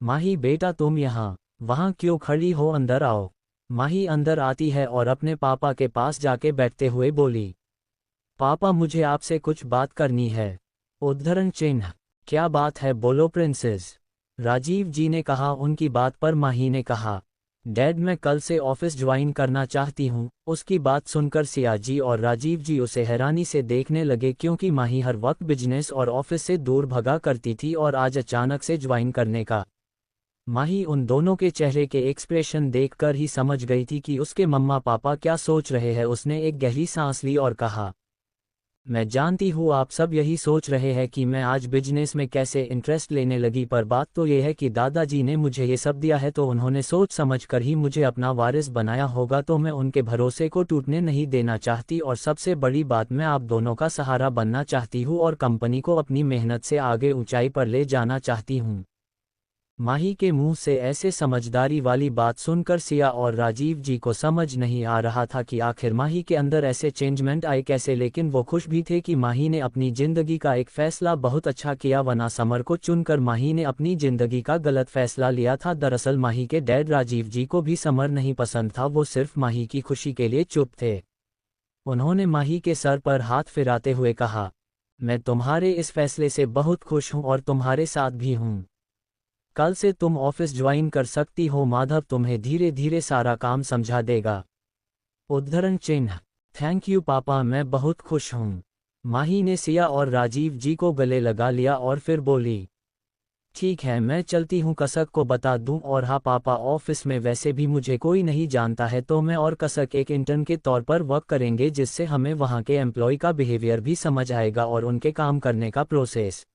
माही बेटा तुम यहाँ वहाँ क्यों खड़ी हो? अंदर आओ। माही अंदर आती है और अपने पापा के पास जाके बैठते हुए बोली, पापा मुझे आपसे कुछ बात करनी है। उद्धरण चिन्ह। क्या बात है? बोलो प्रिंसेस। राजीव जी ने कहा। उनकी बात पर माही ने कहा, डैड मैं कल से ऑफिस ज्वाइन करना चाहती हूँ। उसकी बात सुनकर सिया जी और राजीव जी उसे हैरानी से देखने लगे, क्योंकि माही हर वक्त बिजनेस और ऑफिस से दूर भगा करती थी और आज अचानक से ज्वाइन करने का। माही उन दोनों के चेहरे के एक्सप्रेशन देखकर ही समझ गई थी कि उसके मम्मा पापा क्या सोच रहे हैं। उसने एक गहरी सांस ली और कहा, मैं जानती हूँ आप सब यही सोच रहे हैं कि मैं आज बिजनेस में कैसे इंटरेस्ट लेने लगी, पर बात तो ये है कि दादाजी ने मुझे ये सब दिया है तो उन्होंने सोच समझकर ही मुझे अपना वारिस बनाया होगा, तो मैं उनके भरोसे को टूटने नहीं देना चाहती। और सबसे बड़ी बात, मैं आप दोनों का सहारा बनना चाहती हूँ और कंपनी को अपनी मेहनत से आगे ऊंचाई पर ले जाना चाहती हूँ। माही के मुंह से ऐसे समझदारी वाली बात सुनकर सिया और राजीव जी को समझ नहीं आ रहा था कि आखिर माही के अंदर ऐसे चेंजमेंट आए कैसे, लेकिन वो खुश भी थे कि माही ने अपनी जिंदगी का एक फैसला बहुत अच्छा किया, वरना समर को चुनकर माही ने अपनी जिंदगी का गलत फैसला लिया था। दरअसल माही के डैड राजीव जी को भी समर नहीं पसंद था, वो सिर्फ माही की खुशी के लिए चुप थे। उन्होंने माही के सर पर हाथ फिराते हुए कहा, मैं तुम्हारे इस फैसले से बहुत खुश हूँ और तुम्हारे साथ भी हूँ। कल से तुम ऑफिस ज्वाइन कर सकती हो। माधव तुम्हें धीरे धीरे सारा काम समझा देगा। उद्धरण चिन्ह। थैंक यू पापा, मैं बहुत खुश हूँ। माही ने सिया और राजीव जी को गले लगा लिया और फिर बोली, ठीक है मैं चलती हूँ, कसक को बता दूँ। और हाँ पापा, ऑफिस में वैसे भी मुझे कोई नहीं जानता है, तो मैं और कसक एक इंटर्न के तौर पर वर्क करेंगे, जिससे हमें वहाँ के एम्प्लॉय का बिहेवियर भी समझ आएगा और उनके काम करने का प्रोसेस।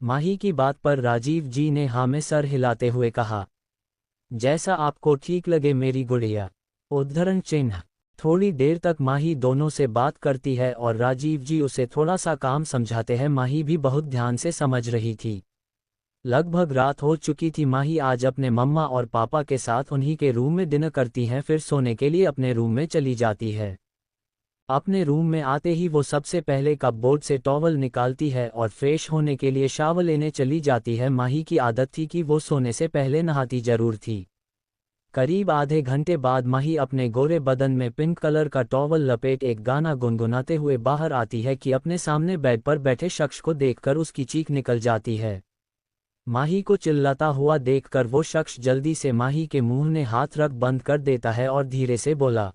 माही की बात पर राजीव जी ने हाँ में सर हिलाते हुए कहा, जैसा आपको ठीक लगे मेरी गुड़िया। उद्धरण चिन्ह। थोड़ी देर तक माही दोनों से बात करती है और राजीव जी उसे थोड़ा सा काम समझाते हैं। माही भी बहुत ध्यान से समझ रही थी। लगभग रात हो चुकी थी। माही आज अपने मम्मा और पापा के साथ उन्हीं के रूम में डिनर करती हैं, फिर सोने के लिए अपने रूम में चली जाती है। अपने रूम में आते ही वो सबसे पहले कपबोर्ड से टॉवल निकालती है और फ्रेश होने के लिए शावर लेने चली जाती है। माही की आदत थी कि वो सोने से पहले नहाती जरूर थी। करीब आधे घंटे बाद माही अपने गोरे बदन में पिंक कलर का टॉवल लपेट एक गाना गुनगुनाते हुए बाहर आती है कि अपने सामने बेड पर बैठे शख्स को देखकर उसकी चीख निकल जाती है। माही को चिल्लाता हुआ देखकर वो शख्स जल्दी से माही के मुंह में हाथ रख बंद कर देता है और धीरे से बोला,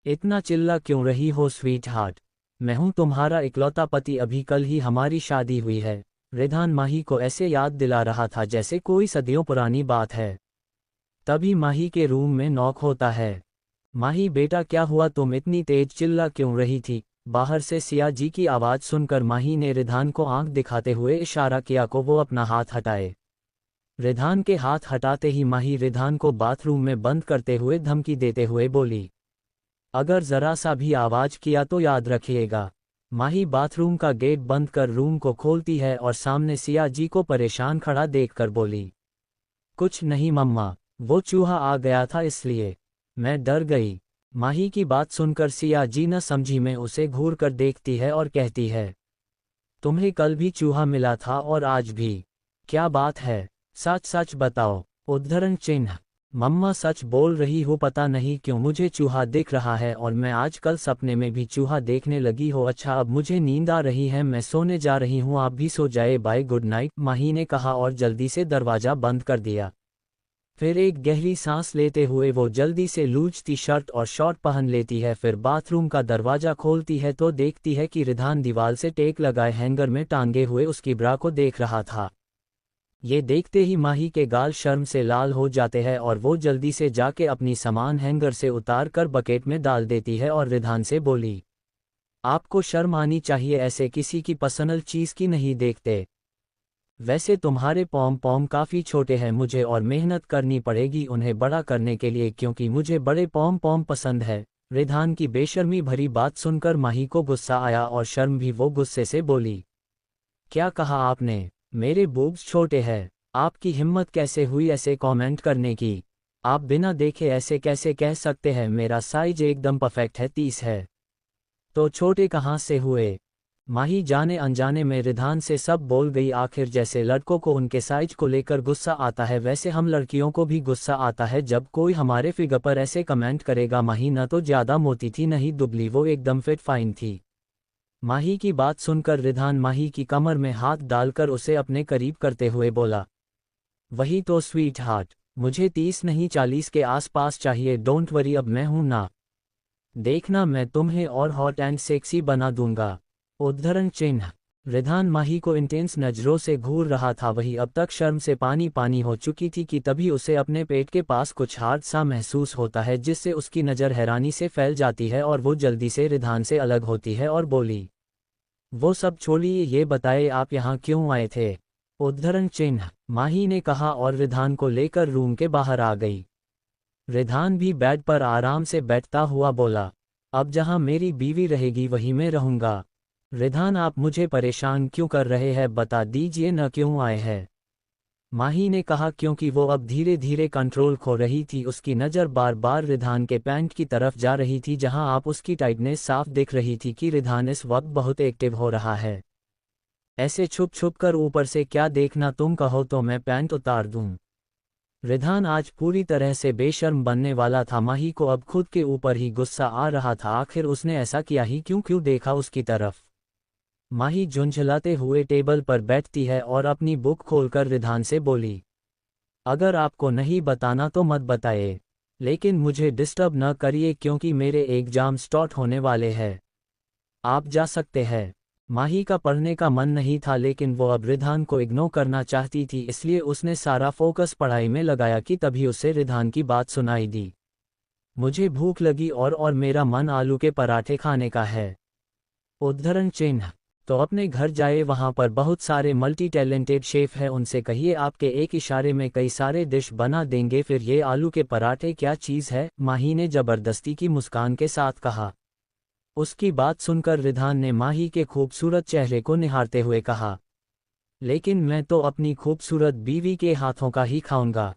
इतना चिल्ला क्यों रही हो स्वीट हार्ट, मैं हूं तुम्हारा इकलौता पति, अभी कल ही हमारी शादी हुई है। रिधान माही को ऐसे याद दिला रहा था जैसे कोई सदियों पुरानी बात है। तभी माही के रूम में नॉक होता है। माही बेटा क्या हुआ, तुम इतनी तेज चिल्ला क्यों रही थी। बाहर से सिया जी की आवाज़ सुनकर माही ने रिधान को आंख दिखाते हुए इशारा किया को वो अपना हाथ हटाए। रिधान के हाथ हटाते ही माही रिधान को बाथरूम में बंद करते हुए धमकी देते हुए बोली, अगर जरा सा भी आवाज किया तो याद रखिएगा। माही बाथरूम का गेट बंद कर रूम को खोलती है और सामने सिया जी को परेशान खड़ा देखकर बोली, कुछ नहीं मम्मा, वो चूहा आ गया था इसलिए मैं डर गई। माही की बात सुनकर सिया जी न समझी में उसे घूर कर देखती है और कहती है, तुम्हें कल भी चूहा मिला था और आज भी, क्या बात है, सच सच बताओ। उद्धरण चिन्ह। मम्मा सच बोल रही हो, पता नहीं क्यों मुझे चूहा दिख रहा है और मैं आजकल सपने में भी चूहा देखने लगी हो। अच्छा अब मुझे नींद आ रही है, मैं सोने जा रही हूँ, आप भी सो जाए, बाय गुड नाइट। माही ने कहा और जल्दी से दरवाजा बंद कर दिया। फिर एक गहरी सांस लेते हुए वो जल्दी से लूज टी शर्ट और शॉर्ट पहन लेती है। फिर बाथरूम का दरवाजा खोलती है तो देखती है कि रिधान दीवार से टेक लगाए हैंगर में टांगे हुए उसकी ब्रा को देख रहा था। ये देखते ही माही के गाल शर्म से लाल हो जाते हैं और वो जल्दी से जाके अपनी सामान हैंगर से उतार कर बकेट में डाल देती है और रिधान से बोली, आपको शर्म आनी चाहिए, ऐसे किसी की पर्सनल चीज़ की नहीं देखते। वैसे तुम्हारे पॉम पॉम काफ़ी छोटे हैं, मुझे और मेहनत करनी पड़ेगी उन्हें बड़ा करने के लिए, क्योंकि मुझे बड़े पॉम पॉम पसंद है। रिधान की बेशर्मी भरी बात सुनकर माही को गुस्सा आया और शर्म भी। वो गुस्से से बोली, क्या कहा आपने, मेरे बूब्स छोटे हैं, आपकी हिम्मत कैसे हुई ऐसे कमेंट करने की, आप बिना देखे ऐसे कैसे कह सकते हैं, मेरा साइज एकदम परफेक्ट है, 30 है, तो छोटे कहाँ से हुए। माही जाने अनजाने में रिधान से सब बोल गई। आखिर जैसे लड़कों को उनके साइज को लेकर गुस्सा आता है, वैसे हम लड़कियों को भी गुस्सा आता है जब कोई हमारे फिगर पर ऐसे कमेंट करेगा। माही न तो ज़्यादा मोटी थी, नहीं दुबली, वो एकदम फिट फाइन थी। माही की बात सुनकर रिधान माही की कमर में हाथ डालकर उसे अपने करीब करते हुए बोला, वही तो स्वीट हार्ट, मुझे 30 नहीं 40 के आसपास चाहिए, डोंट वरी, अब मैं हूं ना, देखना मैं तुम्हें और हॉट एंड सेक्सी बना दूंगा। उद्धरण चिन्ह। रिधान माही को इंटेंस नजरों से घूर रहा था। वही अब तक शर्म से पानी पानी हो चुकी थी कि तभी उसे अपने पेट के पास कुछ हार्ड सा महसूस होता है, जिससे उसकी नज़र हैरानी से फैल जाती है और वो जल्दी से रिधान से अलग होती है और बोली, वो सब छोड़िए, ये बताए आप यहाँ क्यों आए थे। उद्धरण चिन्ह। माही ने कहा और रिधान को लेकर रूम के बाहर आ गई। रिधान भी बेड पर आराम से बैठता हुआ बोला, अब जहाँ मेरी बीवी रहेगी वहीं मैं रहूँगा। रिधान आप मुझे परेशान क्यों कर रहे हैं, बता दीजिए न क्यों आए हैं। माही ने कहा क्योंकि वो अब धीरे धीरे कंट्रोल खो रही थी। उसकी नज़र बार बार रिधान के पैंट की तरफ जा रही थी, जहां आप उसकी टाइटनेस साफ दिख रही थी कि रिधान इस वक्त बहुत एक्टिव हो रहा है। ऐसे छुप छुप कर ऊपर से क्या देखना, तुम कहो तो मैं पैंट उतार दूं। रिधान आज पूरी तरह से बेशर्म बनने वाला था। माही को अब खुद के ऊपर ही गुस्सा आ रहा था, आखिर उसने ऐसा किया ही क्यों, क्यों देखा उसकी तरफ। माही झुंझलाते हुए टेबल पर बैठती है और अपनी बुक खोलकर रिधान से बोली, अगर आपको नहीं बताना तो मत बताइए, लेकिन मुझे डिस्टर्ब न करिए क्योंकि मेरे एग्जाम स्टार्ट होने वाले हैं। आप जा सकते हैं। माही का पढ़ने का मन नहीं था, लेकिन वो अब रिधान को इग्नोर करना चाहती थी, इसलिए उसने सारा फोकस पढ़ाई में लगाया कि तभी उसे रिधान की बात सुनाई दी। मुझे भूख लगी और मेरा मन आलू के पराठे खाने का है। उद्धरण चिन्ह। तो अपने घर जाए, वहां पर बहुत सारे मल्टी टैलेंटेड शेफ हैं, उनसे कहिए आपके एक इशारे में कई सारे डिश बना देंगे। फिर ये आलू के पराठे क्या चीज़ है, माही ने जबरदस्ती की मुस्कान के साथ कहा। उसकी बात सुनकर रिधान ने माही के खूबसूरत चेहरे को निहारते हुए कहा, लेकिन मैं तो अपनी खूबसूरत बीवी के हाथों का ही खाऊंगा।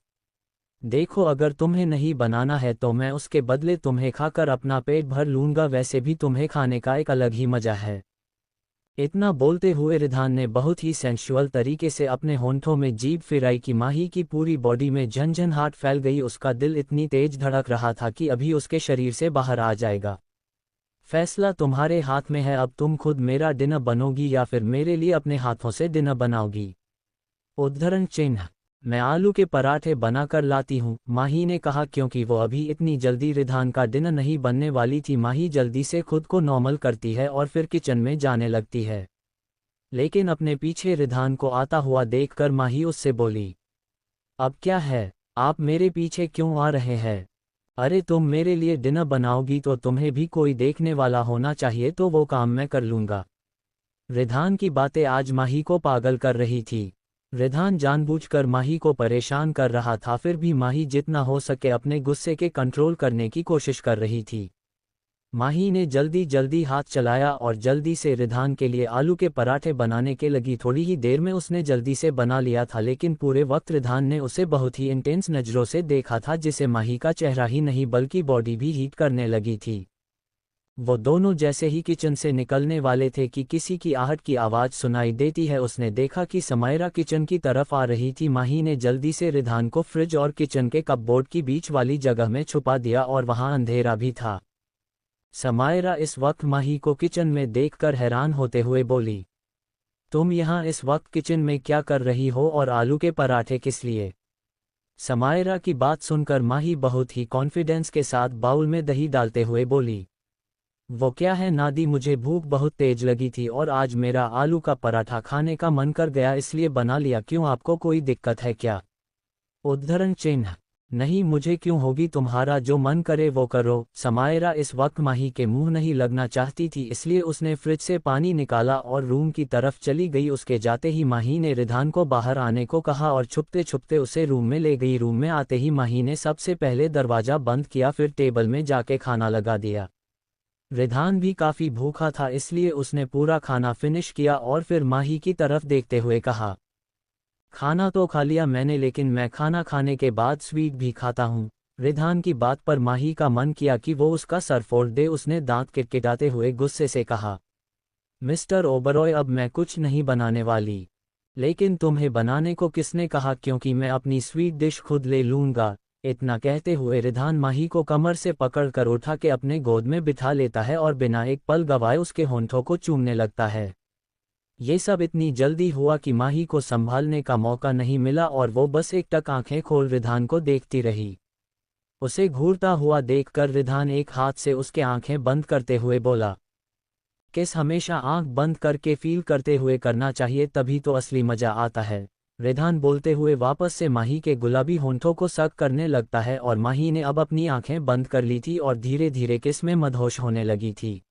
देखो, अगर तुम्हें नहीं बनाना है तो मैं उसके बदले तुम्हें खाकर अपना पेट भर लूंगा, वैसे भी तुम्हें खाने का एक अलग ही मजा है। इतना बोलते हुए रिधान ने बहुत ही सेंशुअल तरीके से अपने होंठों में जीभ फिराई कि माही की पूरी बॉडी में झंझनाहट फैल गई। उसका दिल इतनी तेज धड़क रहा था कि अभी उसके शरीर से बाहर आ जाएगा। फैसला तुम्हारे हाथ में है, अब तुम खुद मेरा डिनर बनोगी या फिर मेरे लिए अपने हाथों से डिनर बनाओगी। उद्धरण चिन्ह। मैं आलू के पराठे बनाकर लाती हूँ, माही ने कहा, क्योंकि वो अभी इतनी जल्दी रिधान का डिनर नहीं बनने वाली थी। माही जल्दी से खुद को नॉर्मल करती है और फिर किचन में जाने लगती है, लेकिन अपने पीछे रिधान को आता हुआ देखकर माही उससे बोली, अब क्या है, आप मेरे पीछे क्यों आ रहे हैं? अरे तुम मेरे लिए डिनर बनाओगी तो तुम्हें भी कोई देखने वाला होना चाहिए, तो वो काम मैं कर लूँगा। रिधान की बातें आज माही को पागल कर रही थी। रिधान जानबूझकर माही को परेशान कर रहा था, फिर भी माही जितना हो सके अपने गुस्से के कंट्रोल करने की कोशिश कर रही थी। माही ने जल्दी जल्दी हाथ चलाया और जल्दी से रिधान के लिए आलू के पराठे बनाने के लगी। थोड़ी ही देर में उसने जल्दी से बना लिया था, लेकिन पूरे वक्त रिधान ने उसे बहुत ही इंटेंस नज़रों से देखा था, जिसे माही का चेहरा ही नहीं बल्कि बॉडी भी हीट करने लगी थी। वो दोनों जैसे ही किचन से निकलने वाले थे कि किसी की आहट की आवाज़ सुनाई देती है। उसने देखा कि समायरा किचन की तरफ आ रही थी। माही ने जल्दी से रिधान को फ्रिज और किचन के कपबोर्ड की बीच वाली जगह में छुपा दिया और वहां अंधेरा भी था। समायरा इस वक्त माही को किचन में देखकर हैरान होते हुए बोली, तुम यहाँ इस वक्त किचन में क्या कर रही हो और आलू के पराठे किस लिए? समायरा की बात सुनकर माही बहुत ही कॉन्फिडेंस के साथ बाउल में दही डालते हुए बोली, वो क्या है नादी, मुझे भूख बहुत तेज लगी थी और आज मेरा आलू का पराठा खाने का मन कर गया, इसलिए बना लिया। क्यों, आपको कोई दिक्कत है क्या? उद्धरण चिन्ह। नहीं, मुझे क्यों होगी, तुम्हारा जो मन करे वो करो। समायरा इस वक्त माही के मुंह नहीं लगना चाहती थी, इसलिए उसने फ्रिज से पानी निकाला और रूम की तरफ चली गई। उसके जाते ही माही ने रिधान को बाहर आने को कहा और छुपते छुपते उसे रूम में ले गई। रूम में आते ही माही ने सबसे पहले दरवाज़ा बंद किया, फिर टेबल में जाके खाना लगा दिया। रिधान भी काफ़ी भूखा था, इसलिए उसने पूरा खाना फिनिश किया और फिर माही की तरफ देखते हुए कहा, खाना तो खा लिया मैंने, लेकिन मैं खाना खाने के बाद स्वीट भी खाता हूँ। रिधान की बात पर माही का मन किया कि वो उसका सर फोड़ दे। उसने दांत किटकिटाते हुए गुस्से से कहा, मिस्टर ओबरॉय, अब मैं कुछ नहीं बनाने वाली। लेकिन तुम्हें बनाने को किसने कहा, क्योंकि मैं अपनी स्वीट डिश खुद ले लूँगा। इतना कहते हुए रिधान माही को कमर से पकड़कर उठा के अपने गोद में बिठा लेता है और बिना एक पल गवाए उसके होंठों को चूमने लगता है। ये सब इतनी जल्दी हुआ कि माही को संभालने का मौका नहीं मिला और वो बस एकटक आंखें खोल रिधान को देखती रही। उसे घूरता हुआ देखकर रिधान एक हाथ से उसके आंखें बंद करते हुए बोला, किस हमेशा आंख बंद करके फील करते हुए करना चाहिए, तभी तो असली मजा आता है। रिधान बोलते हुए वापस से माही के गुलाबी होंठों को सक करने लगता है और माही ने अब अपनी आंखें बंद कर ली थी और धीरे धीरे किस में मदहोश होने लगी थी।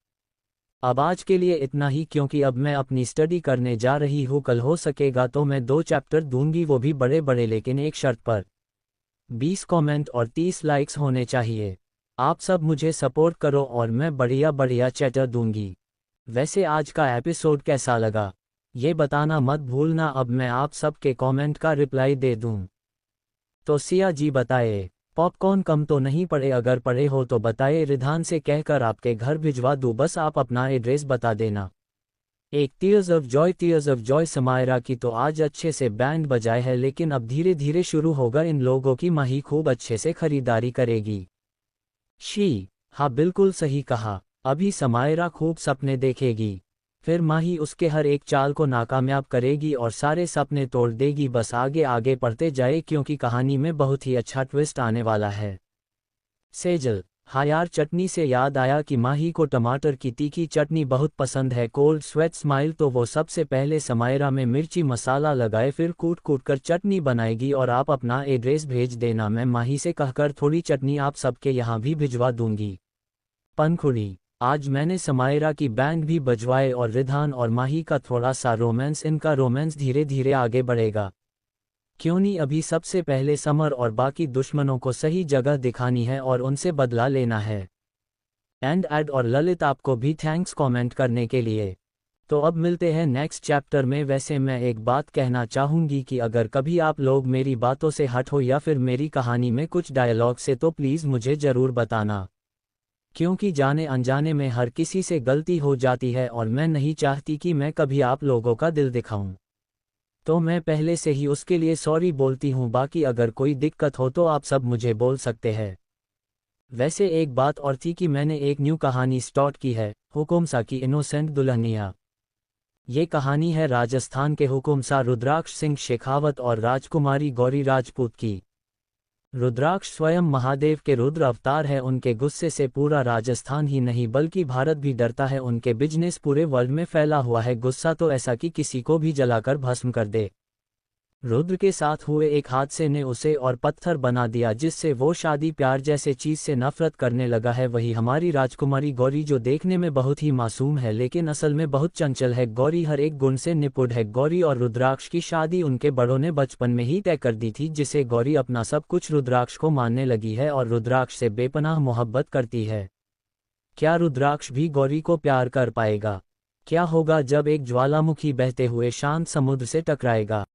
अब आज के लिए इतना ही, क्योंकि अब मैं अपनी स्टडी करने जा रही हूँ। कल हो सकेगा तो मैं 2 चैप्टर दूंगी, वो भी बड़े बड़े, लेकिन एक शर्त पर। 20 कमेंट और 30 लाइक्स होने चाहिए। आप सब मुझे सपोर्ट करो और मैं बढ़िया बढ़िया चैप्टर दूंगी। वैसे आज का एपिसोड कैसा लगा ये बताना मत भूलना। अब मैं आप सब के कमेंट का रिप्लाई दे दूं। तो सिया जी बताए, पॉपकॉर्न कम तो नहीं पड़े? अगर पड़े हो तो बताए, रिधान से कहकर आपके घर भिजवा दूं, बस आप अपना एड्रेस बता देना। एक टीयर्स ऑफ जॉय समायरा की तो आज अच्छे से बैंड बजाए है, लेकिन अब धीरे धीरे शुरू होगा इन लोगों की। माही खूब अच्छे से खरीदारी करेगी। शी, हाँ बिल्कुल सही कहा, अभी समायरा खूब सपने देखेगी, फिर माही उसके हर एक चाल को नाकामयाब करेगी और सारे सपने तोड़ देगी। बस आगे आगे पढ़ते जाए, क्योंकि कहानी में बहुत ही अच्छा ट्विस्ट आने वाला है। सेजल, हाँ यार, चटनी से याद आया कि माही को टमाटर की तीखी चटनी बहुत पसंद है। Cold sweat smile. तो वो सबसे पहले समायरा में मिर्ची मसाला लगाए, फिर कूट कूट कर चटनी बनाएगी और आप अपना एड्रेस भेज देना, मैं माही से कहकर थोड़ी चटनी आप सबके यहाँ भी भिजवा दूंगी। पनखुड़ी। आज मैंने समायरा की बैंड भी बजवाए और रिधान और माही का थोड़ा सा रोमांस, इनका रोमांस धीरे धीरे आगे बढ़ेगा। क्यों नहीं, अभी सबसे पहले समर और बाकी दुश्मनों को सही जगह दिखानी है और उनसे बदला लेना है। एड और ललित आपको भी थैंक्स कमेंट करने के लिए। तो अब मिलते हैं नेक्स्ट चैप्टर में। वैसे मैं एक बात कहना चाहूँगी कि अगर कभी आप लोग मेरी बातों से हट हो या फिर मेरी कहानी में कुछ डायलॉग से, तो प्लीज़ मुझे ज़रूर बताना, क्योंकि जाने अनजाने में हर किसी से गलती हो जाती है और मैं नहीं चाहती कि मैं कभी आप लोगों का दिल दिखाऊं। तो मैं पहले से ही उसके लिए सॉरी बोलती हूँ। बाकी अगर कोई दिक्कत हो तो आप सब मुझे बोल सकते हैं। वैसे एक बात और थी कि मैंने एक न्यू कहानी स्टार्ट की है, हुकुमसा की इनोसेंट दुल्हनिया। ये कहानी है राजस्थान के हुकुमसा रुद्राक्ष सिंह शेखावत और राजकुमारी गौरी राजपूत की। रुद्राक्ष स्वयं महादेव के रुद्र अवतार है। उनके गुस्से से पूरा राजस्थान ही नहीं बल्कि भारत भी डरता है। उनके बिजनेस पूरे वर्ल्ड में फैला हुआ है। गुस्सा तो ऐसा कि किसी को भी जलाकर भस्म कर दे। रुद्र के साथ हुए एक हादसे ने उसे और पत्थर बना दिया, जिससे वो शादी प्यार जैसे चीज से नफरत करने लगा है। वही हमारी राजकुमारी गौरी, जो देखने में बहुत ही मासूम है लेकिन असल में बहुत चंचल है। गौरी हर एक गुण से निपुण है। गौरी और रुद्राक्ष की शादी उनके बड़ों ने बचपन में ही तय कर दी थी, जिसे गौरी अपना सब कुछ रुद्राक्ष को मानने लगी है और रुद्राक्ष से बेपनाह मोहब्बत करती है। क्या रुद्राक्ष भी गौरी को प्यार कर पाएगा? क्या होगा जब एक ज्वालामुखी बहते हुए शांत समुद्र से टकराएगा?